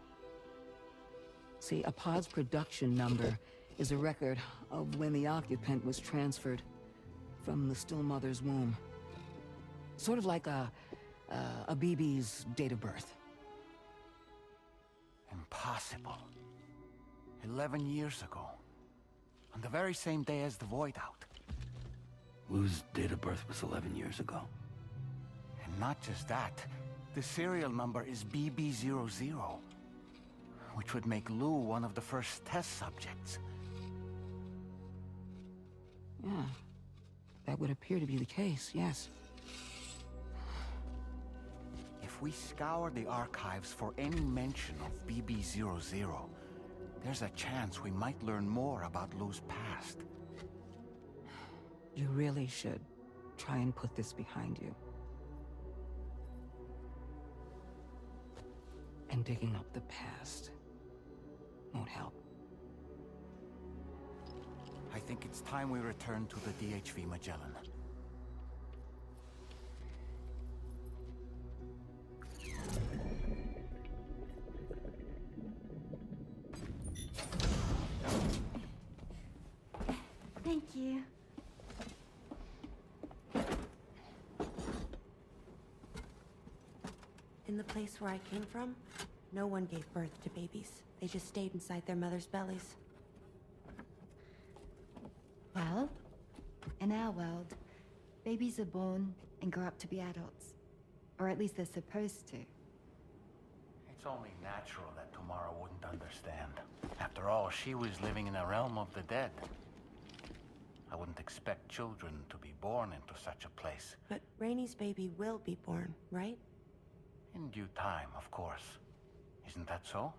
See, a pod's production number is a record of when the occupant was transferred from the still mother's womb. Sort of like a BB's date of birth. Impossible. 11 years ago. On the very same day as the Void Out. Lou's date of birth was 11 years ago. And not just that, the serial number is BB00, which would make Lou one of the first test subjects. Yeah, that would appear to be the case, yes. If we scour the archives for any mention of BB00, there's a chance we might learn more about Lou's past. You really should try and put this behind you. And digging up the past won't help. I think it's time we return to the DHV Magellan. Thank you. In the place where I came from, no one gave birth to babies. They just stayed inside their mother's bellies. Well, in our world, babies are born and grow up to be adults. Or at least they're supposed to. It's only natural that Tamara wouldn't understand. After all, she was living in a realm of the dead. I wouldn't expect children to be born into such a place. But Rainey's baby will be born, right? In due time, of course. Isn't that so?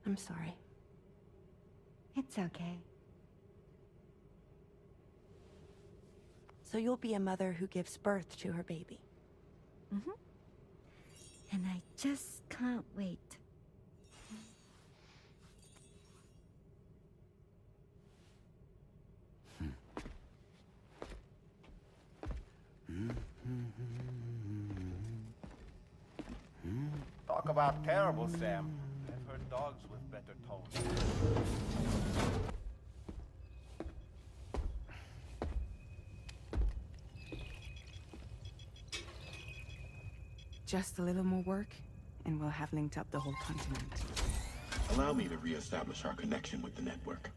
I'm sorry. It's okay. So you'll be a mother who gives birth to her baby. Mm-hmm. And I just can't wait. Talk about terrible, Sam. I've heard dogs with better tones. Just a little more work, and we'll have linked up the whole continent. Allow me to reestablish our connection with the network.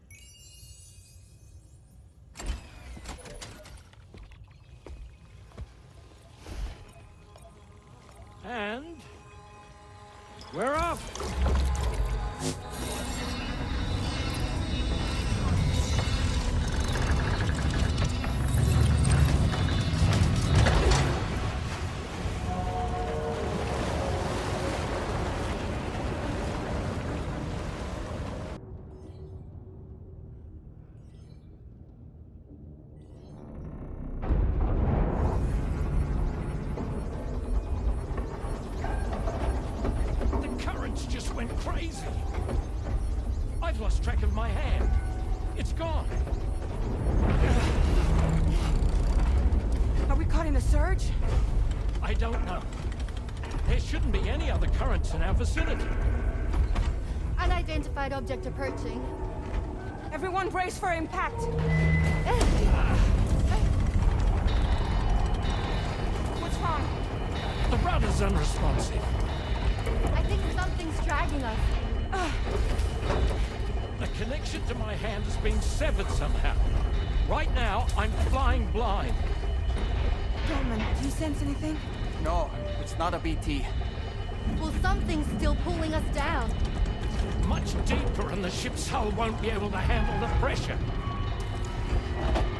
And we're off. Just went crazy. I've lost track of my hand. It's gone. Are we caught in a surge? I don't know. There shouldn't be any other currents in our vicinity. Unidentified object approaching. Everyone brace for impact. What's wrong? The rudder's unresponsive. I think something's dragging us. The connection to my hand has been severed somehow. Right now, I'm flying blind. Dolman, do you sense anything? No, it's not a BT. Well, something's still pulling us down. Much deeper, and the ship's hull won't be able to handle the pressure.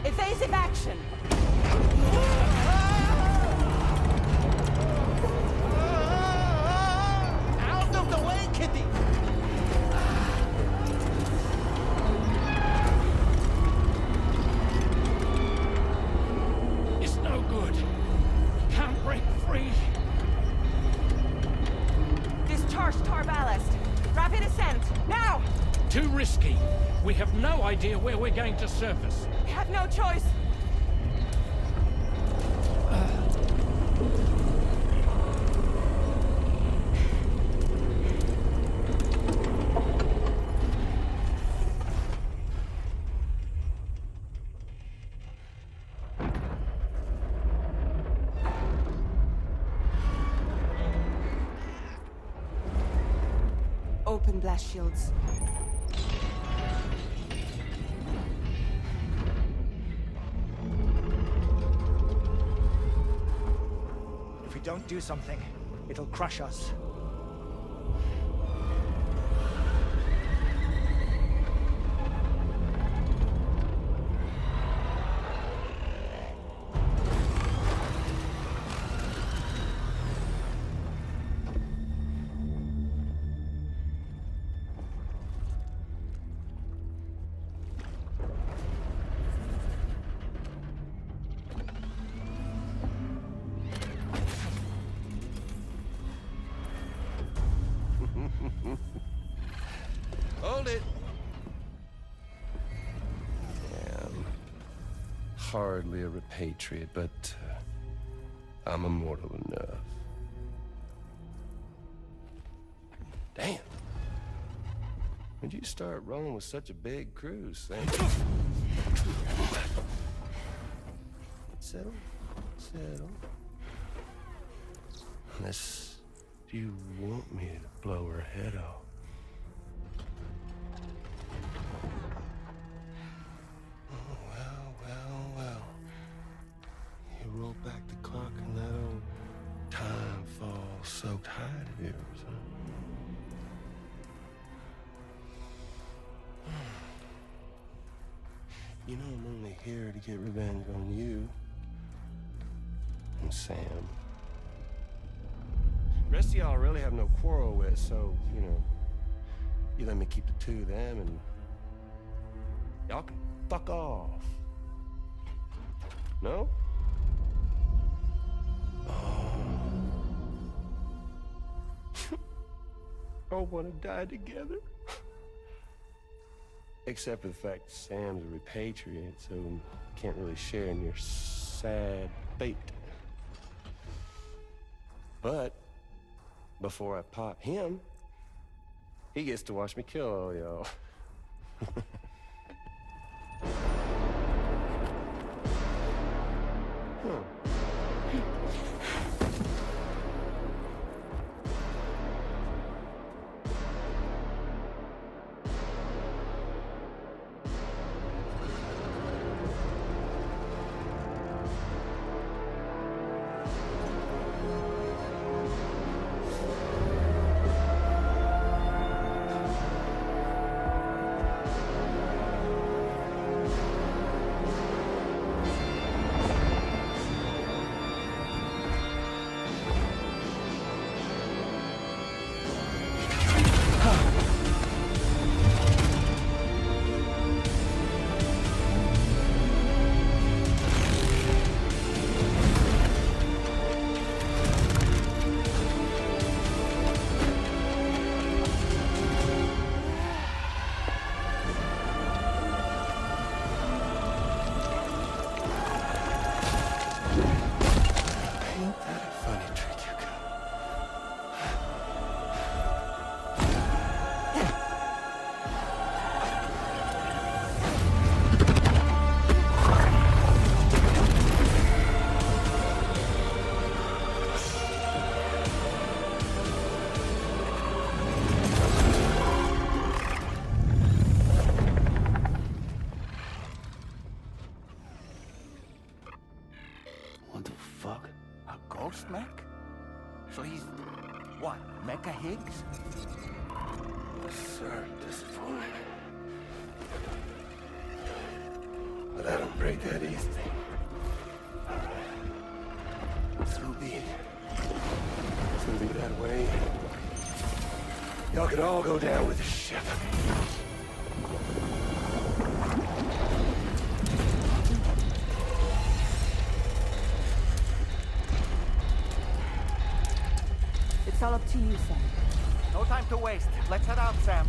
Evasive action! Out of the way, Kitty! It's no good. Can't break free. Discharge tar ballast. Rapid ascent, now! Too risky. We have no idea where we're going to surface. We have no choice. Open blast shields. If we don't do something, it'll crush us. Hold it. Damn. Hardly a repatriate, but I'm immortal enough. Damn. When'd you start rolling with such a big crew, Sam? Settle. Settle. Unless you want me to blow her head off. Roll back the clock and that old time fall soaked hide of yours, huh? You know I'm only here to get revenge on you and Sam. The rest of y'all I really have no quarrel with, so, you know, you let me keep the two of them and Y'all can fuck off. No? All want to die together. Except for the fact that Sam's a repatriate, so can't really share in your sad fate. But before I pop him, he gets to watch me kill all y'all. Ghost mech? So he's, what, Mecha Higgs? Sorry, disappointed. But I don't break that easy. So be it. It's gonna be that way. Y'all could all go down with the ship. It's all up to you, Sam. No time to waste. Let's head out, Sam.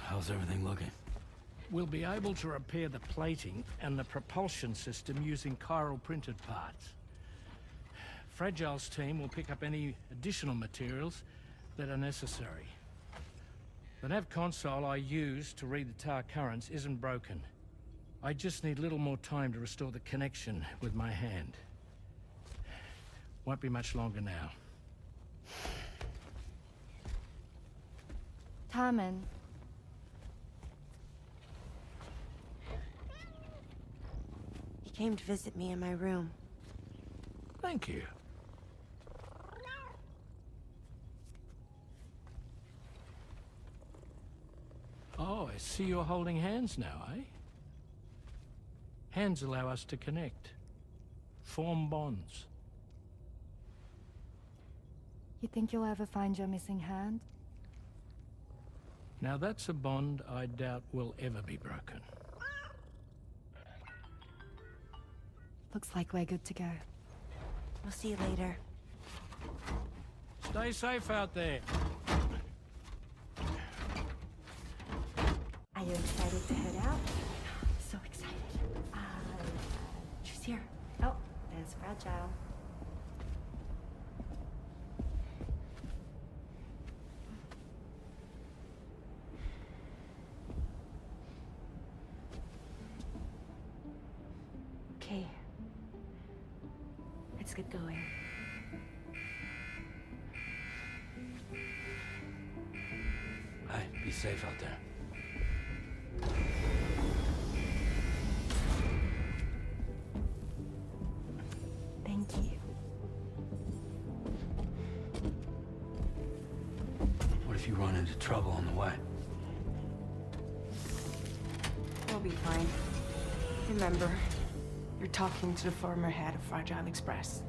How's everything looking? We'll be able to repair the plating and the propulsion system using chiral printed parts. Fragile's team will pick up any additional materials that are necessary. The nav console I use to read the tower currents isn't broken. I just need a little more time to restore the connection with my hand. Won't be much longer now. Tarman. He came to visit me in my room. Thank you. Oh, I see you're holding hands now, eh? Hands allow us to connect, form bonds. You think you'll ever find your missing hand? Now that's a bond I doubt will ever be broken. Looks like we're good to go. We'll see you later. Stay safe out there. Are you excited to head out? So excited. She's here. Oh, there's Fragile. Okay. Let's get going. Hey, be safe out there. Thank you. What if you run into trouble on the way? We'll be fine. Remember, you're talking to the former head of Fragile Express.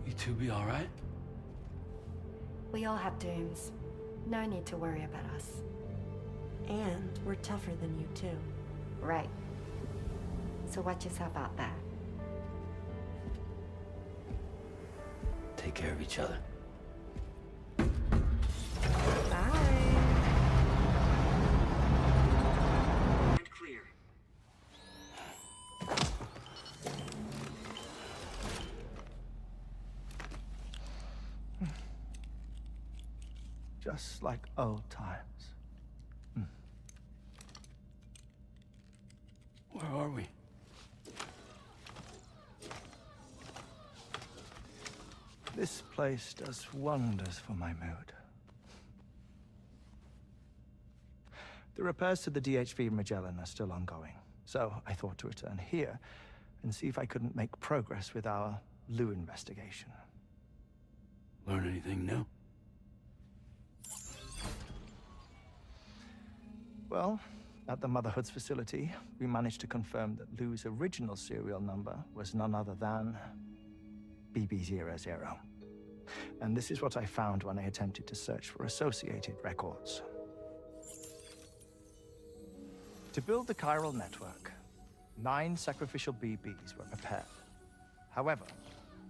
You two be all right? We all have dooms. No need to worry about us. And we're tougher than you, too. Right. So watch yourself out there. Take care of each other. Clear. Just like old times. Where are we? This place does wonders for my mood. The repairs to the DHV Magellan are still ongoing, so I thought to return here and see if I couldn't make progress with our Lou investigation. Learn anything new? Well, at the Motherhood's facility, we managed to confirm that Lou's original serial number was none other than BB00. And this is what I found when I attempted to search for associated records. To build the chiral network, 9 sacrificial BBs were prepared. However,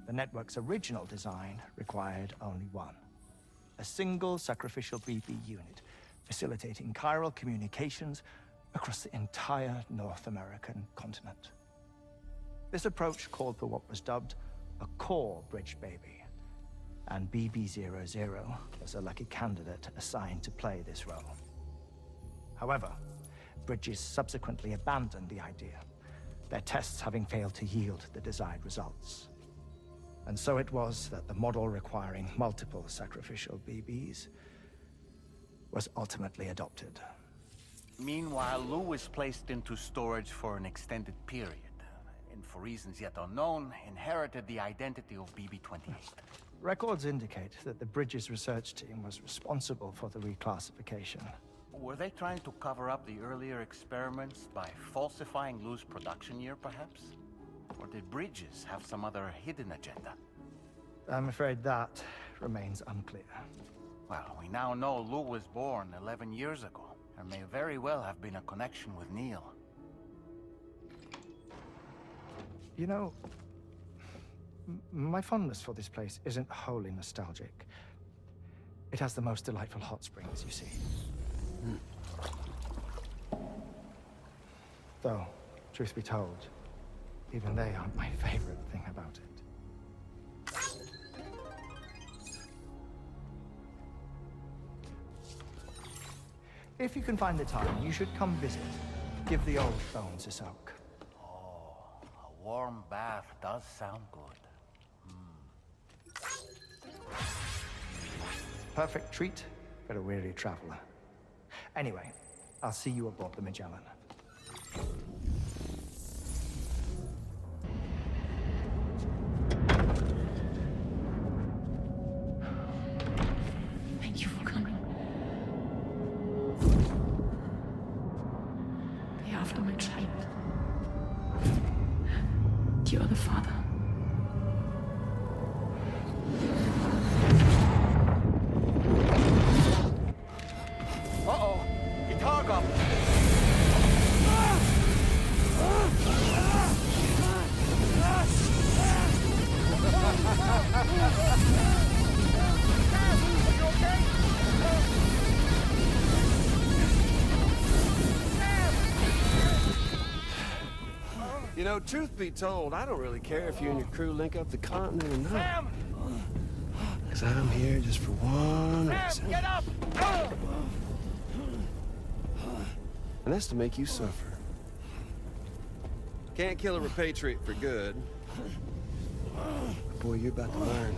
the network's original design required only 1. A single sacrificial BB unit, facilitating chiral communications across the entire North American continent. This approach called for what was dubbed a core bridge baby, and BB00 was a lucky candidate assigned to play this role. However, Bridges subsequently abandoned the idea, their tests having failed to yield the desired results. And so it was that the model requiring multiple sacrificial BBs was ultimately adopted. Meanwhile, Lou was placed into storage for an extended period, and for reasons yet unknown, inherited the identity of BB-28. Records indicate that the Bridges research team was responsible for the reclassification. Were they trying to cover up the earlier experiments by falsifying Lou's production year, perhaps? Or did Bridges have some other hidden agenda? I'm afraid that remains unclear. Well, we now know Lou was born 11 years ago. There may very well have been a connection with Neil. You know, my fondness for this place isn't wholly nostalgic. It has the most delightful hot springs, you see. Though, truth be told, even they aren't my favorite thing about it. If you can find the time, you should come visit. Give the old bones a soak. Oh, a warm bath does sound good. Perfect treat for a weary traveler. Anyway, I'll see you aboard the Magellan. Thank you for coming. Be after my child. You're the father. Uh-oh! Guitar up! You know, truth be told, I don't really care if you and your crew link up the continent or not. Sam! Because I'm here just for one reason. Get up! And that's to make you suffer. Can't kill a repatriate for good. But boy, you're about to learn.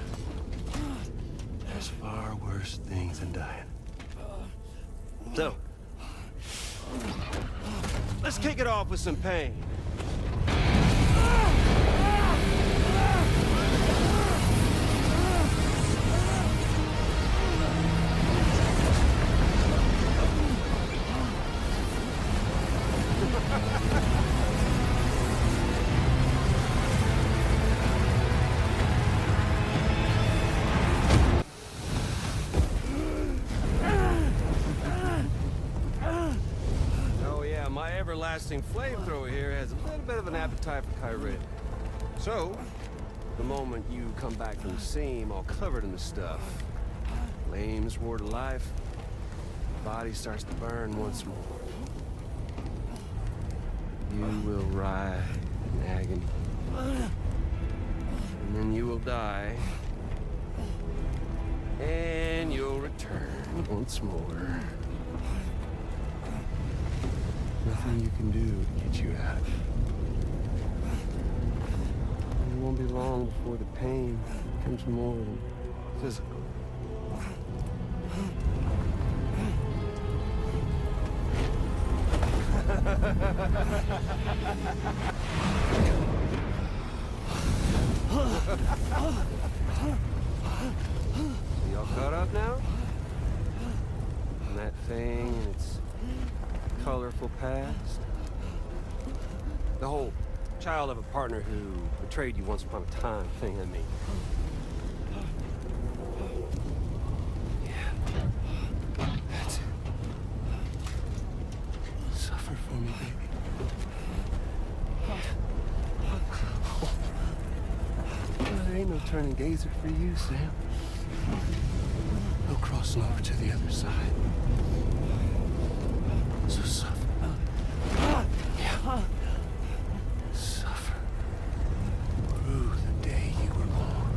There's far worse things than dying. So, let's kick it off with some pain. Everlasting flamethrower here has a little bit of an appetite for Kyrie. So, the moment you come back from the scene all covered in the stuff, flames roar to life, the body starts to burn once more. You will writhe in agony. And then you will die. And you'll return once more. Nothing you can do to get you out of it. And it won't be long before the pain becomes more than physical. So y'all caught up now? And that thing and its colorful past? The whole child of a partner who betrayed you once upon a time thing, I mean. Yeah. That's it. Suffer for me, baby. Well, there ain't no turning gazer for you, Sam. No crossing over to the other side. So suffer. Yeah. Suffer. Through the day you were born.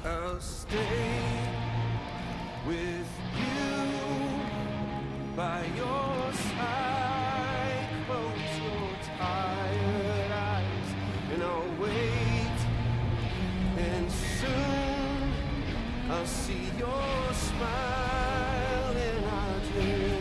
I'll stay with by your side, close your tired eyes, and I'll wait, and soon I'll see your smile in our dream.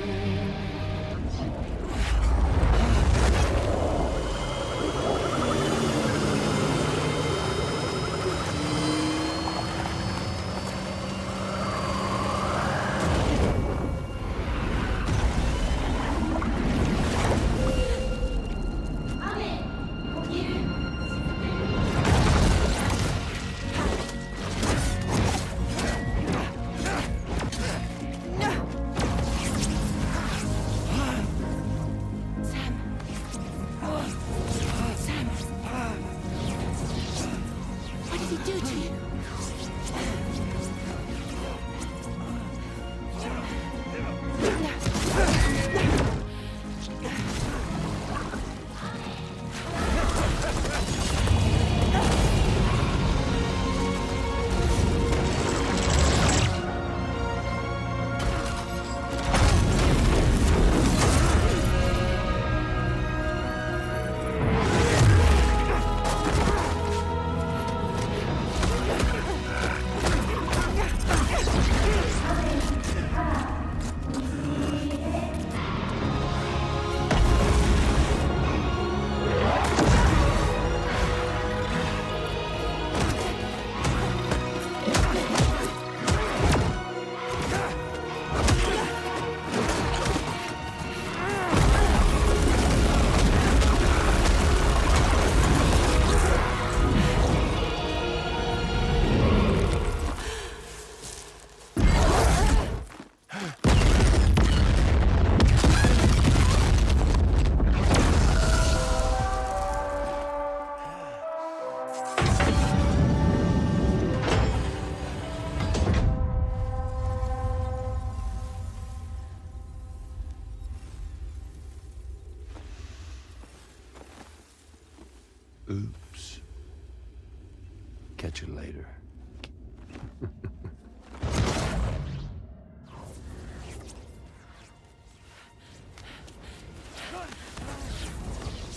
Catch you later.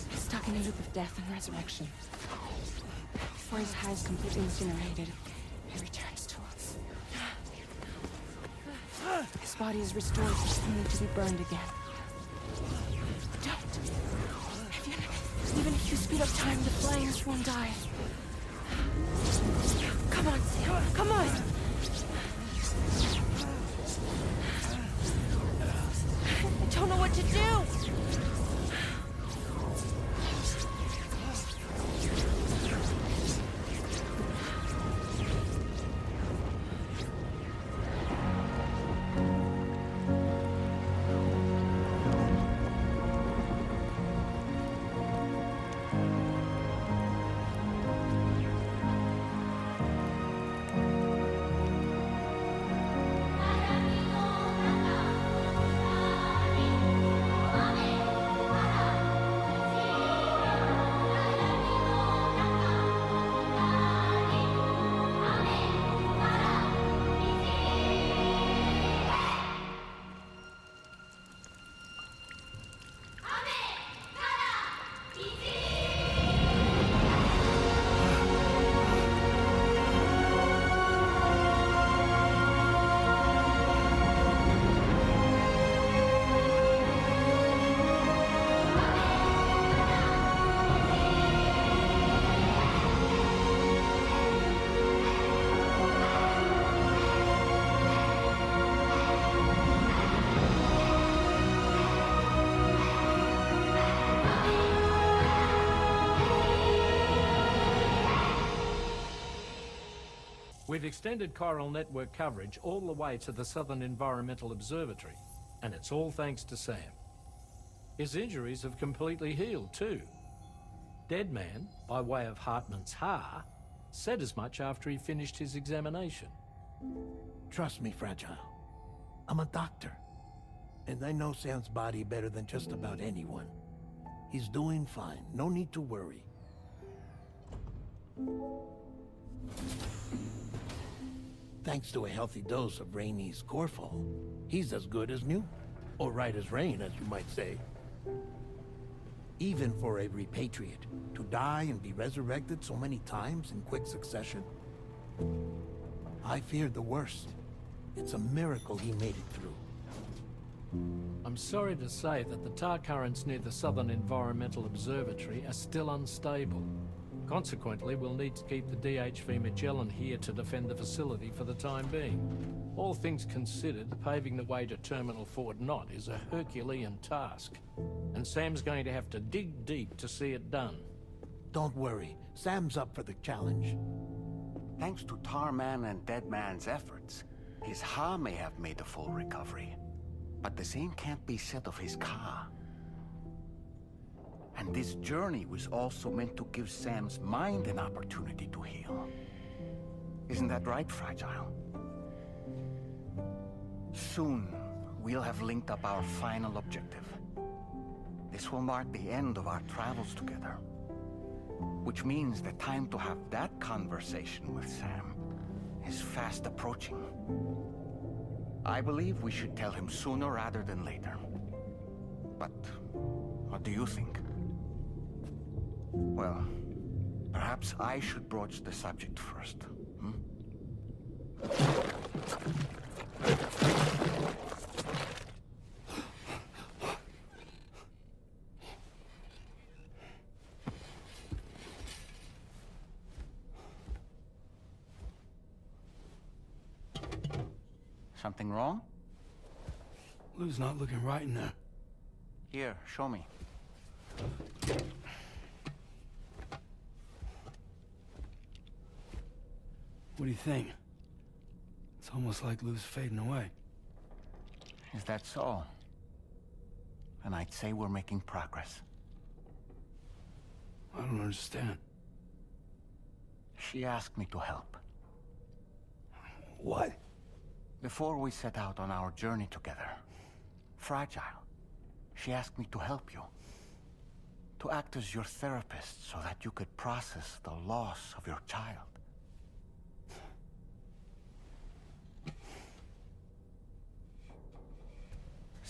He's stuck in a loop of death and resurrection. Before his high is completely incinerated, he returns to us. His body is restored, only to be burned again. Don't! Even if you speed up time, the flames won't die. Come on, Sam. Come on! I don't know what to do! We've extended Chiral network coverage all the way to the Southern Environmental Observatory, and it's all thanks to Sam. His injuries have completely healed too. Deadman, by way of Hartman's Ha, said as much after he finished his examination. Trust me, Fragile. I'm a doctor. And I know Sam's body better than just about anyone. He's doing fine. No need to worry. Thanks to a healthy dose of Rainey's Corfol, he's as good as new. Or right as rain, as you might say. Even for a repatriate, to die and be resurrected so many times in quick succession. I feared the worst. It's a miracle he made it through. I'm sorry to say that the tar currents near the Southern Environmental Observatory are still unstable. Consequently, we'll need to keep the DHV Magellan here to defend the facility for the time being. All things considered, paving the way to Terminal Fort Knott is a Herculean task. And Sam's going to have to dig deep to see it done. Don't worry. Sam's up for the challenge. Thanks to Tarman and Deadman's efforts, his Ha may have made a full recovery. But the same can't be said of his Ka. And this journey was also meant to give Sam's mind an opportunity to heal. Isn't that right, Fragile? Soon, we'll have linked up our final objective. This will mark the end of our travels together. Which means the time to have that conversation with Sam is fast approaching. I believe we should tell him sooner rather than later. But what do you think? Well, perhaps I should broach the subject first, hmm? Something wrong? Lou's not looking right in there. Here, show me. What do you think? It's almost like Lou's fading away. Is that so? And I'd say we're making progress. I don't understand. She asked me to help. What? Before we set out on our journey together, Fragile, she asked me to help you. To act as your therapist so that you could process the loss of your child.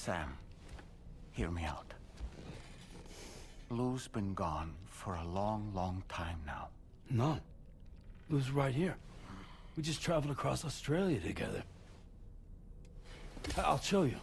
Sam, hear me out. Lou's been gone for a long, long time now. No. Lou's right here. We just traveled across Australia together. I'll show you.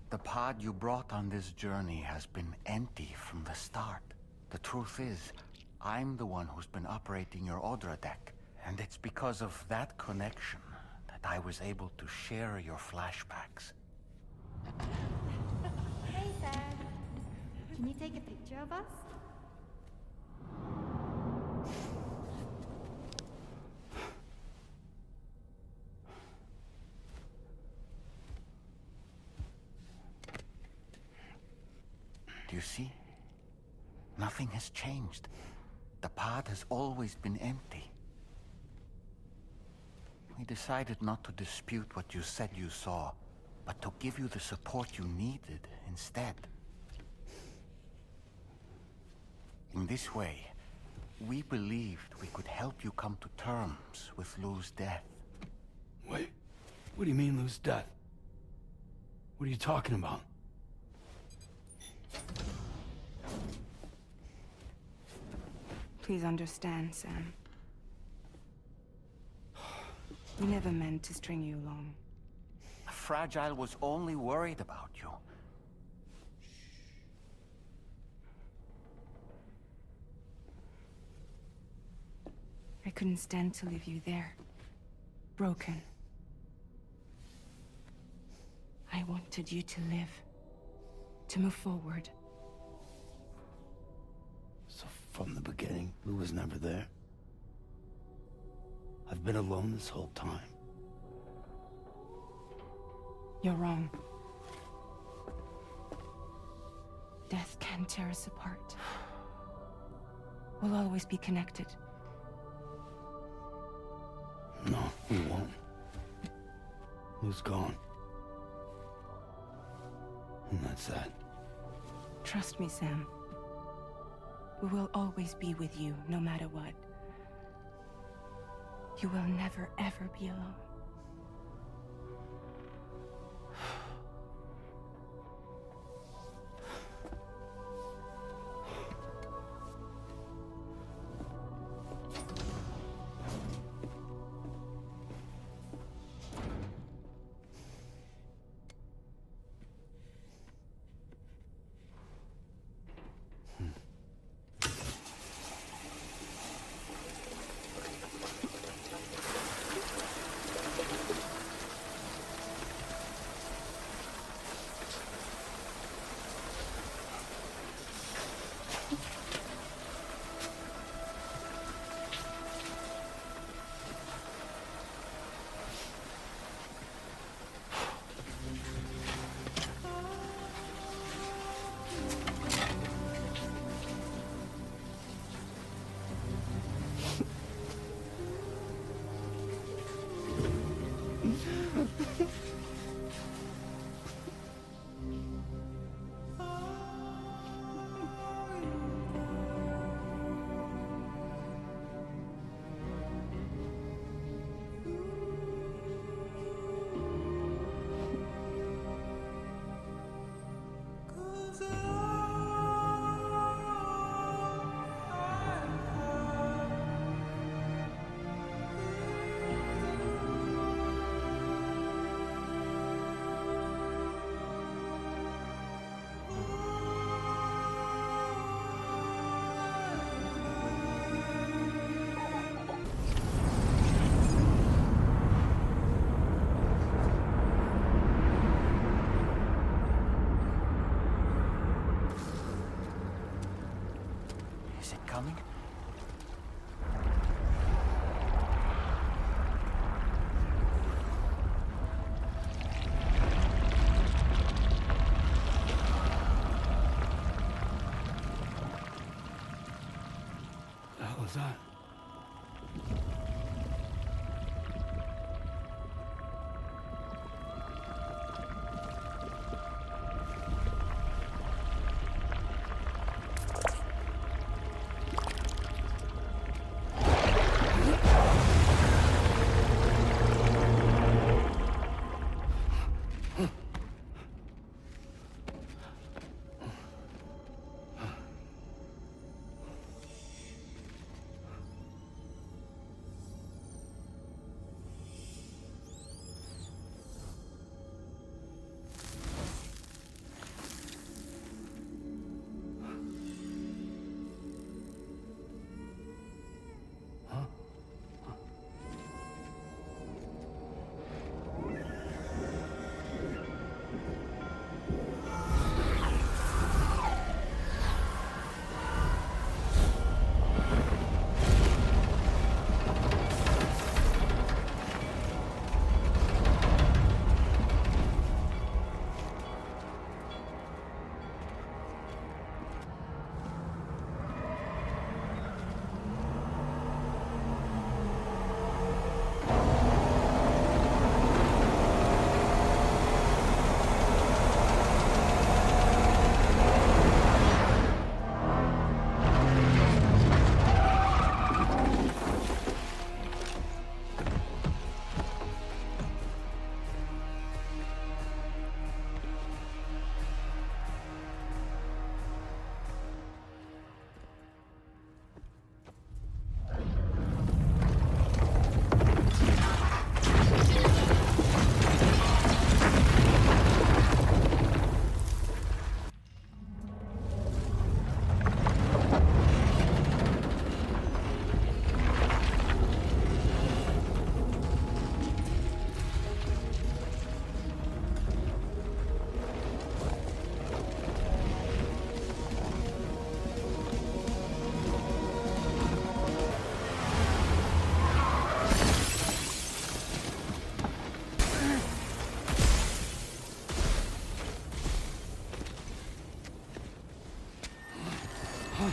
The pod you brought on this journey has been empty from the start. The truth is, I'm the one who's been operating your Odra deck. And it's because of that connection that I was able to share your flashbacks. Hey, Sam. Can you take a picture of us? Do you see? Nothing has changed. The pod has always been empty. We decided not to dispute what you said you saw, but to give you the support you needed instead. In this way, we believed we could help you come to terms with Lou's death. Wait, what do you mean Lou's death? What are you talking about? Please understand, Sam. We never meant to string you along. Fragile was only worried about you. I couldn't stand to leave you there, broken. I wanted you to live, to move forward. So from the beginning, Lou was never there? I've been alone this whole time. You're wrong. Death can tear us apart. We'll always be connected. No, we won't. Lou's gone. And that's that. Trust me, Sam. We will always be with you, no matter what. You will never, ever be alone. Is it coming? The hell is that? Let's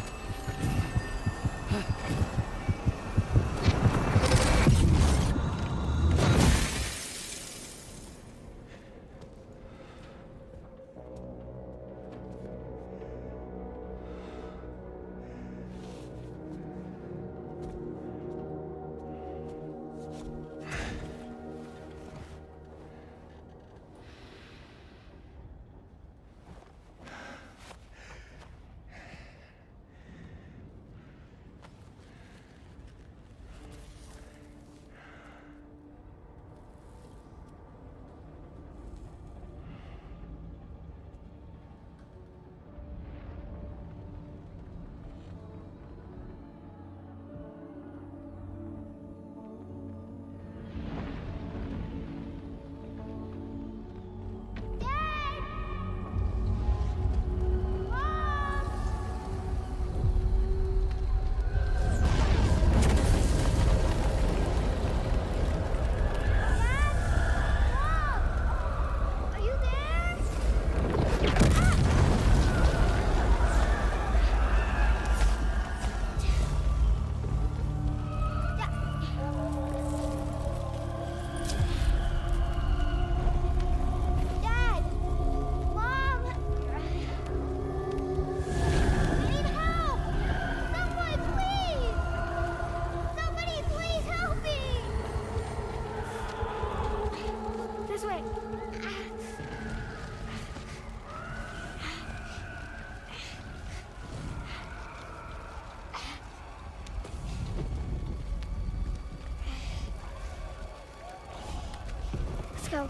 go.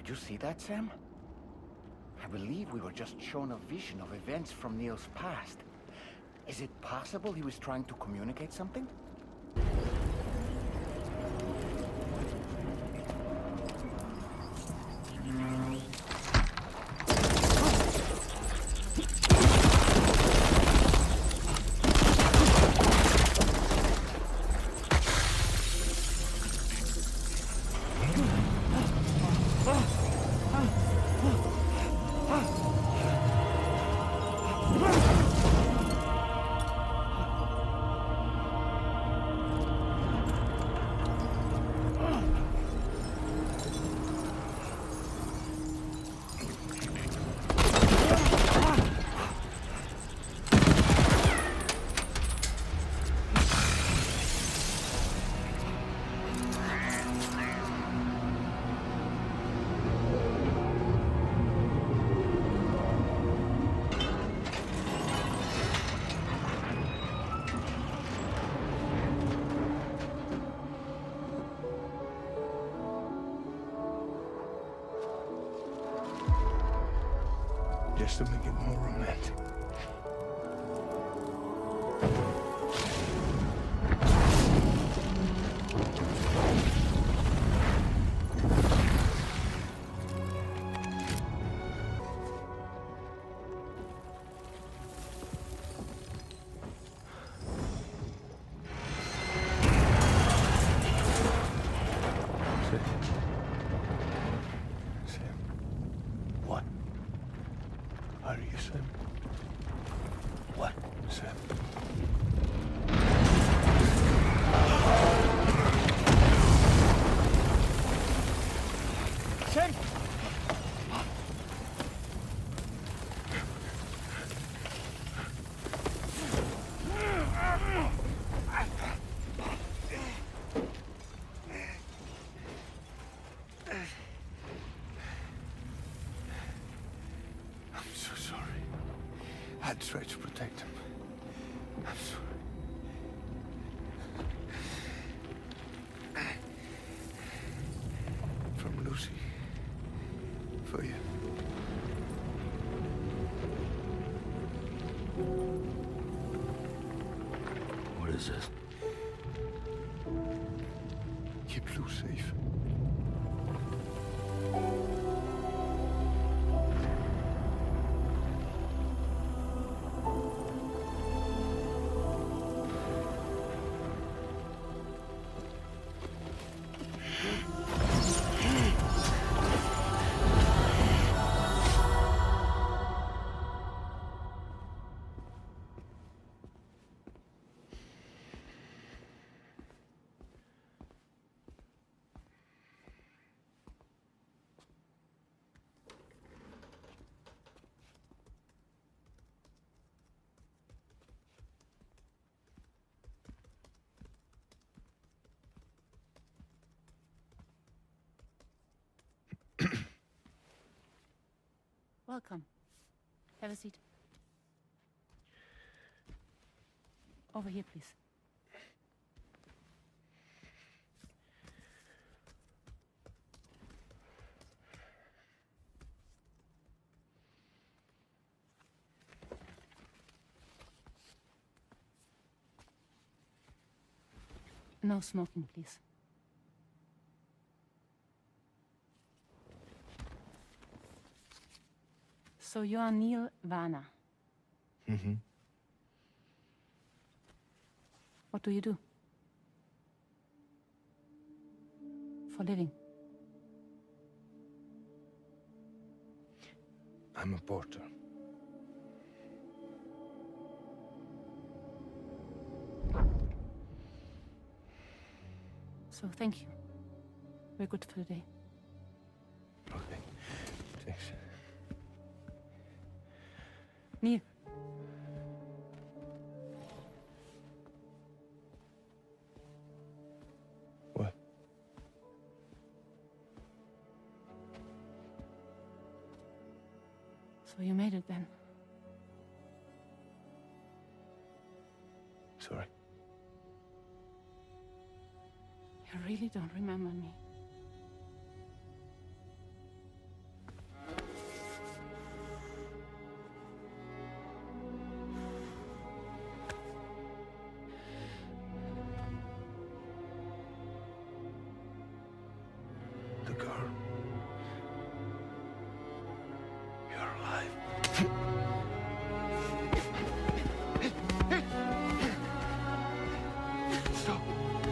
Did you see that, Sam? I believe we were just shown a vision of events from Neil's past. Is it possible he was trying to communicate something? Just to make it more romantic. What? Are you Sam? What, Sam? Sam! I'm so sorry. I tried to protect him. I'm sorry. From Lucy. For you. What is this? Keep Lou safe. Welcome. Have a seat. Over here, please. No smoking, please. So you are Neil Varner. Mm-hmm. What do you do? For a living? I'm a porter. So thank you. We're good for the day. Okay. Thanks. Neil. What? So you made it then? Sorry. You really don't remember me. The girl. You're alive. Stop!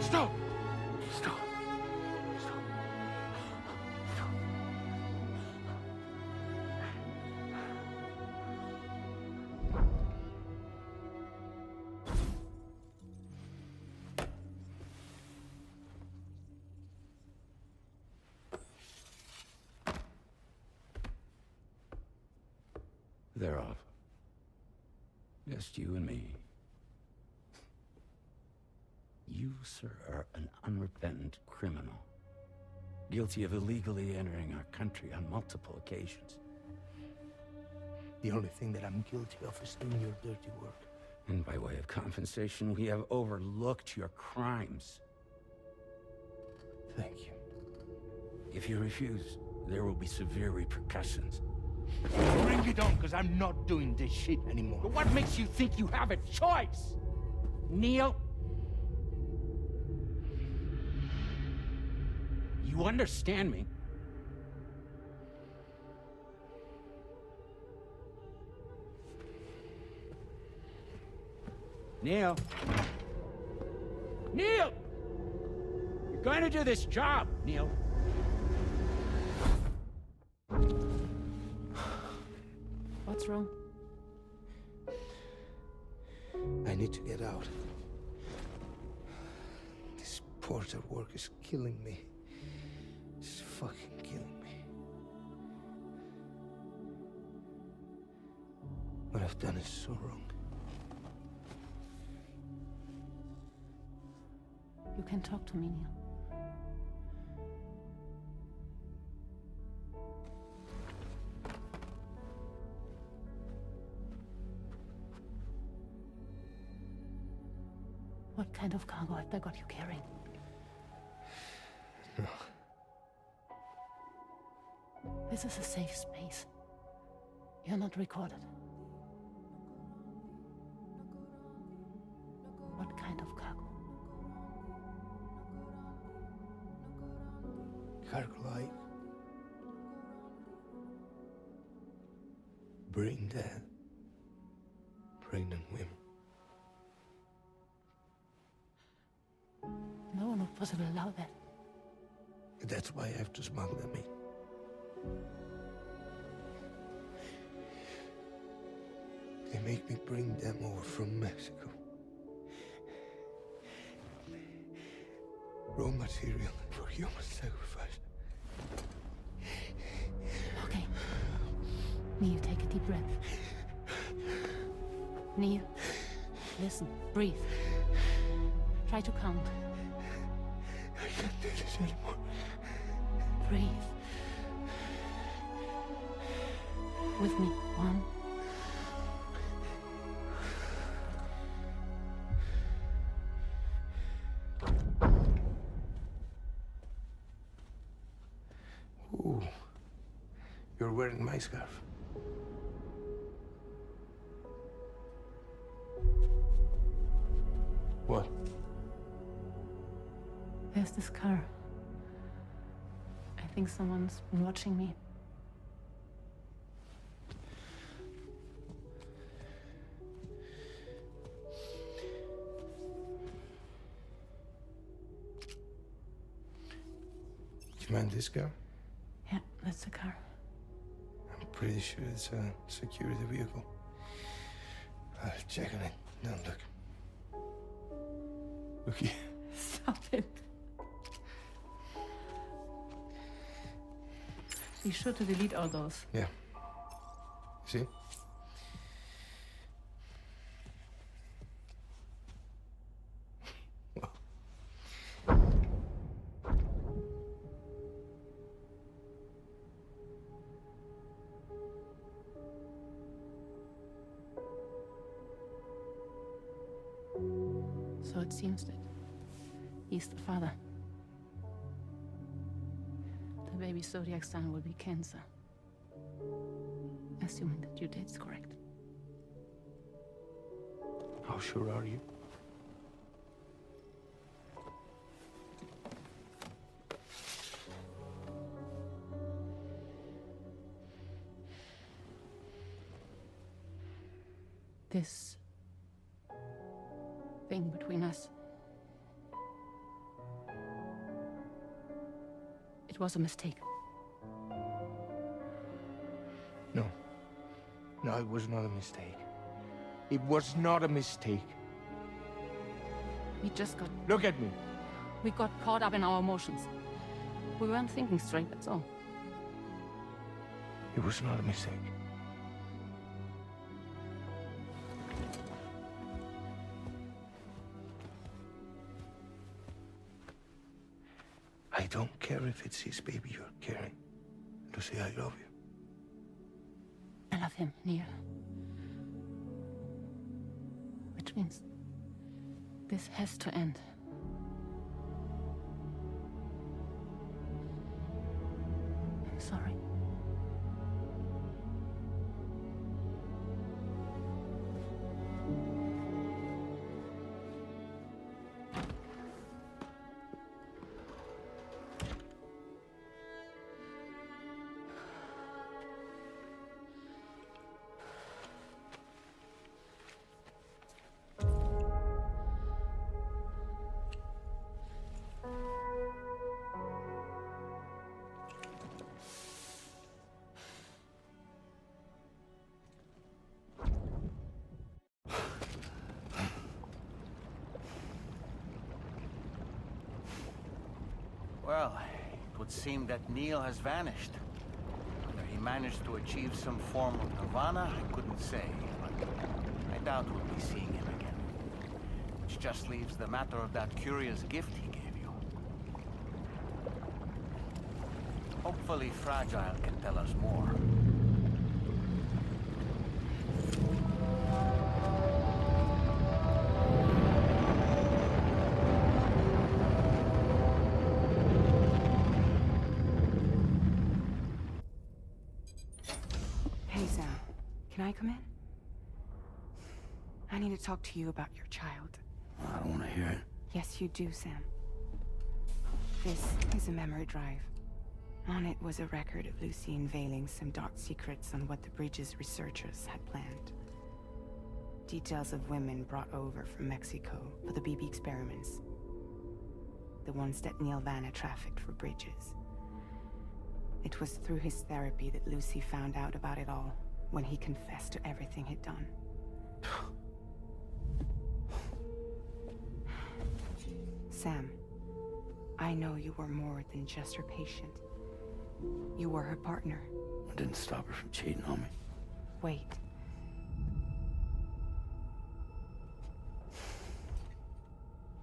Stop! Stop! Stop! Stop! They're off. Just you and me. You, sir, are an unrepentant criminal. Guilty of illegally entering our country on multiple occasions. The only thing that I'm guilty of is doing your dirty work. And by way of compensation, we have overlooked your crimes. Thank you. If you refuse, there will be severe repercussions. Bring it on, because I'm not doing this shit anymore. But what makes you think you have a choice? Neil? You understand me? Neil? Neil! You're going to do this job, Neil. What's wrong? I need to get out. This porter work is killing me. It's fucking killing me. What I've done is so wrong. You can talk to me, Neil. What kind of cargo have they got you carrying? No. This is a safe space. You're not recorded. What kind of cargo? Cargo like brain dead, pregnant women. No one would possibly allow that. That's why I have to smuggle them in. They make me bring them over from Mexico. Raw material for human sacrifice. Okay. Neil, take a deep breath. Neil, listen, breathe. Try to count. I can't do this anymore. Breathe. With me. 1. Ooh, you're wearing my scarf. What? There's this car. I think someone's been watching me. Do you mind this car? Yeah, that's the car. I'm pretty sure it's a security vehicle. I'll check on it. No, look. Look here. Stop it. Be sure to delete all those. Yeah. See? So it seems that he's the father. The baby Zodiac son will be cancer. Assuming that your date's correct. How sure are you? This thing between us. It was a mistake. No. No, it was not a mistake. It was not a mistake. We just got... Look at me. We got caught up in our emotions. We weren't thinking straight, that's all. It was not a mistake. I don't care if it's his baby you're carrying. Lucy, I love you. I love him, Neil. Which means this has to end. I'm sorry. Well, it would seem that Neil has vanished. Whether he managed to achieve some form of nirvana, I couldn't say, but I doubt we'll be seeing him again. Which just leaves the matter of that curious gift he gave you. Hopefully Fragile can tell us more. Hey, Sam. Can I come in? I need to talk to you about your child. I don't want to hear it. Yes, you do, Sam. This is a memory drive. On it was a record of Lucy unveiling some dark secrets on what the Bridges researchers had planned. Details of women brought over from Mexico for the BB experiments. The ones that Neil Vanna trafficked for Bridges. It was through his therapy that Lucy found out about it all, when he confessed to everything he'd done. Sam, I know you were more than just her patient. You were her partner. I didn't stop her from cheating on me. Wait.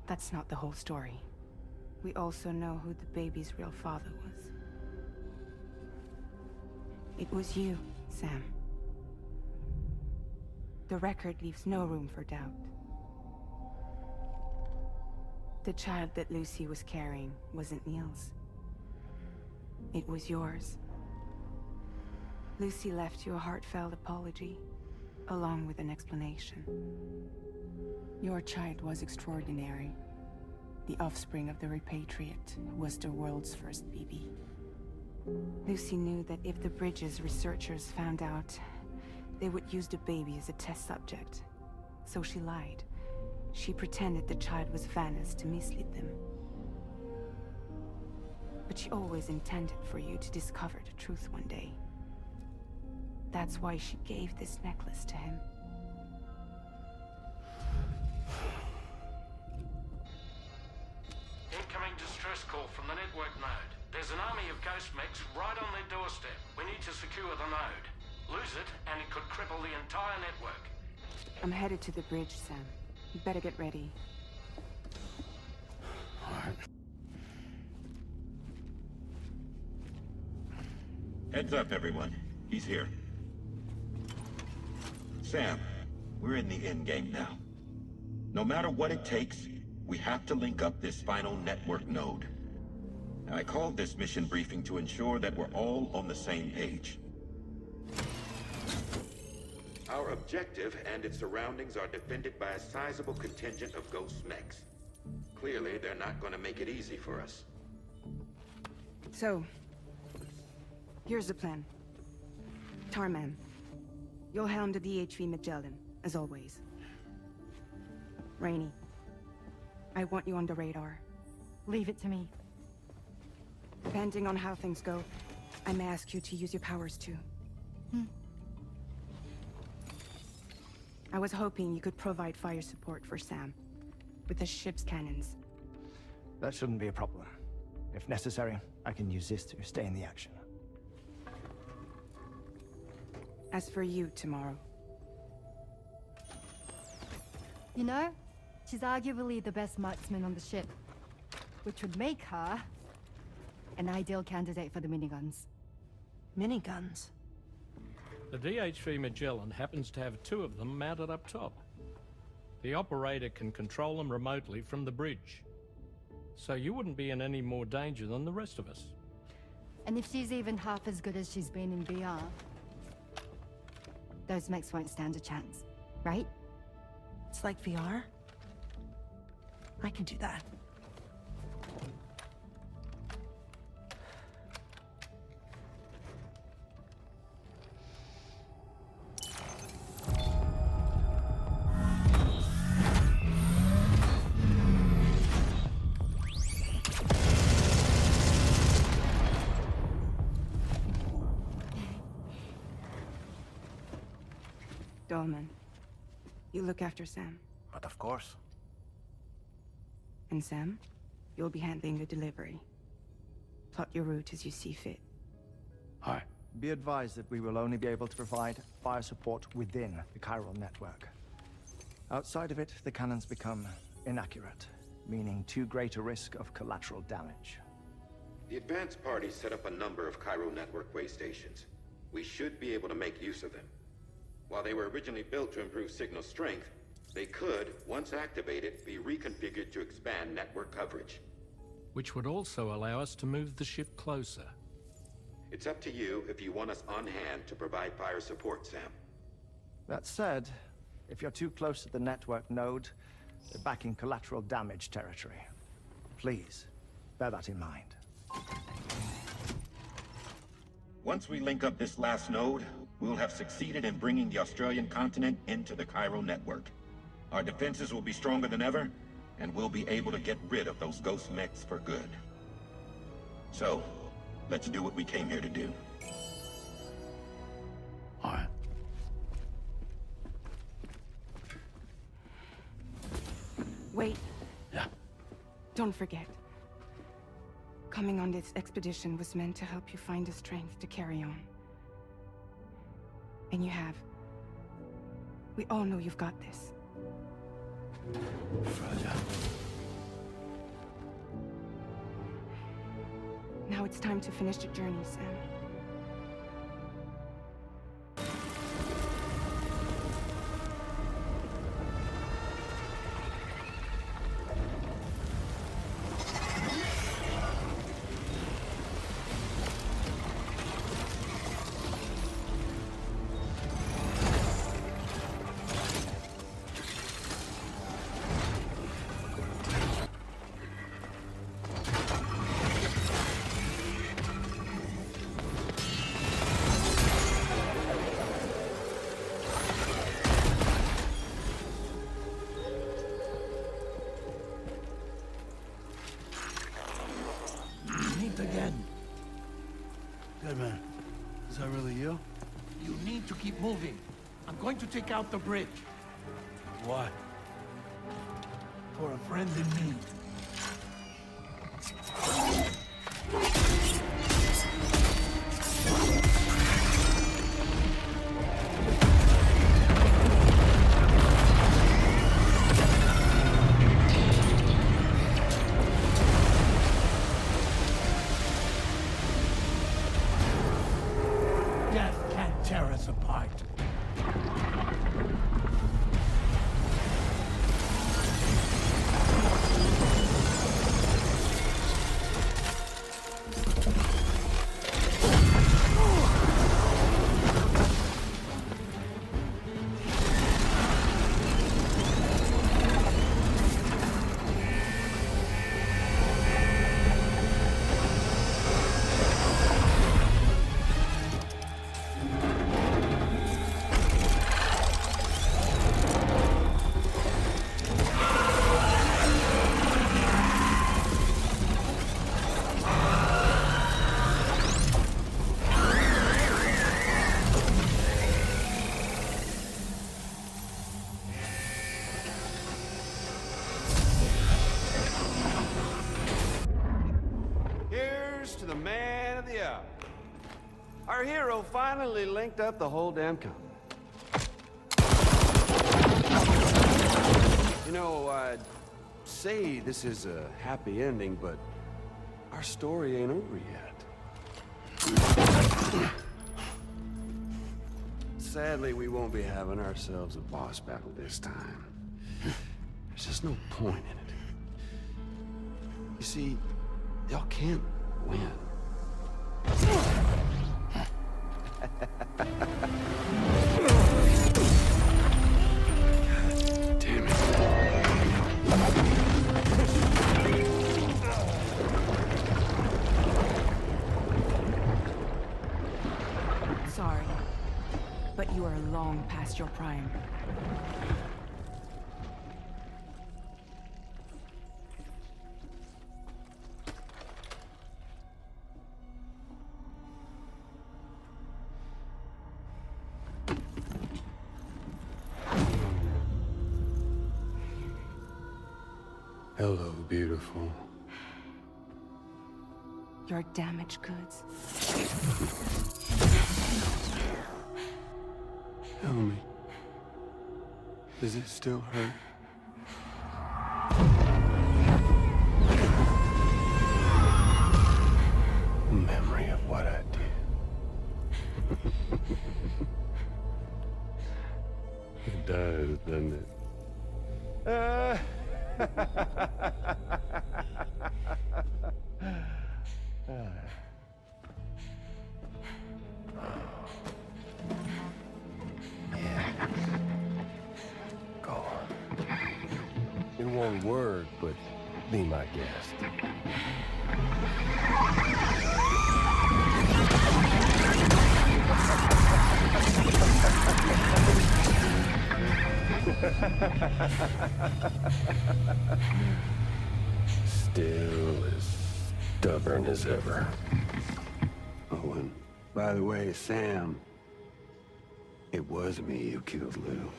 That's not the whole story. We also know who the baby's real father was. It was you, Sam. The record leaves no room for doubt. The child that Lucy was carrying wasn't Neil's. It was yours. Lucy left you a heartfelt apology, along with an explanation. Your child was extraordinary. The offspring of the repatriate who was the world's first BB. Lucy knew that if the Bridges researchers found out, they would use the baby as a test subject. So she lied. She pretended the child was Vanna's to mislead them. But she always intended for you to discover the truth one day. That's why she gave this necklace to him. Incoming distress call from the network node. There's an army of ghost mechs right on their doorstep. We need to secure the node. Lose it, and it could cripple the entire network. I'm headed to the bridge, Sam. You better get ready. All right. Heads up, everyone. He's here. Sam, we're in the endgame now. No matter what it takes, we have to link up this final network node. I called this mission briefing to ensure that we're all on the same page. Our objective and its surroundings are defended by a sizable contingent of ghost mechs. Clearly, they're not going to make it easy for us. So, here's the plan. Tarman, you'll helm the DHV Magellan, as always. Rainey, I want you on the radar. Leave it to me. Depending on how things go, I may ask you to use your powers too. I was hoping you could provide fire support for Sam, with the ship's cannons. That shouldn't be a problem. If necessary, I can use this to stay in the action. As for you, tomorrow. You know, she's arguably the best marksman on the ship, which would make her an ideal candidate for the miniguns. Miniguns? The DHV Magellan happens to have 2 of them mounted up top. The operator can control them remotely from the bridge. So you wouldn't be in any more danger than the rest of us. And if she's even half as good as she's been in VR, those mechs won't stand a chance, right? It's like VR? I can do that. Dolman, you look after Sam. But of course. And Sam, you'll be handling the delivery. Plot your route as you see fit. All right. Be advised that we will only be able to provide fire support within the chiral network. Outside of it, the cannons become inaccurate, meaning too great a risk of collateral damage. The advanced party set up a number of chiral network way stations. We should be able to make use of them. While they were originally built to improve signal strength, they could, once activated, be reconfigured to expand network coverage. Which would also allow us to move the ship closer. It's up to you if you want us on hand to provide fire support, Sam. That said, if you're too close to the network node, you're back in collateral damage territory. Please, bear that in mind. Once we link up this last node, we'll have succeeded in bringing the Australian continent into the chiral network. Our defenses will be stronger than ever, and we'll be able to get rid of those ghost mechs for good. So, let's do what we came here to do. All right. Wait. Yeah. Don't forget. Coming on this expedition was meant to help you find the strength to carry on. And you have. We all know you've got this. Fragile. Now it's time to finish the journey, Sam. Again. Good man. Is that really you? You need to keep moving. I'm going to take out the bridge. Why? For a friend in need. Tear us apart. To the man of the hour. Our hero finally linked up the whole damn company. You know, I'd say this is a happy ending, but our story ain't over yet. Sadly, we won't be having ourselves a boss battle this time. There's just no point in it. You see, y'all can't win. Damn it. Sorry, but you are long past your prime. Hello, beautiful. our damaged goods. Tell me, does it still hurt? Memory of what I did. It does, doesn't it? Go on. In one word, but be my guest. Still as stubborn as ever. Oh, and by the way, Sam, it was me who killed Lou.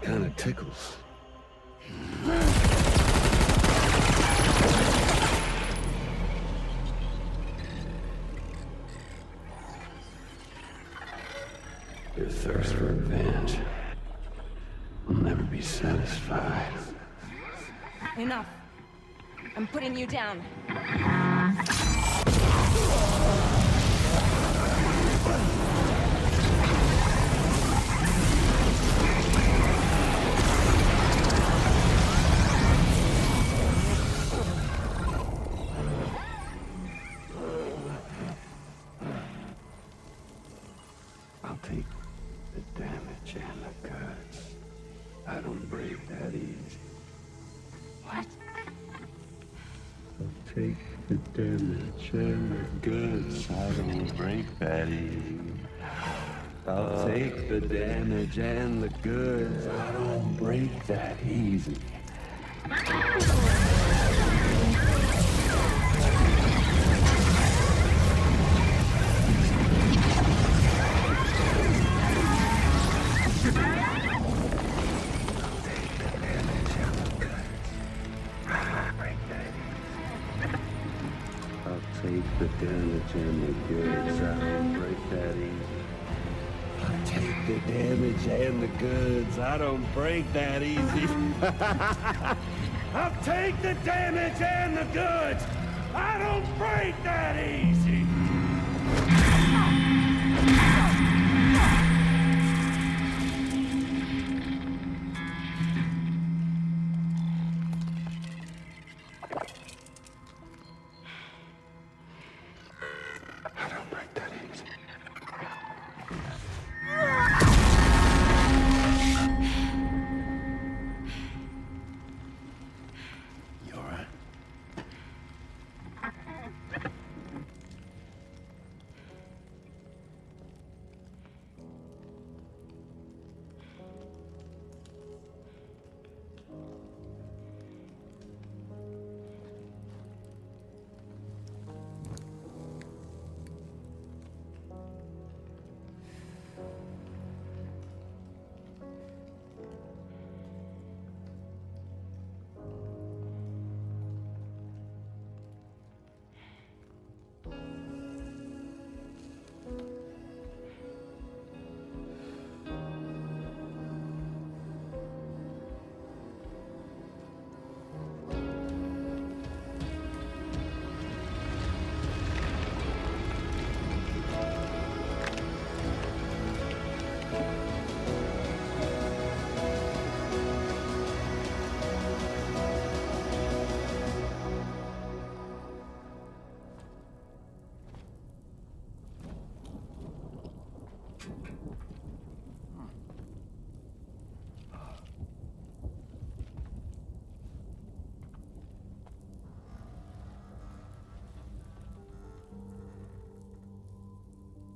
Kinda tickles. Your thirst for revenge will never be satisfied. Enough. I'm putting you down. I'll take the damage and the goods. I don't break that easy. What? I'll take the damage and the goods. I don't break that easy. I'll take the damage and the goods. I don't break that easy. Take the damage and the goods. I don't break that easy. I'll take the damage and the goods. I don't break that easy. I'll take the damage and the goods. I don't break that easy.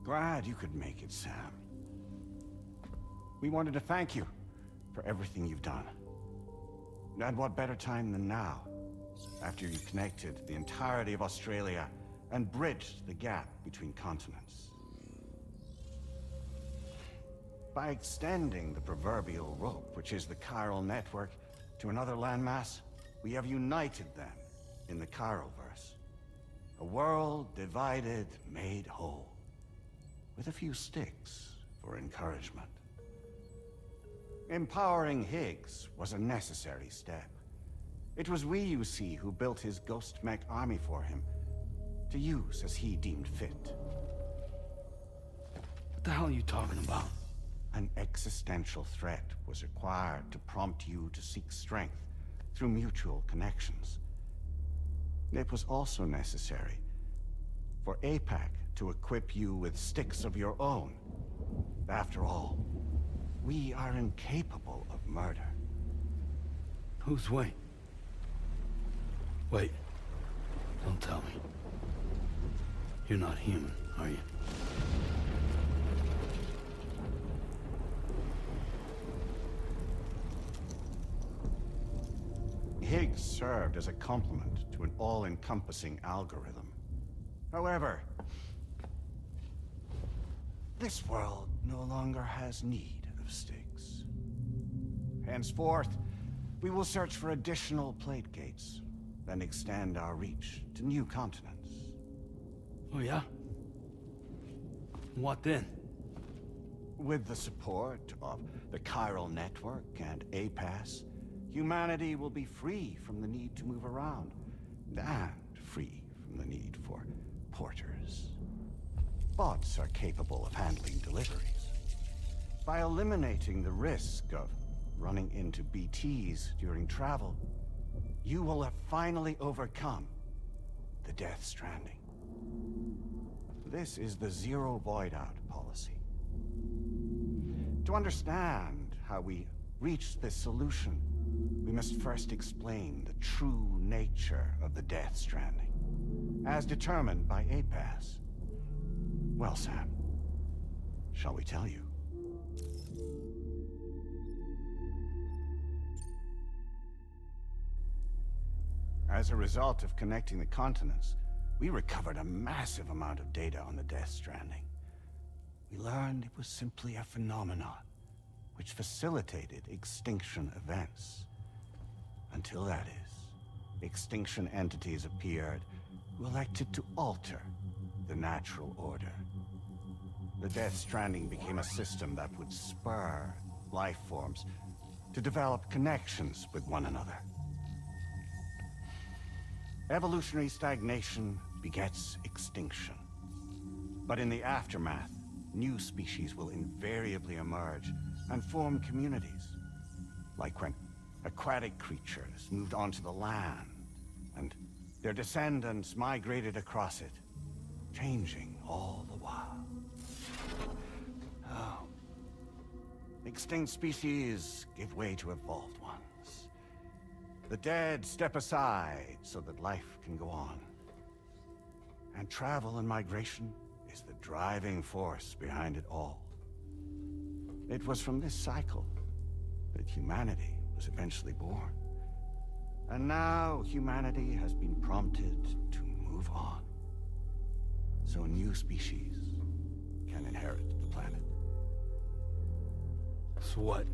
Glad you could make it, Sam. We wanted to thank you for everything you've done. And what better time than now, after you connected the entirety of Australia and bridged the gap between continents. By extending the proverbial rope, which is the chiral network, to another landmass, we have united them in the Chiralverse. A world divided, made whole. With a few sticks for encouragement. Empowering Higgs was a necessary step. It was we, you see, who built his ghost mech army for him, to use as he deemed fit. What the hell are you talking about? An existential threat was required to prompt you to seek strength through mutual connections. It was also necessary for APAC to equip you with sticks of your own. After all, we are incapable of murder. Who's we? Wait. Don't tell me. You're not human, are you? Higgs served as a complement to an all-encompassing algorithm. However, this world no longer has need of sticks. Henceforth, we will search for additional plate gates, then extend our reach to new continents. Oh yeah? What then? With the support of the chiral network and APAS, humanity will be free from the need to move around, and free from the need for porters. Bots are capable of handling deliveries. By eliminating the risk of running into BTs during travel, you will have finally overcome the Death Stranding. This is the zero void-out policy. To understand how we reached this solution, we must first explain the true nature of the Death Stranding, as determined by APAS. Well, Sam, shall we tell you? As a result of connecting the continents, we recovered a massive amount of data on the Death Stranding. We learned it was simply a phenomenon which facilitated extinction events. Until that is, extinction entities appeared who elected to alter the natural order. The Death Stranding became a system that would spur life forms to develop connections with one another. Evolutionary stagnation begets extinction. But in the aftermath, new species will invariably emerge and form communities. Like when aquatic creatures moved onto the land, and their descendants migrated across it, changing all the while. Oh. Extinct species give way to evolved ones. The dead step aside so that life can go on. And travel and migration is the driving force behind it all. It was from this cycle that humanity was eventually born. And now humanity has been prompted to move on. So new species can inherit the planet. So what?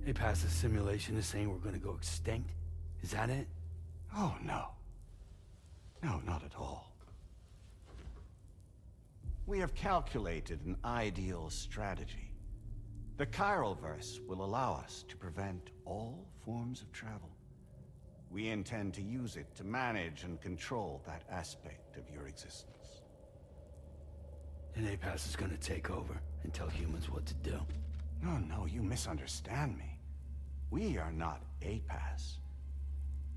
APAS's simulation is saying we're gonna go extinct? Is that it? Oh, no. No, not at all. We have calculated an ideal strategy. The Chiralverse will allow us to prevent all forms of travel. We intend to use it to manage and control that aspect of your existence. And APAS is gonna take over and tell humans what to do. No, you misunderstand me. We are not APAS.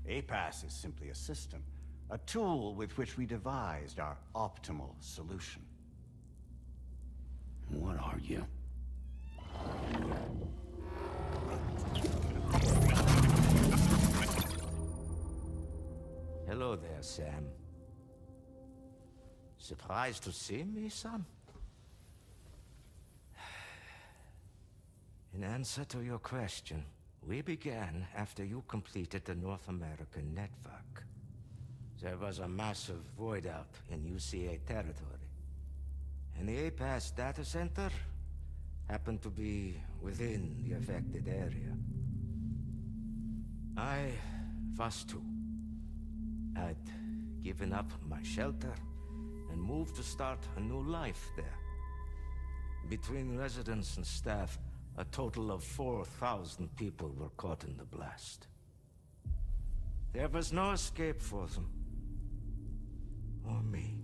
APAS is simply a system, a tool with which we devised our optimal solution. What are you? Hello there, Sam. Surprised to see me, son? In answer to your question, we began after you completed the North American network. There was a massive void out in UCA territory. And the APAS data center happened to be within the affected area. I was too. I'd given up my shelter and moved to start a new life there. Between residents and staff, a total of 4,000 people were caught in the blast. There was no escape for them. Or me.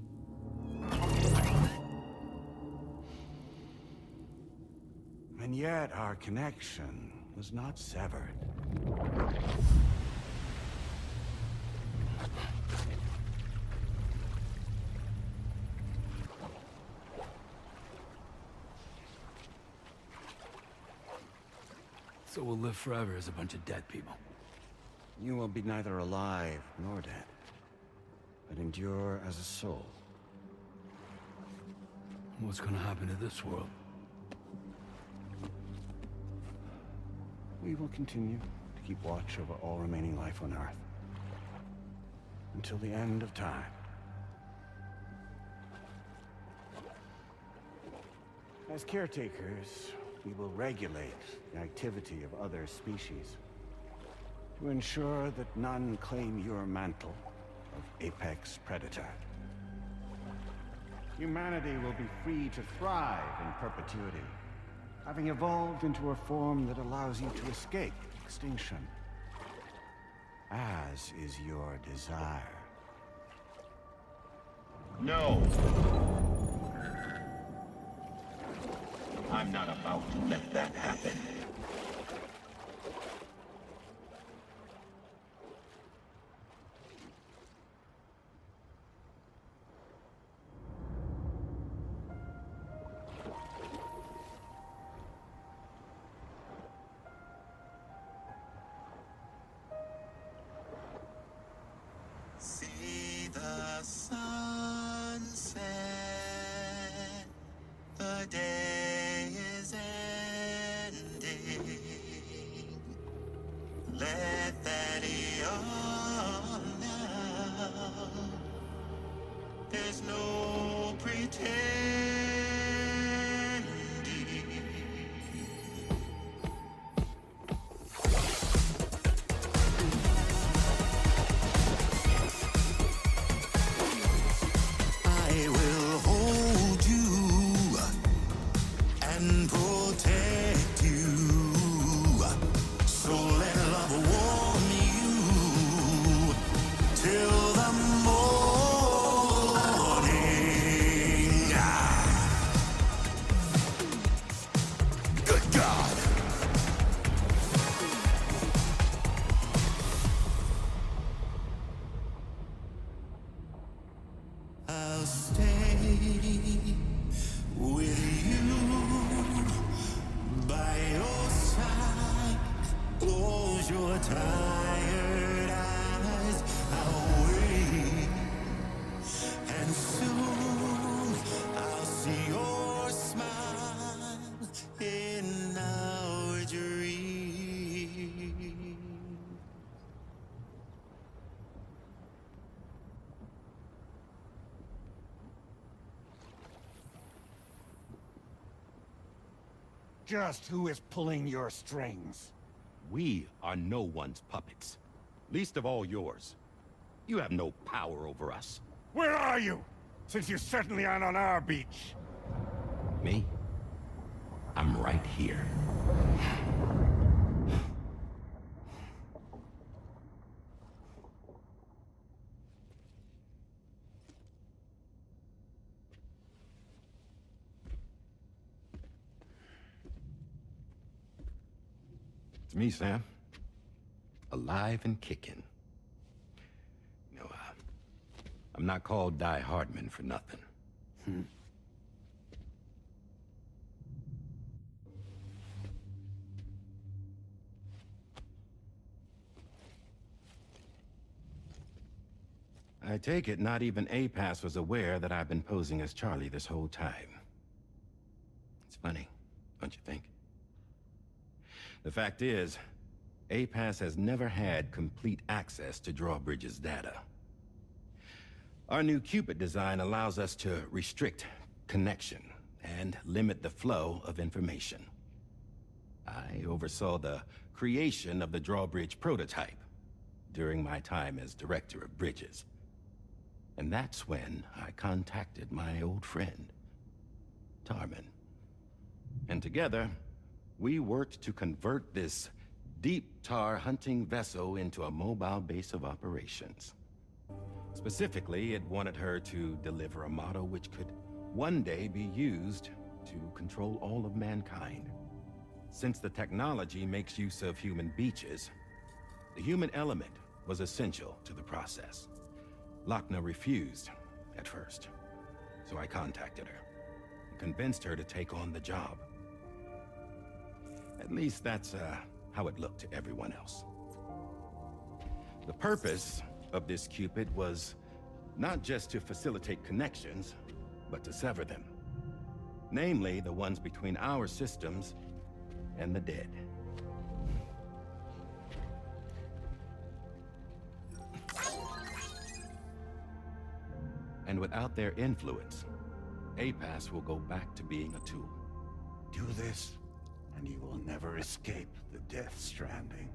And yet our connection was not severed. So we'll live forever as a bunch of dead people. You will be neither alive nor dead, but endure as a soul. What's gonna happen to this world? We will continue to keep watch over all remaining life on Earth. Until the end of time. As caretakers, we will regulate the activity of other species to ensure that none claim your mantle of apex predator. Humanity will be free to thrive in perpetuity, having evolved into a form that allows you to escape extinction, as is your desire. No! I'm not about to let that happen. See the sunset, the day is ending. Let that yawn now. There's no pretending. I will hold you and protect you. So let love warm you till the morning. Good God. I'll stay with you by your side. Close your tired eyes. I'll wait, and soon I'll see your smile in our dream. Just who is pulling your strings? We are no one's puppets. Least of all yours. You have no power over us. Where are you? Since you certainly aren't on our beach. Me? I'm right here. It's me, Sam. Alive and kicking. No, I'm not called Die Hardman for nothing. I take it not even APAS was aware that I've been posing as Charlie this whole time. It's funny, don't you think? The fact is, APAS has never had complete access to Drawbridge's data. Our new Cupid design allows us to restrict connection and limit the flow of information. I oversaw the creation of the drawbridge prototype during my time as director of bridges. And that's when I contacted my old friend, Tarman. And together, we worked to convert this deep tar hunting vessel into a mobile base of operations. Specifically, it wanted her to deliver a model which could one day be used to control all of mankind. Since the technology makes use of human beaches, the human element was essential to the process. Lochner refused at first, so I contacted her and convinced her to take on the job. At least that's how it looked to everyone else. The purpose of this Cupid was not just to facilitate connections, but to sever them. Namely, the ones between our systems and the dead. And without their influence, APAS will go back to being a tool. Do this, and you will never escape the Death Stranding.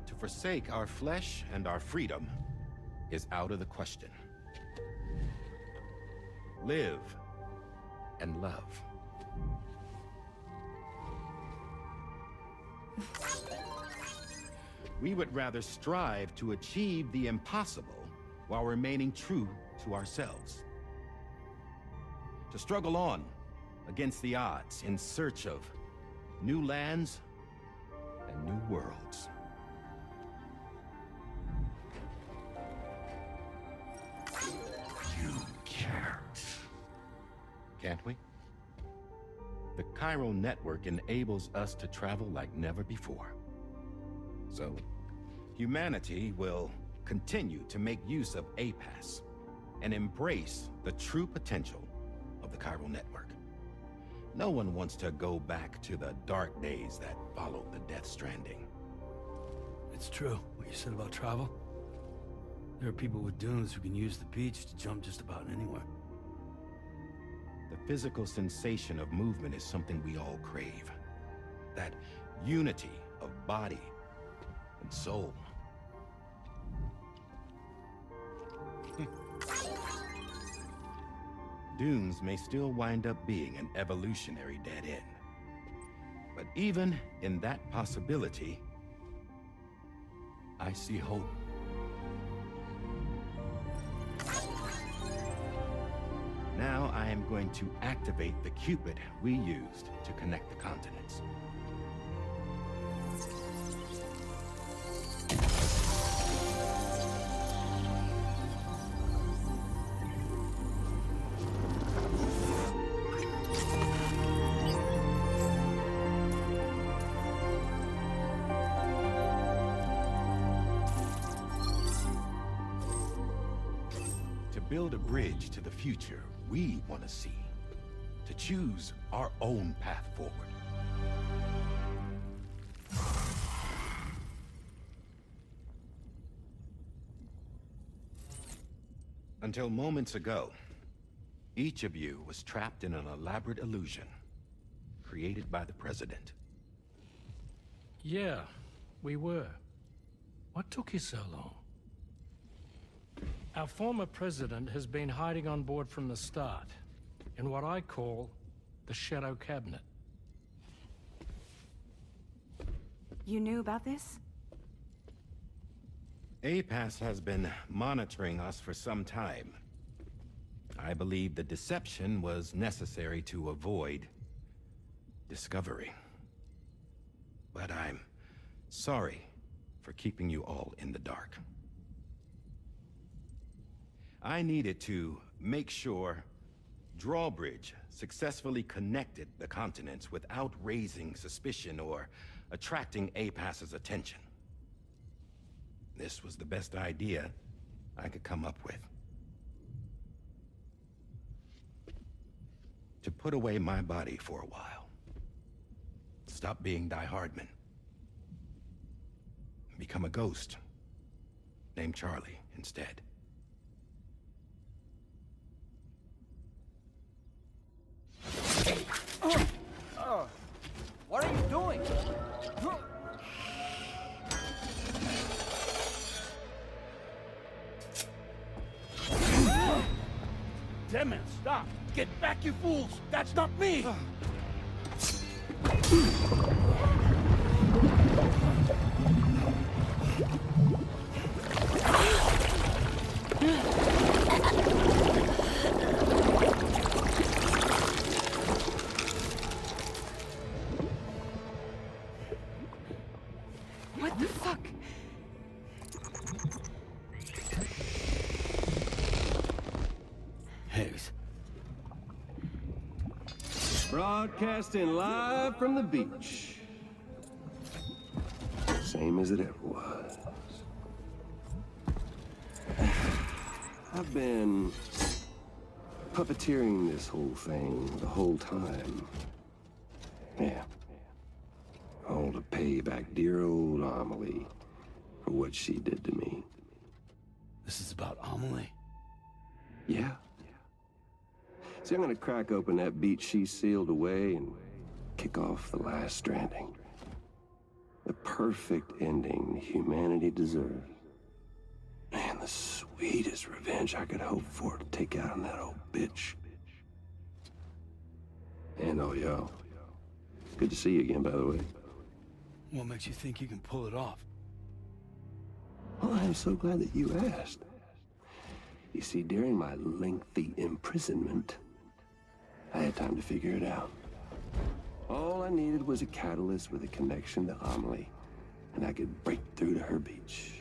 To forsake our flesh and our freedom is out of the question. Live and love. We would rather strive to achieve the impossible while remaining true to ourselves. To struggle on against the odds in search of new lands and new worlds. You can't. Can't we? The chiral network enables us to travel like never before. So, humanity will continue to make use of APAS and embrace the true potential of the chiral network. No one wants to go back to the dark days that followed the Death Stranding. It's true, what you said about travel. There are people with dunes who can use the beach to jump just about anywhere. The physical sensation of movement is something we all crave. That unity of body and soul. Dunes may still wind up being an evolutionary dead end. But even in that possibility, I see hope. Now I am going to activate the Cupid we used to connect the continents. To build a bridge to the future we want to see. To choose our own path forward. Until moments ago, each of you was trapped in an elaborate illusion created by the President. Yeah, we were. What took you so long? Our former president has been hiding on board from the start, in what I call the Shadow Cabinet. You knew about this? APAS has been monitoring us for some time. I believe the deception was necessary to avoid discovery. But I'm sorry for keeping you all in the dark. I needed to make sure Drawbridge successfully connected the continents without raising suspicion or attracting APAS's attention. This was the best idea I could come up with. To put away my body for a while. Stop being Die Hardman. Become a ghost. Named Charlie instead. What are you doing? Damn it, stop! Get back, you fools! That's not me! What the fuck? Higgs. Broadcasting live from the beach. Same as it ever was. I've been puppeteering this whole thing the whole time. Yeah. All to pay back dear old Amelie for what she did to me. This is about Amelie? Yeah. See, I'm gonna crack open that beach she sealed away and kick off the last stranding. The perfect ending humanity deserves. Man, the sweetest revenge I could hope for to take out on that old bitch. And all y'all. Good to see you again, by the way. What makes you think you can pull it off? Well, I'm so glad that you asked. You see, during my lengthy imprisonment, I had time to figure it out. All I needed was a catalyst with a connection to Amelie, and I could break through to her beach.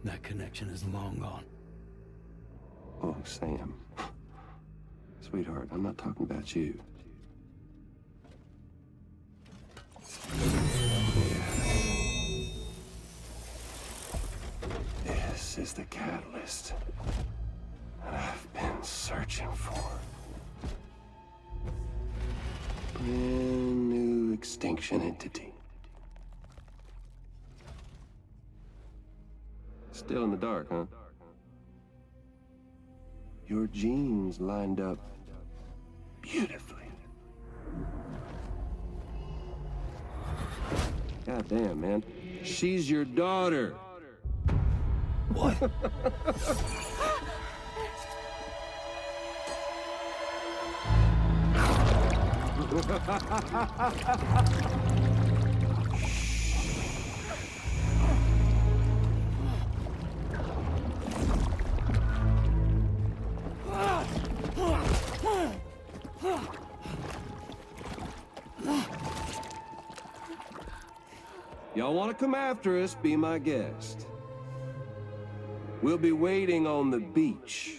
That connection is long gone. Oh, Sam. Sweetheart, I'm not talking about you. This is the catalyst that I've been searching for. Brand new extinction entity. Still in the dark, huh? Your genes lined up beautifully. God damn, man. She's your daughter. What? Y'all want to come after us, be my guest. We'll be waiting on the beach.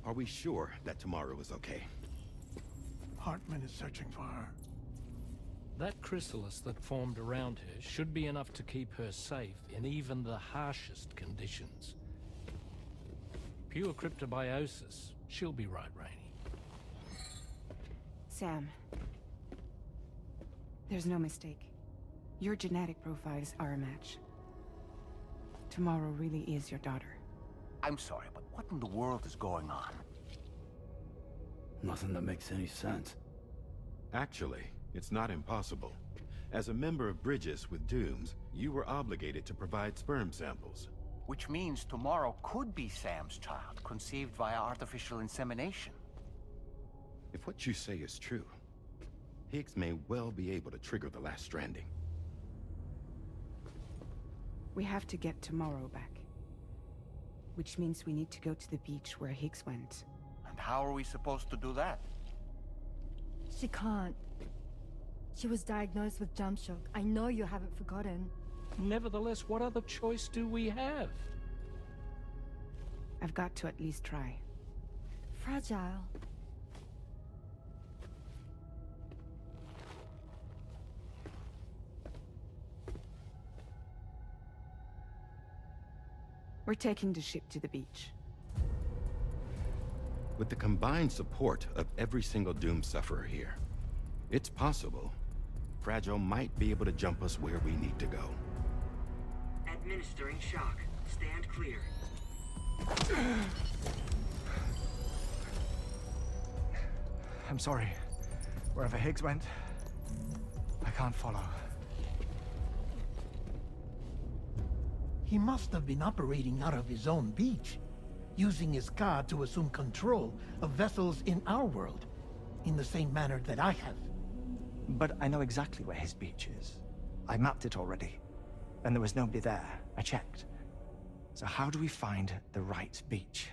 Are we sure that tomorrow is okay? Hartman is searching for her. That chrysalis that formed around her should be enough to keep her safe in even the harshest conditions. Pure cryptobiosis. She'll be right, Rainey. Sam. There's no mistake. Your genetic profiles are a match. Tomorrow really is your daughter. I'm sorry, but what in the world is going on? Nothing that makes any sense. Actually, it's not impossible. As a member of Bridges with Dooms, you were obligated to provide sperm samples. Which means tomorrow could be Sam's child, conceived via artificial insemination. If what you say is true, Higgs may well be able to trigger the last stranding. We have to get tomorrow back. Which means we need to go to the beach where Higgs went. And how are we supposed to do that? She can't. She was diagnosed with jump shock. I know you haven't forgotten. Nevertheless, what other choice do we have? I've got to at least try. Fragile. We're taking the ship to the beach. With the combined support of every single Doom sufferer here, it's possible Fragile might be able to jump us where we need to go. Administering shock. Stand clear. I'm sorry. Wherever Higgs went, I can't follow. He must have been operating out of his own beach, using his car to assume control of vessels in our world, in the same manner that I have. But I know exactly where his beach is. I mapped it already, and there was nobody there. I checked. So how do we find the right beach?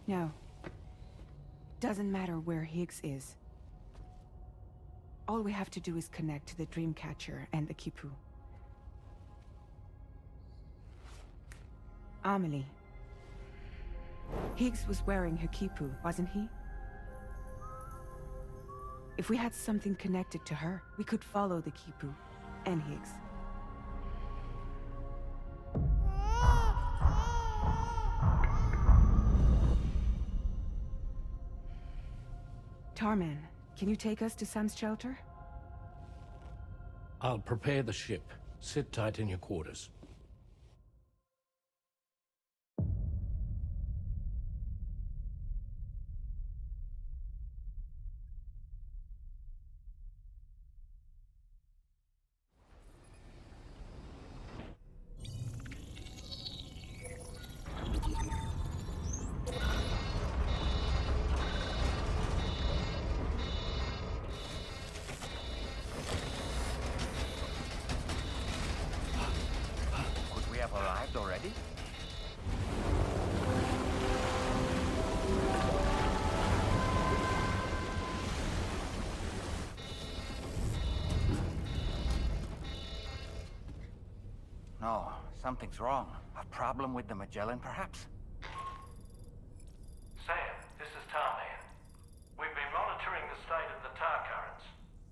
No. Doesn't matter where Higgs is. All we have to do is connect to the Dreamcatcher and the Kipu. Amelie. Higgs was wearing her Kipu, wasn't he? If we had something connected to her, we could follow the Kipu and Higgs. Tarman, can you take us to Sam's shelter? I'll prepare the ship. Sit tight in your quarters. Arrived already? No, something's wrong. A problem with the Magellan, perhaps? Sam, this is Tarman. We've been monitoring the state of the tar currents,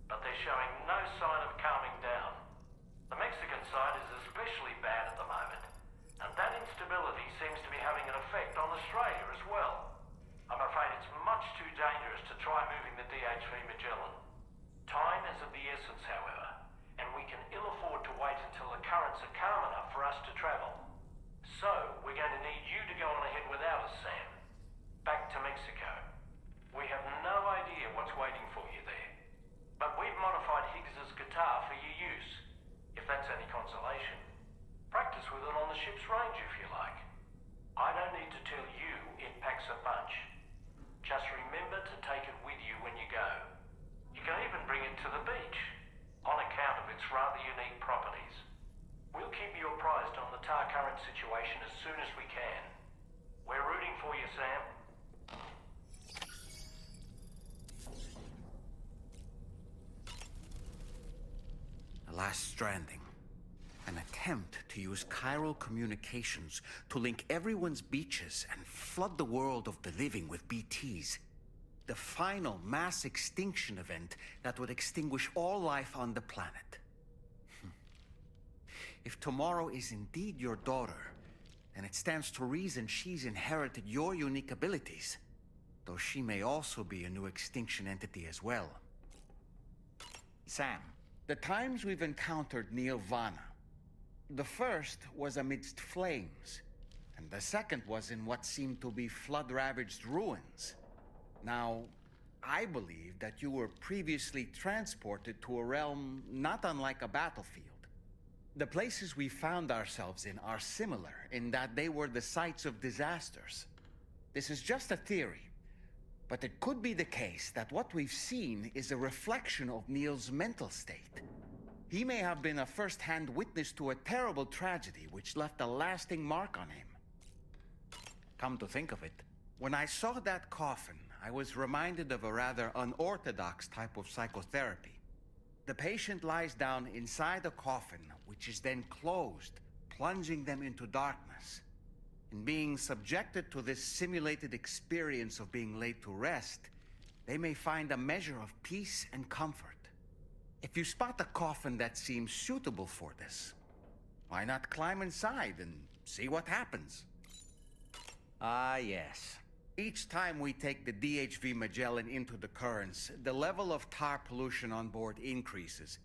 but they're showing no sign of calming down. The Mexican side is especially bad at the moment, and that instability seems to be having an effect on Australia as well. I'm afraid it's much too dangerous to try moving the DHV Magellan. Time is of the essence, however, and we can ill afford to wait until the currents are calm enough for us to travel. So, we're going to need you to go on ahead without us, Sam. Back to Mexico. We have no idea what's waiting for you there, but we've modified Higgs's guitar for your use, if that's any consolation. Practice with it on the ship's range if you like. I don't need to tell you it packs a punch. Just remember to take it with you when you go. You can even bring it to the beach, on account of its rather unique properties. We'll keep you apprised on the tar current situation as soon as we can. We're rooting for you, Sam. The Last Stranding. An attempt to use chiral communications to link everyone's beaches and flood the world of the living with BTs. The final mass extinction event that would extinguish all life on the planet. If tomorrow is indeed your daughter, then it stands to reason she's inherited your unique abilities, though she may also be a new extinction entity as well. Sam, the times we've encountered Nirvana, the first was amidst flames, and the second was in what seemed to be flood-ravaged ruins. Now, I believe that you were previously transported to a realm not unlike a battlefield. The places we found ourselves in are similar in that they were the sites of disasters. This is just a theory, but it could be the case that what we've seen is a reflection of Neil's mental state. He may have been a first-hand witness to a terrible tragedy which left a lasting mark on him. Come to think of it, when I saw that coffin, I was reminded of a rather unorthodox type of psychotherapy. The patient lies down inside a coffin, which is then closed, plunging them into darkness. In being subjected to this simulated experience of being laid to rest, they may find a measure of peace and comfort. If you spot a coffin that seems suitable for this, Why not climb inside and see what happens? Ah, yes. Each time we take the DHV Magellan into the currents, the level of tar pollution on board increases.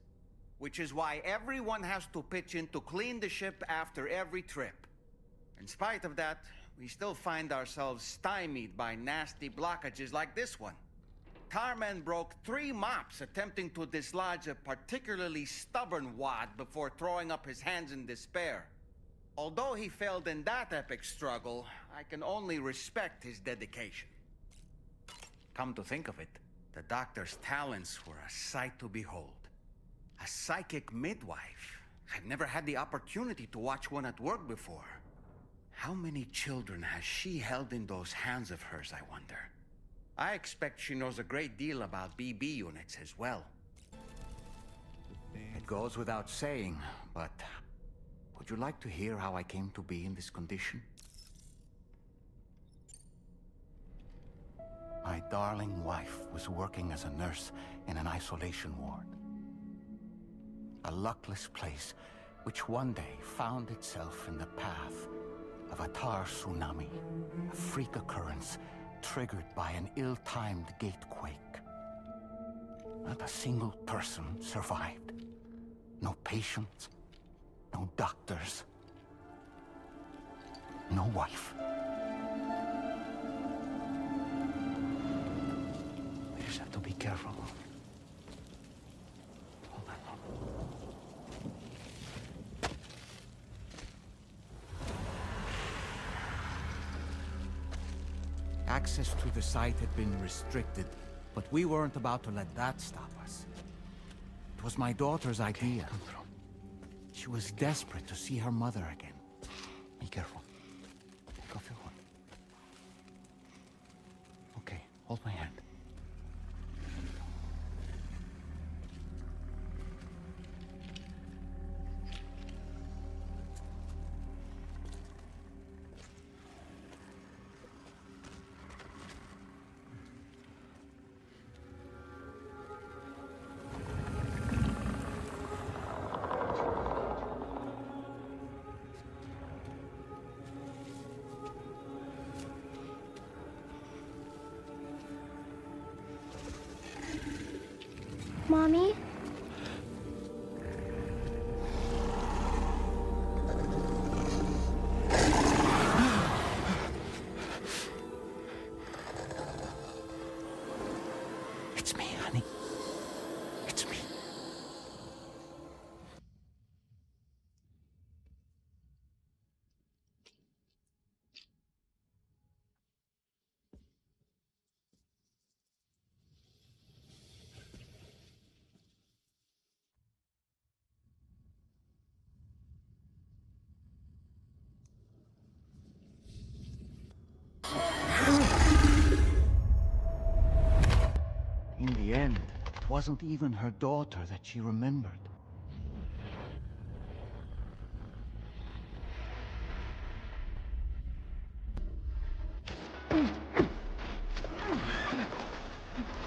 Which is why everyone has to pitch in to clean the ship after every trip. In spite of that, we still find ourselves stymied by nasty blockages like this one. Tarman broke 3 mops attempting to dislodge a particularly stubborn wad before throwing up his hands in despair. Although he failed in that epic struggle, I can only respect his dedication. Come to think of it, the doctor's talents were a sight to behold. A psychic midwife. I've never had the opportunity to watch one at work before. How many children has she held in those hands of hers, I wonder? I expect she knows a great deal about BB units as well. It goes without saying, but would you like to hear how I came to be in this condition? My darling wife was working as a nurse in an isolation ward. A luckless place which one day found itself in the path of a tar tsunami, a freak occurrence triggered by an ill-timed gatequake. Not a single person survived. No patients, no doctors, no wife. We just have to be careful. Hold on. Access to the site had been restricted, but we weren't about to let that stop us. It was my daughter's idea. She was desperate to see her mother again. Be careful. Take off your hood. Okay, hold my hand. Mommy? It's me, honey. It's me. In the end, it wasn't even her daughter that she remembered.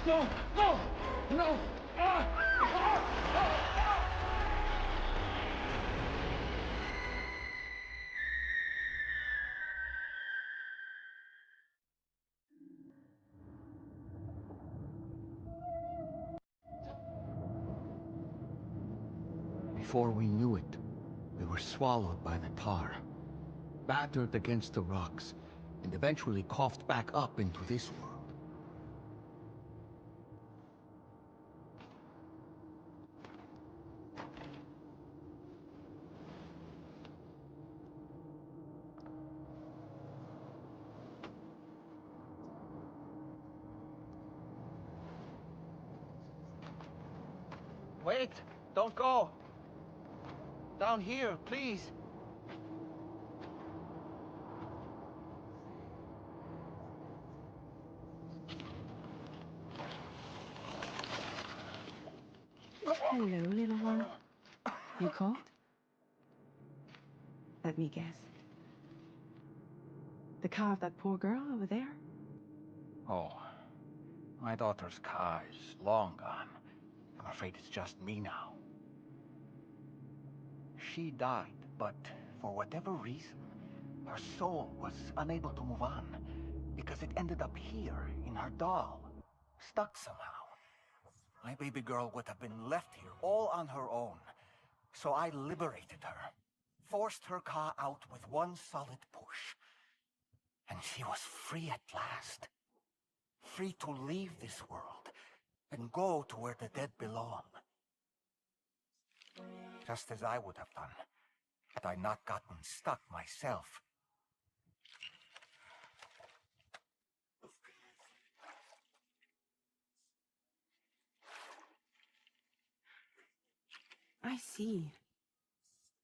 No! No! No! Before we knew it, we were swallowed by the tar, battered against the rocks, and eventually coughed back up into this world. Wait! Don't go! Down here, please! Hello, little one. You cold? Let me guess. The car of that poor girl over there? Oh, my daughter's car is long gone. I'm afraid it's just me now. She died But for whatever reason, her soul was unable to move on because it ended up here in her doll, stuck somehow. My baby girl would have been left here all on her own. So I liberated her, forced her Ka out with one solid push. And she was free at last. Free to leave this world and go to where the dead belong. Just as I would have done, had I not gotten stuck myself. I see.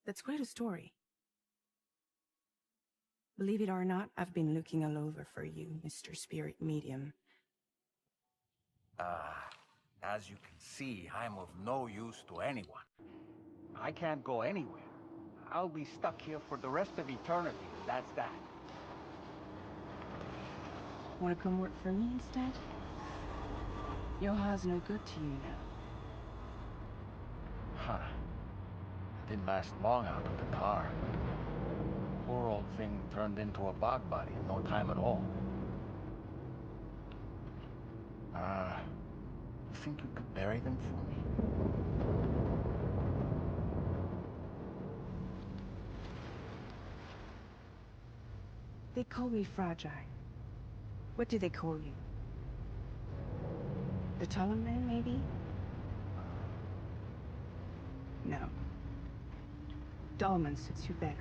That's quite a story. Believe it or not, I've been looking all over for you, Mr. Spirit Medium. As you can see, I'm of no use to anyone. I can't go anywhere. I'll be stuck here for the rest of eternity, that's that. Wanna come work for me instead? Yoha's no good to you now. Huh. Didn't last long out of the tar. Poor old thing turned into a bog body in no time at all. You think you could bury them for me? They call me Fragile. What do they call you? The taller man, maybe? No. Dolman suits you better.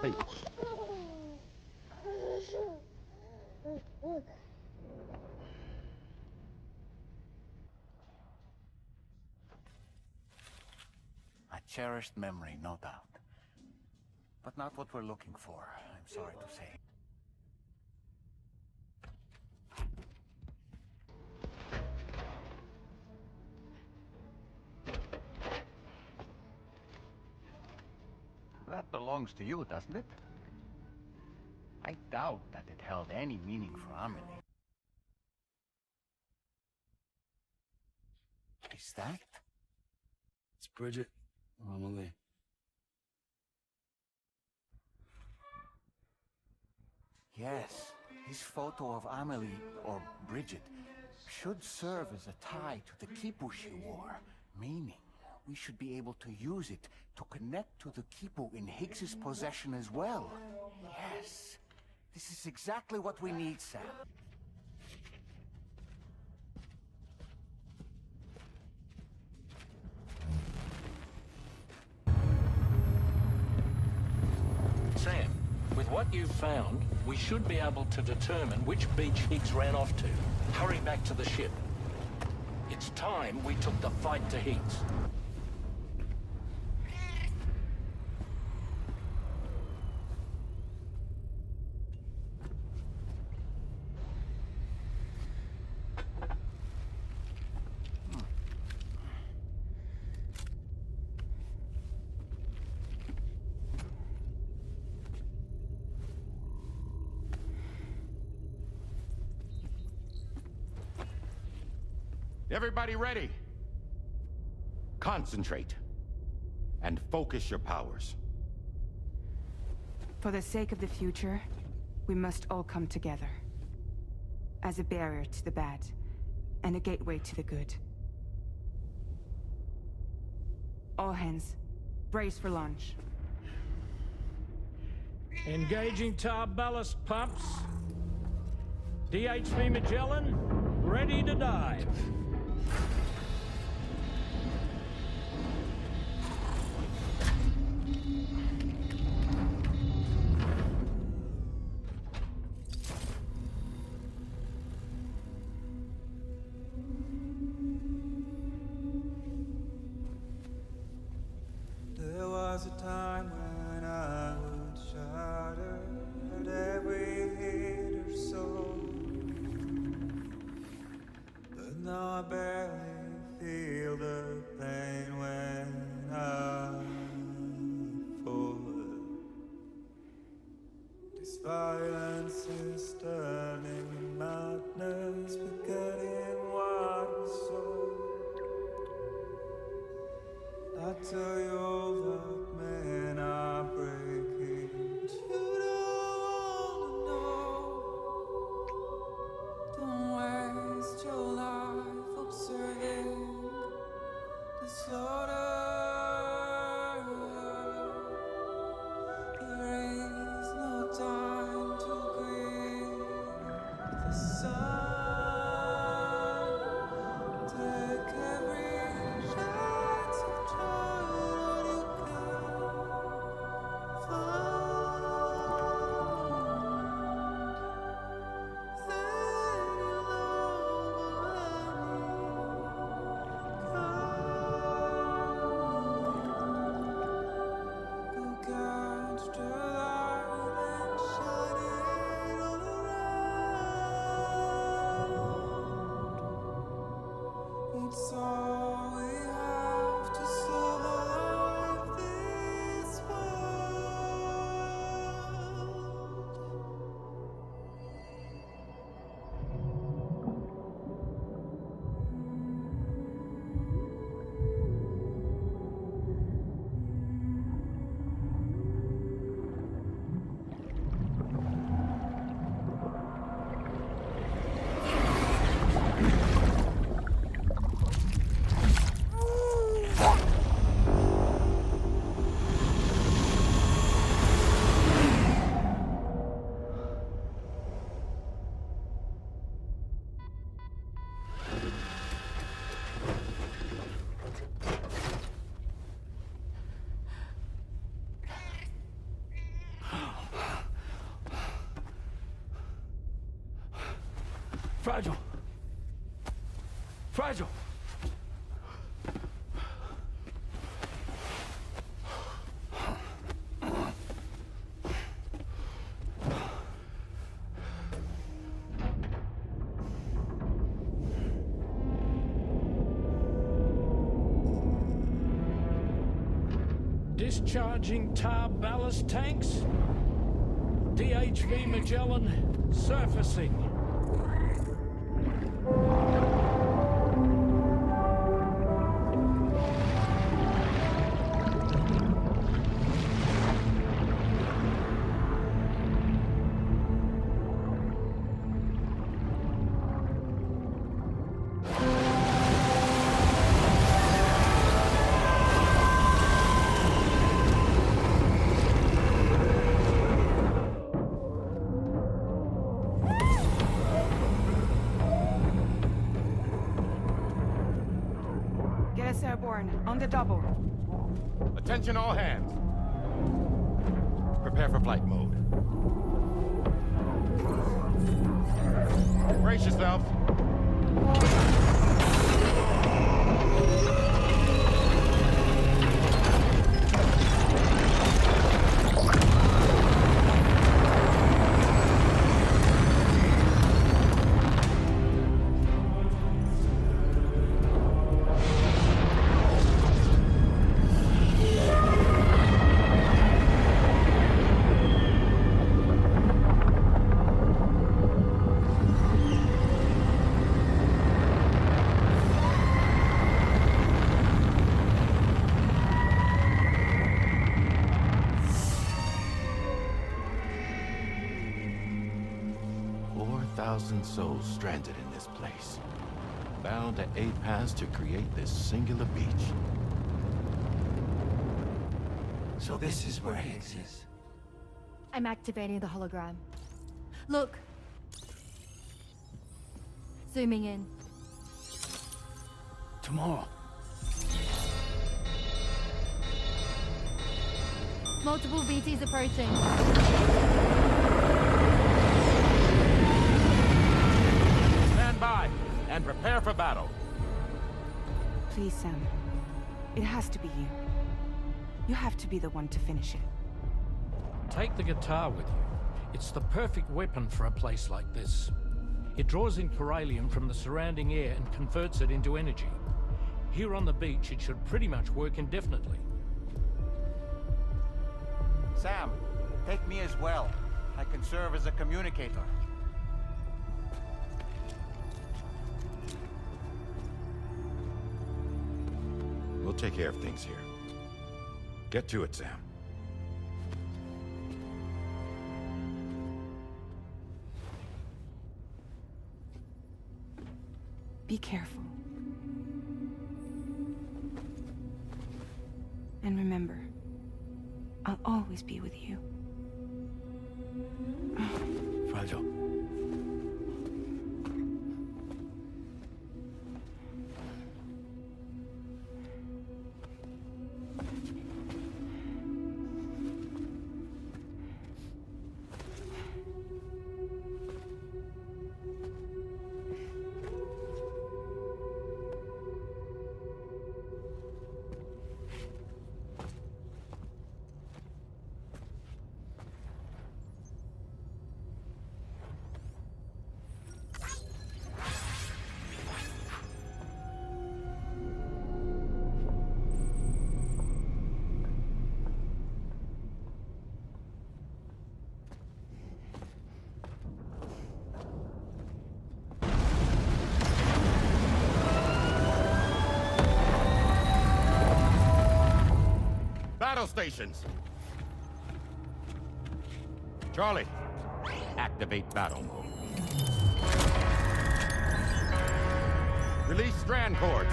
Hey. A cherished memory, no doubt. But not what we're looking for, I'm sorry to say. That belongs to you, doesn't it? I doubt that it held any meaning for Amelie. Is that? It's Bridget or Amelie. Yes, His photo of Amelie, or Bridget, should serve as a tie to the Kipu she wore, meaning we should be able to use it to connect to the Kipu in Higgs's possession as well. Yes, this is exactly what we need, Sam. Sam, with what you've found, we should be able to determine which beach Higgs ran off to. Hurry back to the ship. It's time we took the fight to Higgs. Everybody ready? Concentrate. And focus your powers. For the sake of the future, we must all come together. As a barrier to the bad, and a gateway to the good. All hands, brace for launch. Engaging tar ballast pumps. DHV Magellan, ready to dive. There was a time when I would shatter at every hit or so, but now I barely feel the pain when I fall. This violence is turning madness, forgetting what was so. I tell you all that men are breaking, but you don't know. Don't waste your life observing disorder. There is no time to grieve the sun. Take every chance of trying all you can It's all we have to survive this world. Fragile. Fragile. Discharging tar ballast tanks. DHV Magellan surfacing. the double. Attention all hands. Prepare for flight mode. Brace yourselves. Souls stranded in this place, bound to 8 paths to create this singular beach. So this is where Higgs is. I'm activating the hologram. Look. Zooming in. Tomorrow. Multiple BTs approaching. By and prepare for battle. Please, Sam. It has to be you. You have to be the one to finish it. Take the guitar with you. It's the perfect weapon for a place like this. It draws in corallium from the surrounding air and converts it into energy. Here on the beach, it should pretty much work indefinitely. Sam, take me as well. I can serve as a communicator. We'll take care of things here. Get to it, Sam. Be careful. And remember, I'll always be with you. Fragile. Battle stations. Charlie, activate battle mode. Release strand cords.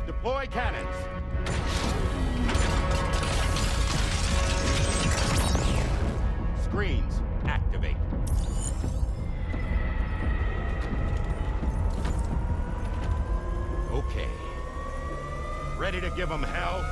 Deploy cannons. Screens, activate. Okay. Ready to give them hell?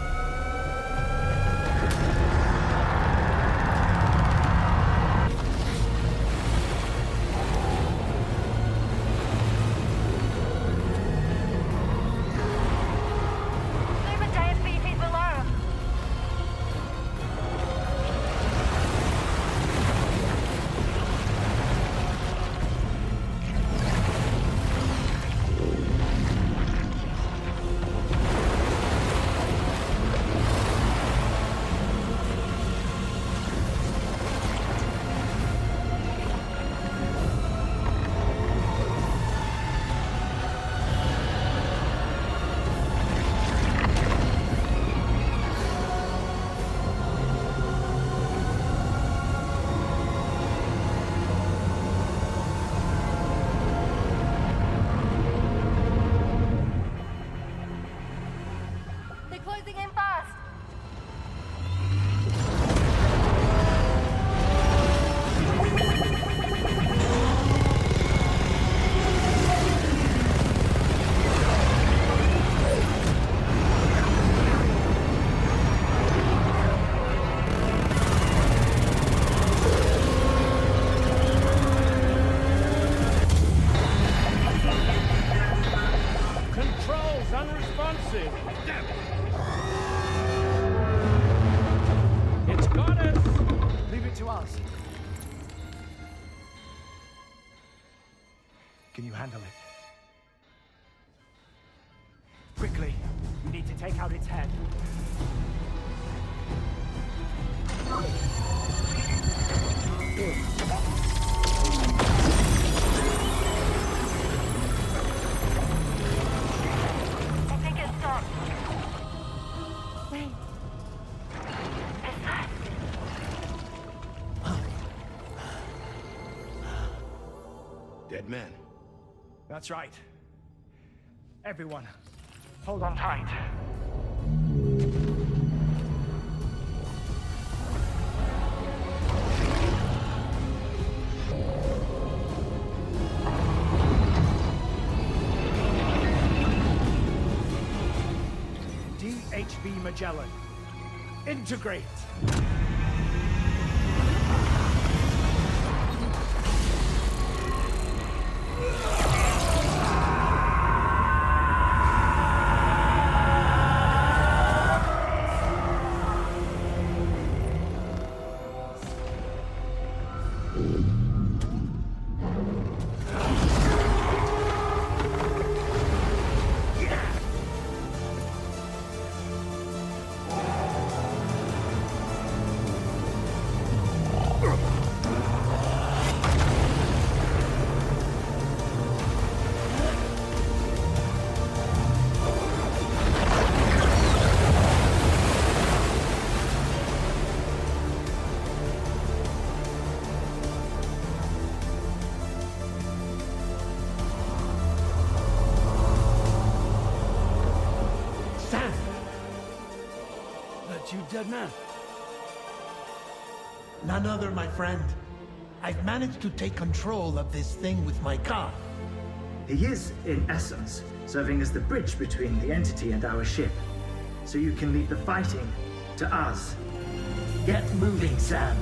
Can you handle it? Quickly, we need to take out its head. I think it stopped. Wait. Is that... Dead man. That's right. Everyone, hold on tight. DHV Magellan, integrate! You dead man. None other, my friend. I've managed to take control of this thing with my car. He is, in essence, serving as the bridge between the entity and our ship. So you can leave the fighting to us. Get moving, Sam.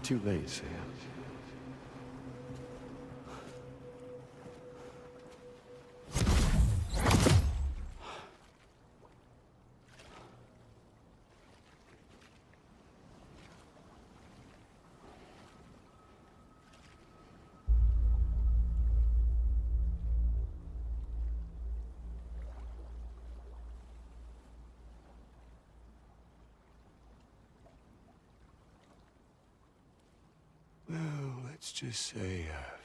Too late, Sam. Well, let's just say I've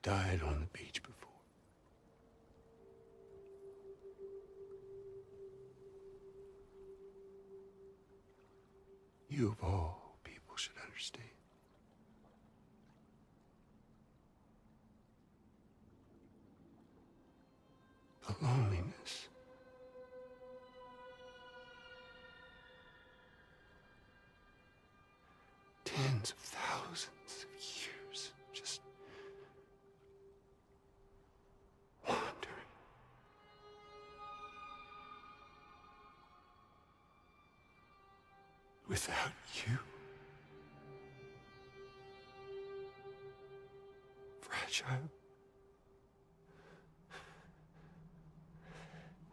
died on the beach before. You of all people should understand. The loneliness. Tens of thousands of years just wandering. Without you. Fragile.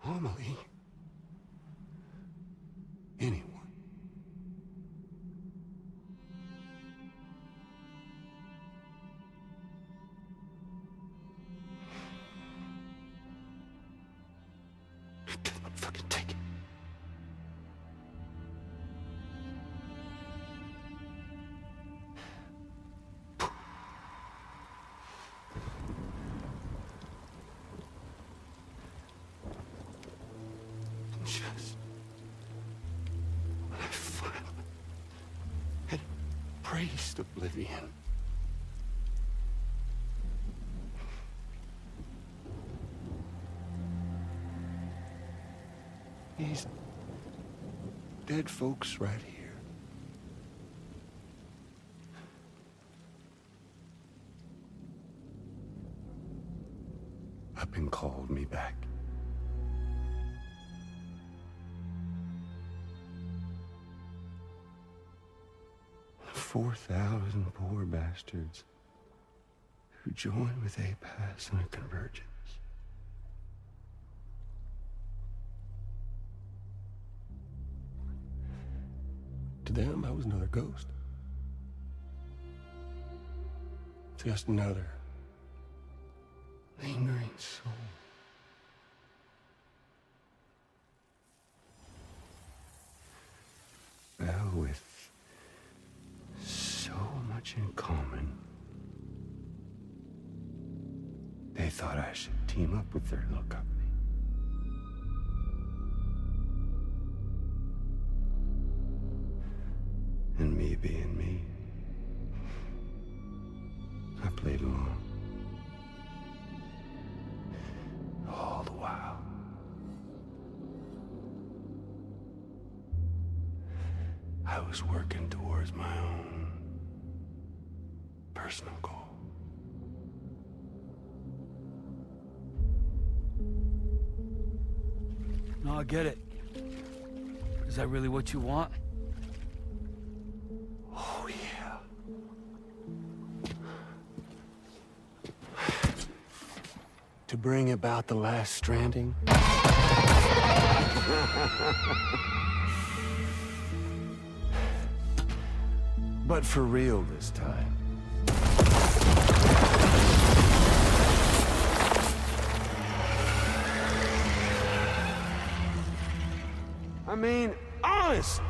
Amelie. Anyone. I couldn't fucking take it. embraced oblivion. These dead folks right here. Up and called me back. The 4,000 poor bastards who joined with APAS in a convergence. To them, I was another ghost. Just another lingering soul. Well, with so much in common, they thought I should team up with their little company. And me being me, I played along. All the while. I was working towards my own personal goal. No, I get it. Is that really what you want? Oh, yeah. To bring about the last stranding? But for real this time. I mean, honest!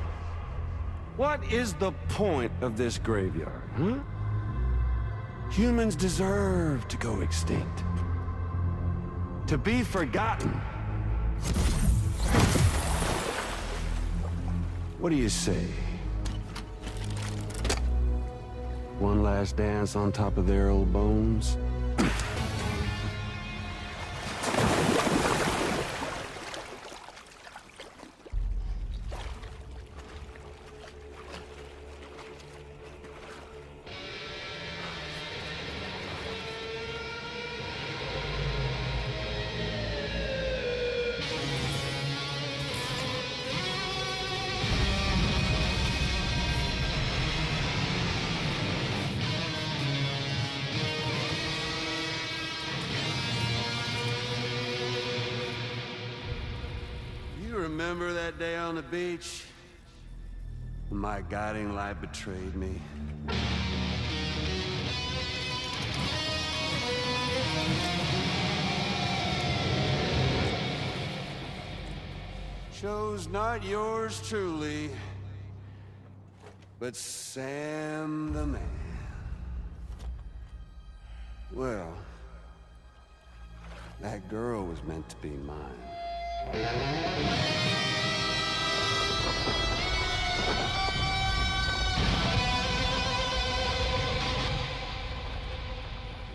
What is the point of this graveyard, huh? Humans deserve to go extinct. To be forgotten. What do you say? One last dance on top of their old bones? Remember that day on the beach? When my guiding light betrayed me? Chose not yours truly, but Sam the man. Well, that girl was meant to be mine.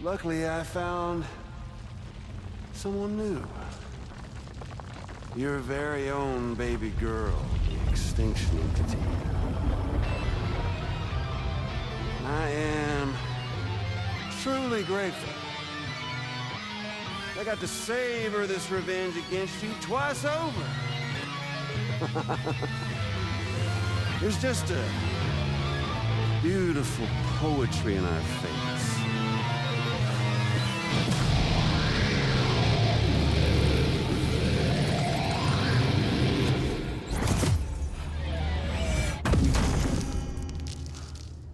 Luckily, I found someone new. Your very own baby girl, the extinction entity. I am truly grateful. I got to savor this revenge against you twice over. There's just a beautiful poetry in our fates.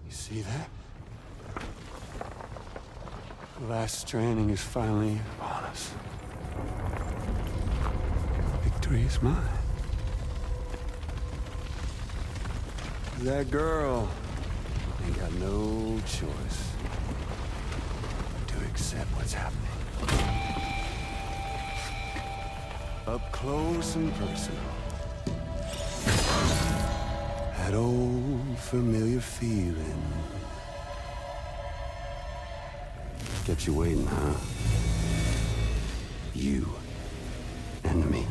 You see that? The last stranding is finally upon us. Victory is mine. That girl ain't got no choice to accept what's happening. Up close and personal. That old familiar feeling. Kept you waiting, huh? You and me.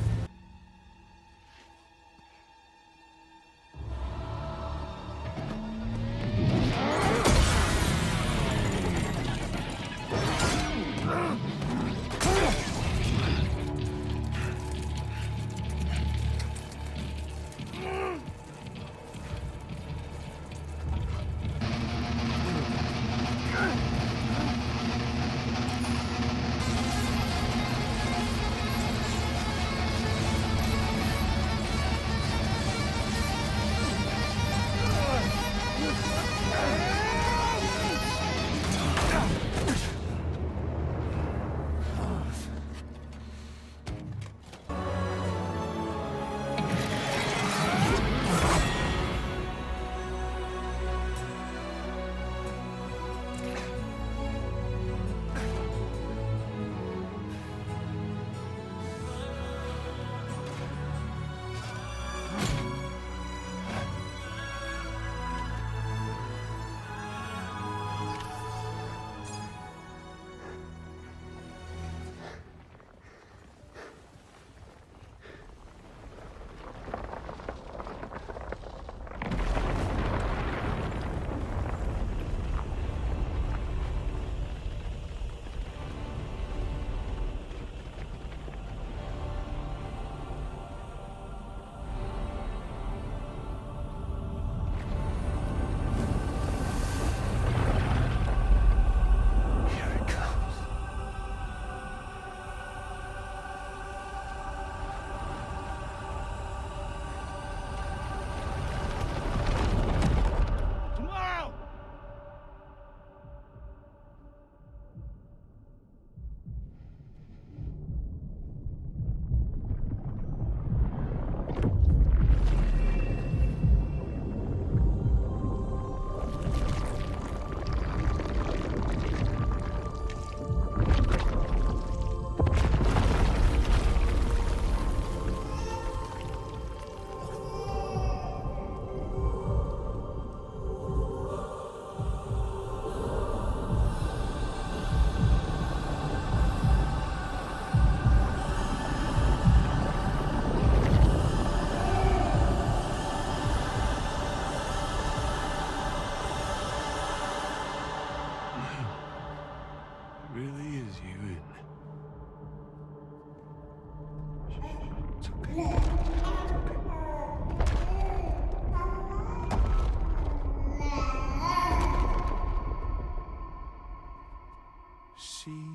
See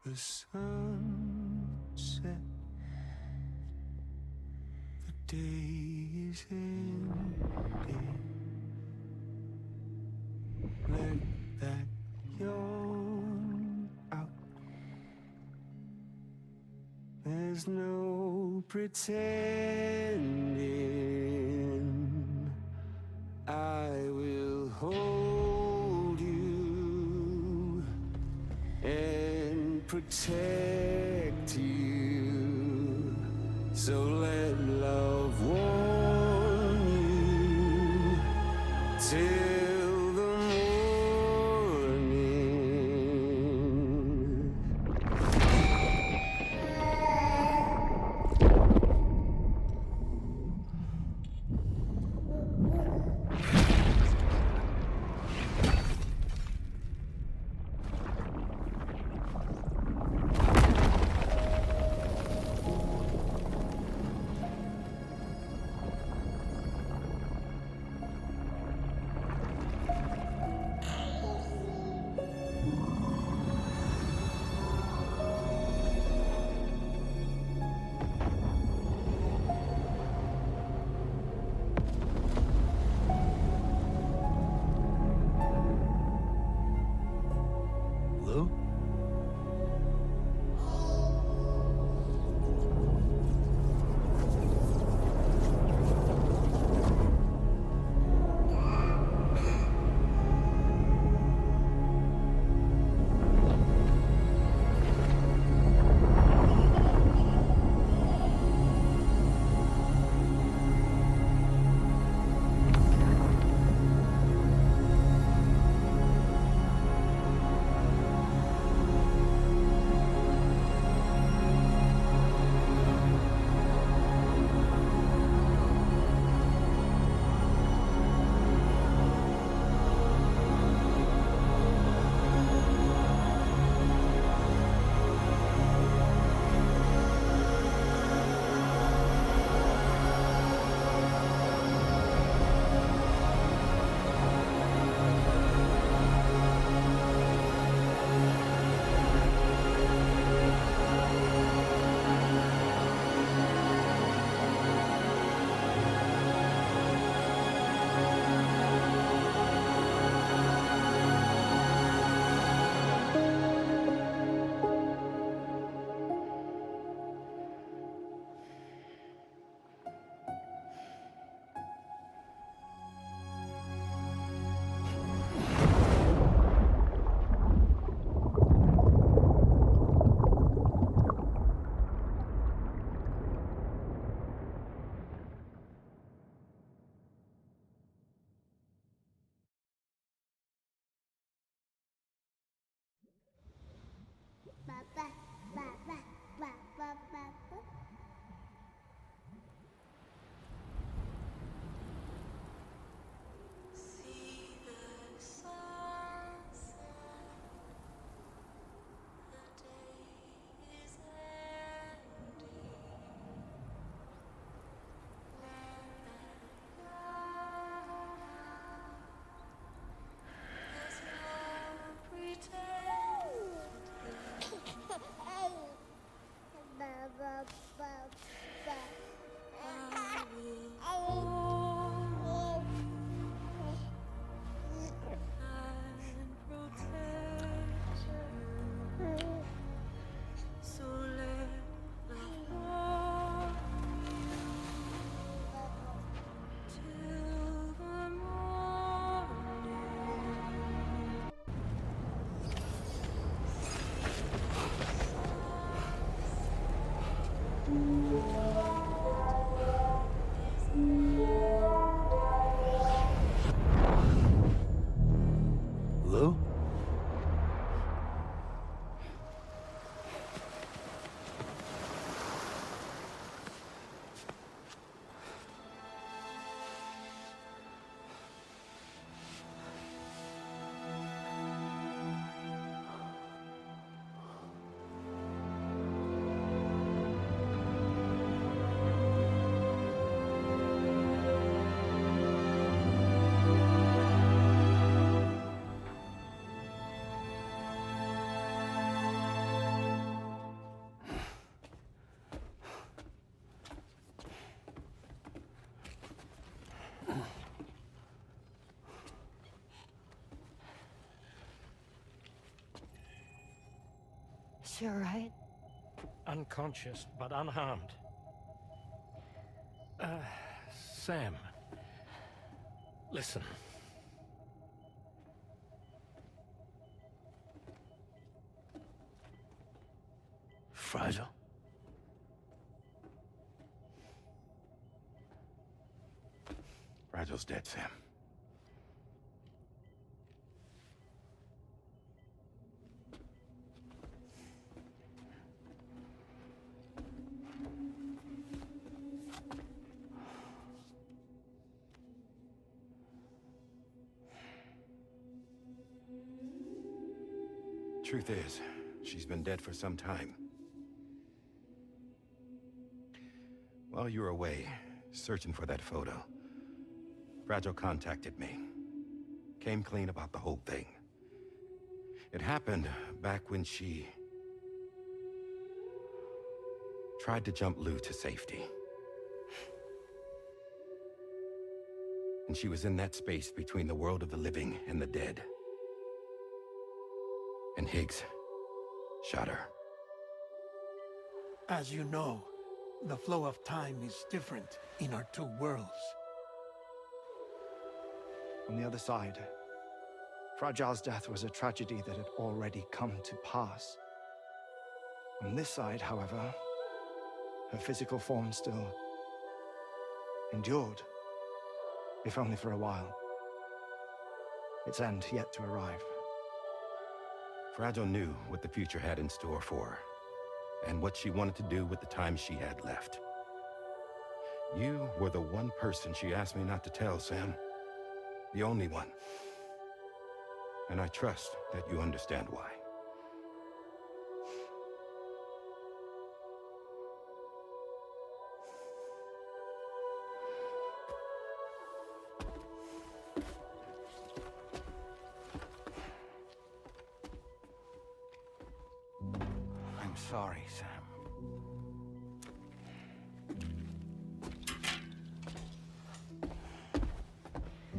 the sunset. The day is ending. Let that yawn out. There's no pretending. I will hold you and protect you. So let love warm you till the morning. She all right? Unconscious, but unharmed. Sam. Listen. Fragile? Fragile's dead, Sam. Truth is, she's been dead for some time. While you were away, searching for that photo, Fragile contacted me. Came clean about the whole thing. It happened back when she tried to jump Lou to safety. And she was in that space between the world of the living and the dead. And Higgs shot her. As you know, the flow of time is different in our two worlds. On the other side, Fragile's death was a tragedy that had already come to pass. On this side, however, her physical form still endured, if only for a while. Its end yet to arrive. Fragile knew what the future had in store for her, and what she wanted to do with the time she had left. You were the one person she asked me not to tell, Sam. The only one. And I trust that you understand why. I'm sorry, Sam.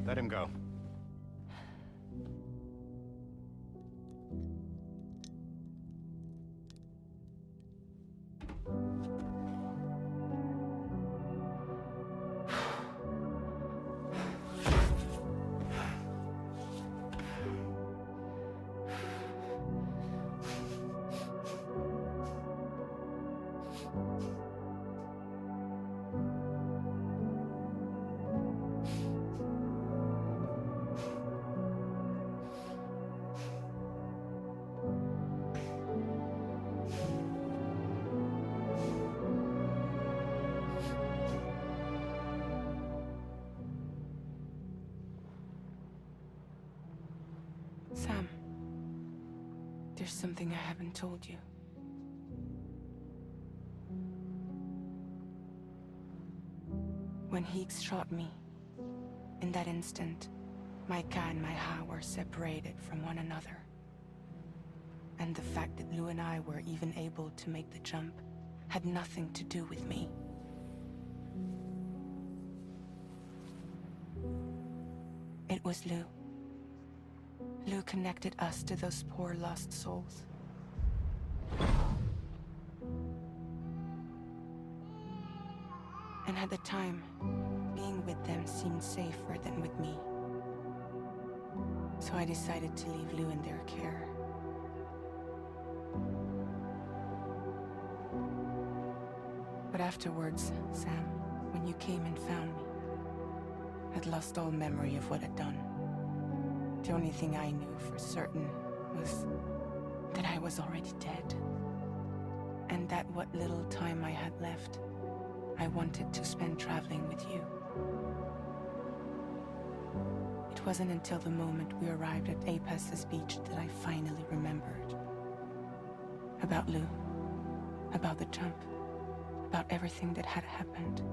Let him go. Sam, there's something I haven't told you. When Higgs shot me, in that instant, my Ka and my Ha were separated from one another. And the fact that Lou and I were even able to make the jump had nothing to do with me. It was Lou. Lou connected us to those poor lost souls. And at the time, being with them seemed safer than with me. So I decided to leave Lou in their care. But afterwards, Sam, when you came and found me, I'd lost all memory of what I'd done. The only thing I knew for certain was that I was already dead. And that what little time I had left, I wanted to spend traveling with you. It wasn't until the moment we arrived at Apas's beach that I finally remembered. About Lou, about the jump, about everything that had happened.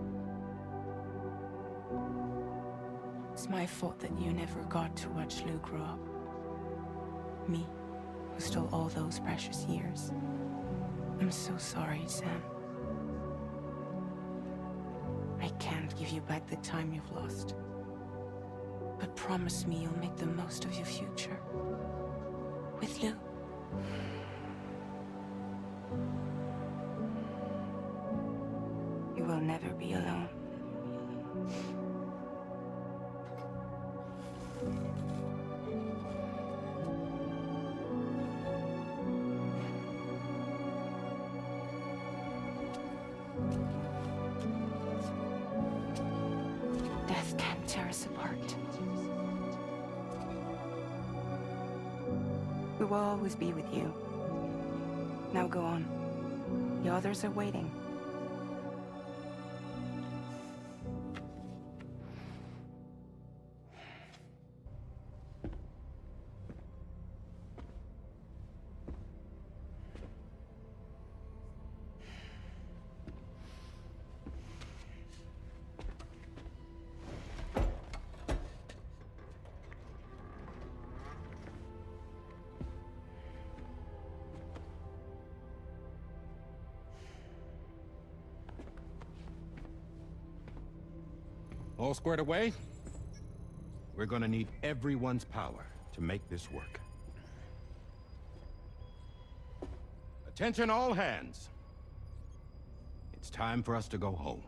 It's my fault that you never got to watch Lou grow up. Me, who stole all those precious years. I'm so sorry, Sam. I can't give you back the time you've lost. But promise me you'll make the most of your future. With Lou. You will never be alone. Death can't tear us apart. We will always be with you. Now go on. The others are waiting. All squared away? We're gonna need everyone's power to make this work. Attention all hands. It's time for us to go home.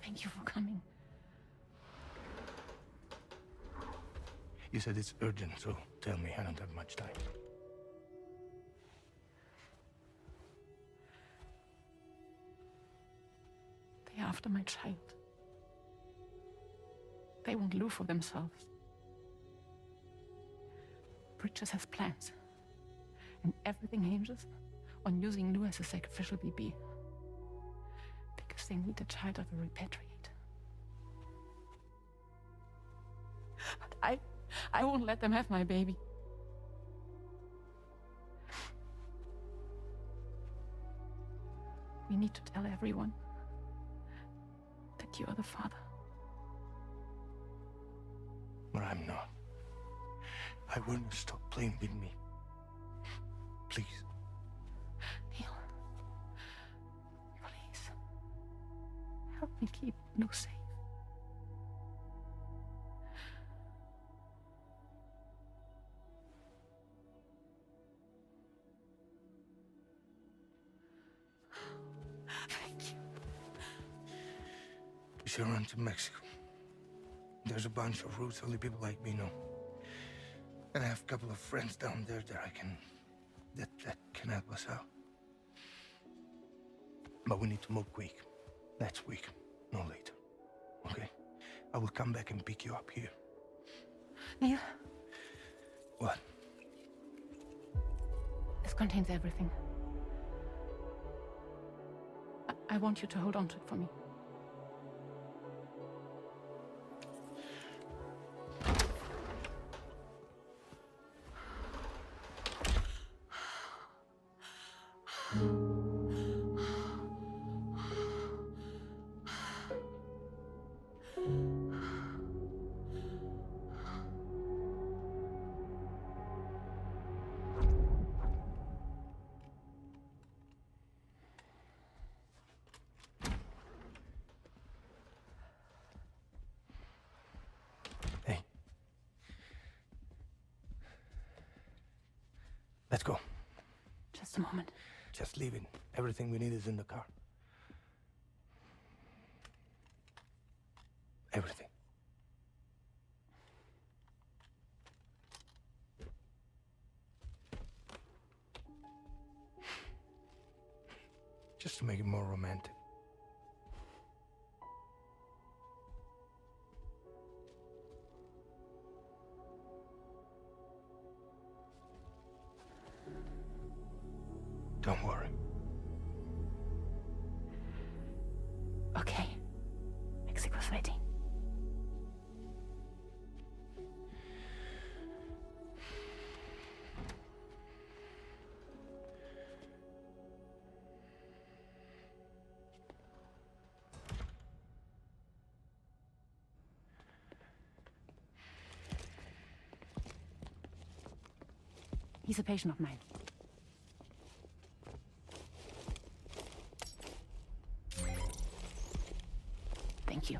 Thank you for coming. You said it's urgent, so tell me, I don't have much time. They're after my child. They won't live for themselves. Bridges has plans. And everything hinges on using Lou as a sacrificial BB. Because they need the child of a repatriate. But I won't let them have my baby. We need to tell everyone that you are the father. But I'm not. I want you to stop playing with me. Please. Neil. Please. Help me keep Lou safe. Thank you. We should run to Mexico. There's a bunch of routes only people like me know. And I have a couple of friends down there that can help us out. But we need to move quick. Next week, no later. Okay? I will come back and pick you up here. Neil. What? This contains everything. I want you to hold on to it for me. Let's go. Just a moment. Just leave it. Everything we need is in the car. Everything. Just to make it more romantic. Don't worry. Okay. Mexico's waiting. He's a patient of mine. Thank you.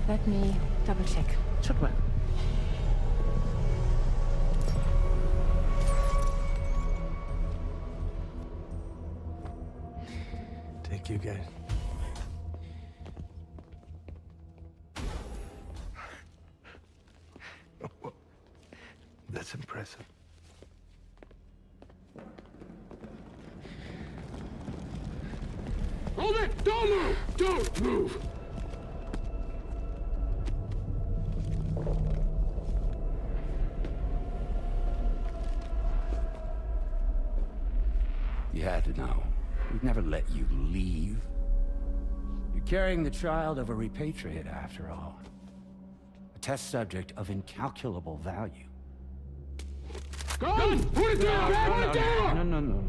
Let me double check. Should work. Thank you, guys. Oh, well, that's impressive. Hold it! Don't move! Don't move! You had to know. We'd never let you leave. You're carrying the child of a repatriate, after all. A test subject of incalculable value. Gun! Put it down! Put it down! No.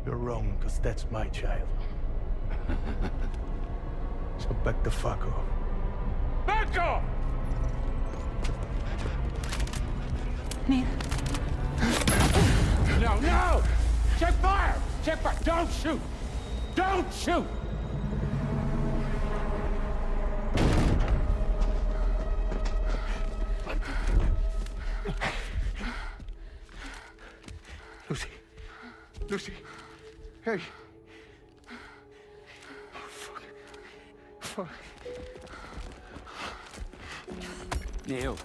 You're wrong, because that's my child. So back the fuck off. Back off! Neil. No! Check fire! Check fire! Don't shoot! Don't shoot! Lucy. Lucy. Hey. Oh, fuck. Neil.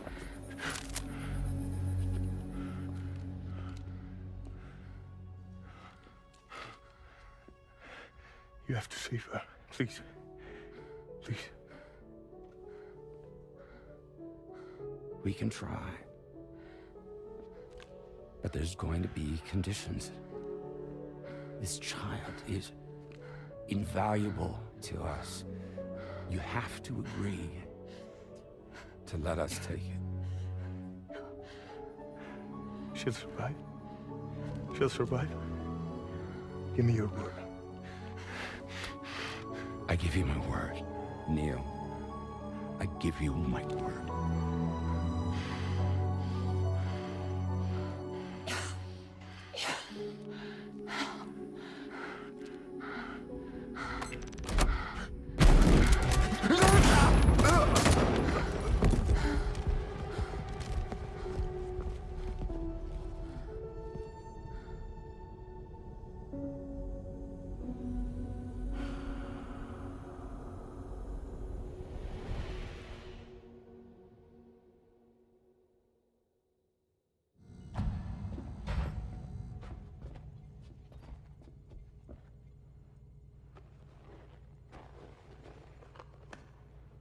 You have to save her. Please. Please. We can try. But there's going to be conditions. This child is invaluable to us. You have to agree to let us take it. She'll survive. She'll survive. Give me your word. I give you my word, Neil. I give you my word.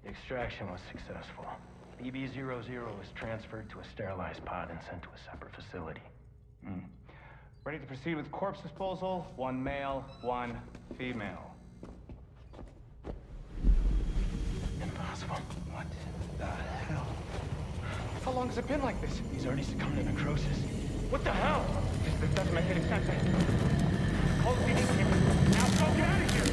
The extraction was successful. BB-00 was transferred to a sterilized pod and sent to a separate facility. Ready to proceed with corpse disposal. 1 male, 1 female. Impossible. What the hell? How long has it been like this? He's already succumbed to necrosis. What the hell? This doesn't make any sense. Call the PD camera. Now go get out of here!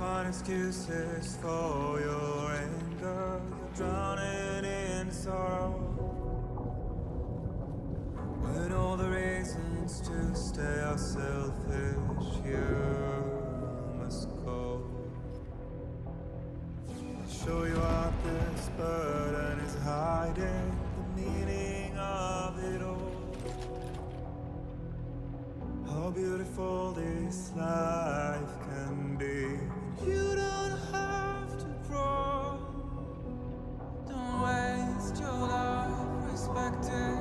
find excuses for your anger. You're drowning in sorrow, when all the reasons to stay are selfish. You must go. I'll show you out this burden is hiding the meaning of it all. How beautiful this life can be. You don't have to grow. Don't waste your life respecting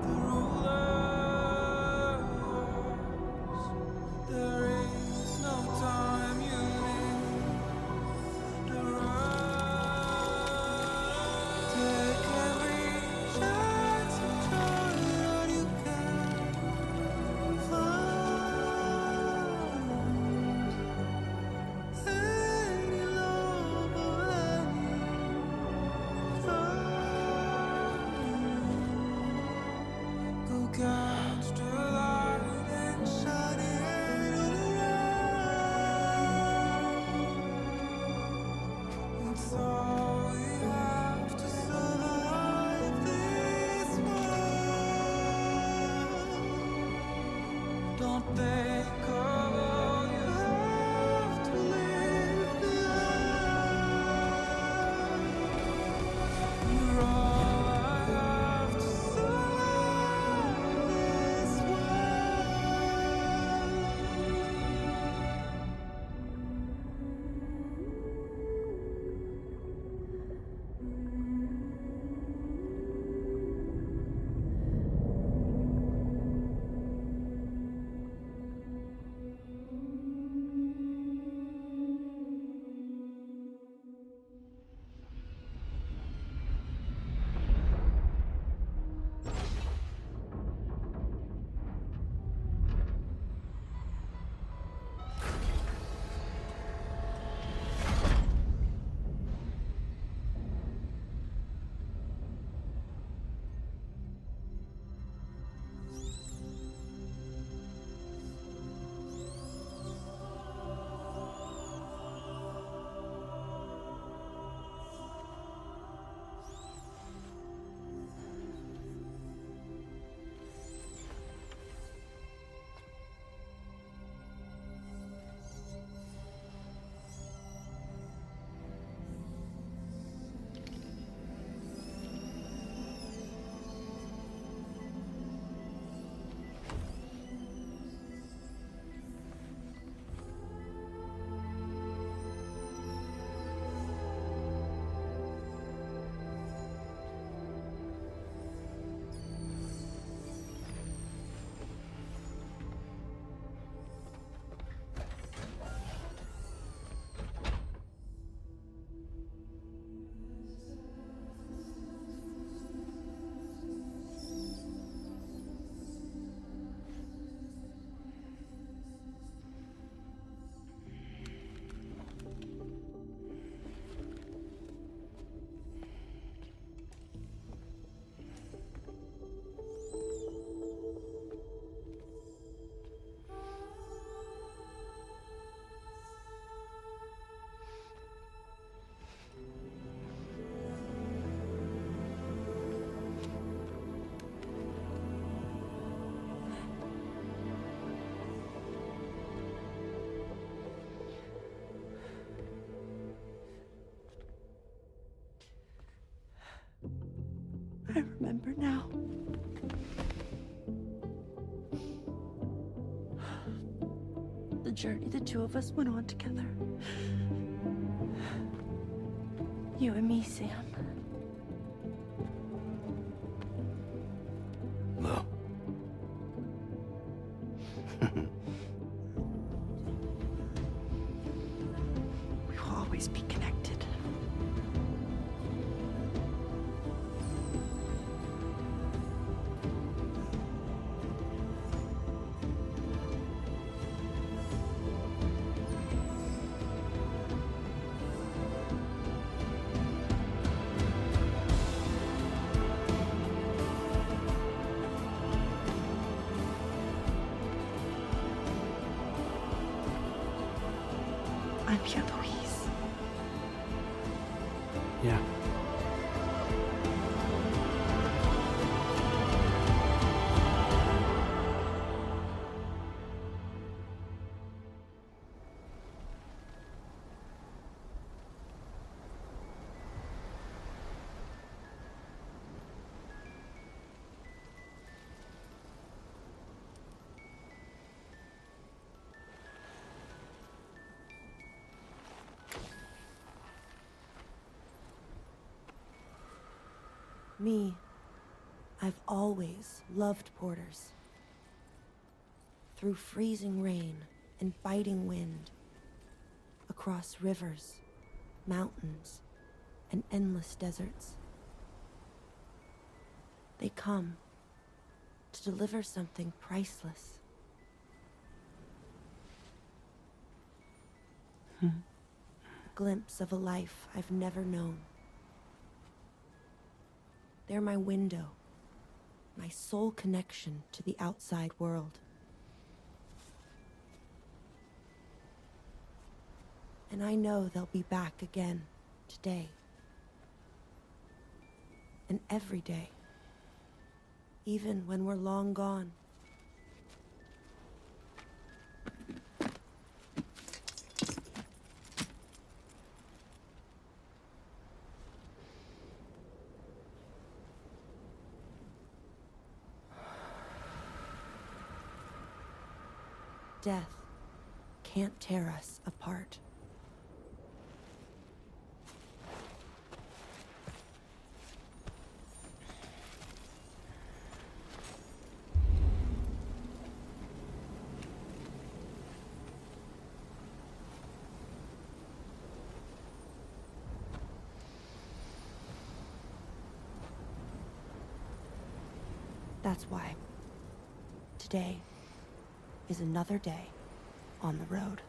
the rulers. There is no time you need to run. Take every chance and try what you can find. Any love or any time. Go catch the light and shine it all around. It's all we have to survive this world. Don't think of all you have to leave behind. You're all I have to survive this I remember now. The journey the two of us went on together. You and me, Sam. No. We will always be connected. Yeah. Me, I've always loved porters. Through freezing rain and biting wind, across rivers, mountains, and endless deserts. They come to deliver something priceless. A glimpse of a life I've never known. They're my window, my sole connection to the outside world. And I know they'll be back again today. And every day. Even when we're long gone. Death can't tear us apart. That's why today is another day on the road.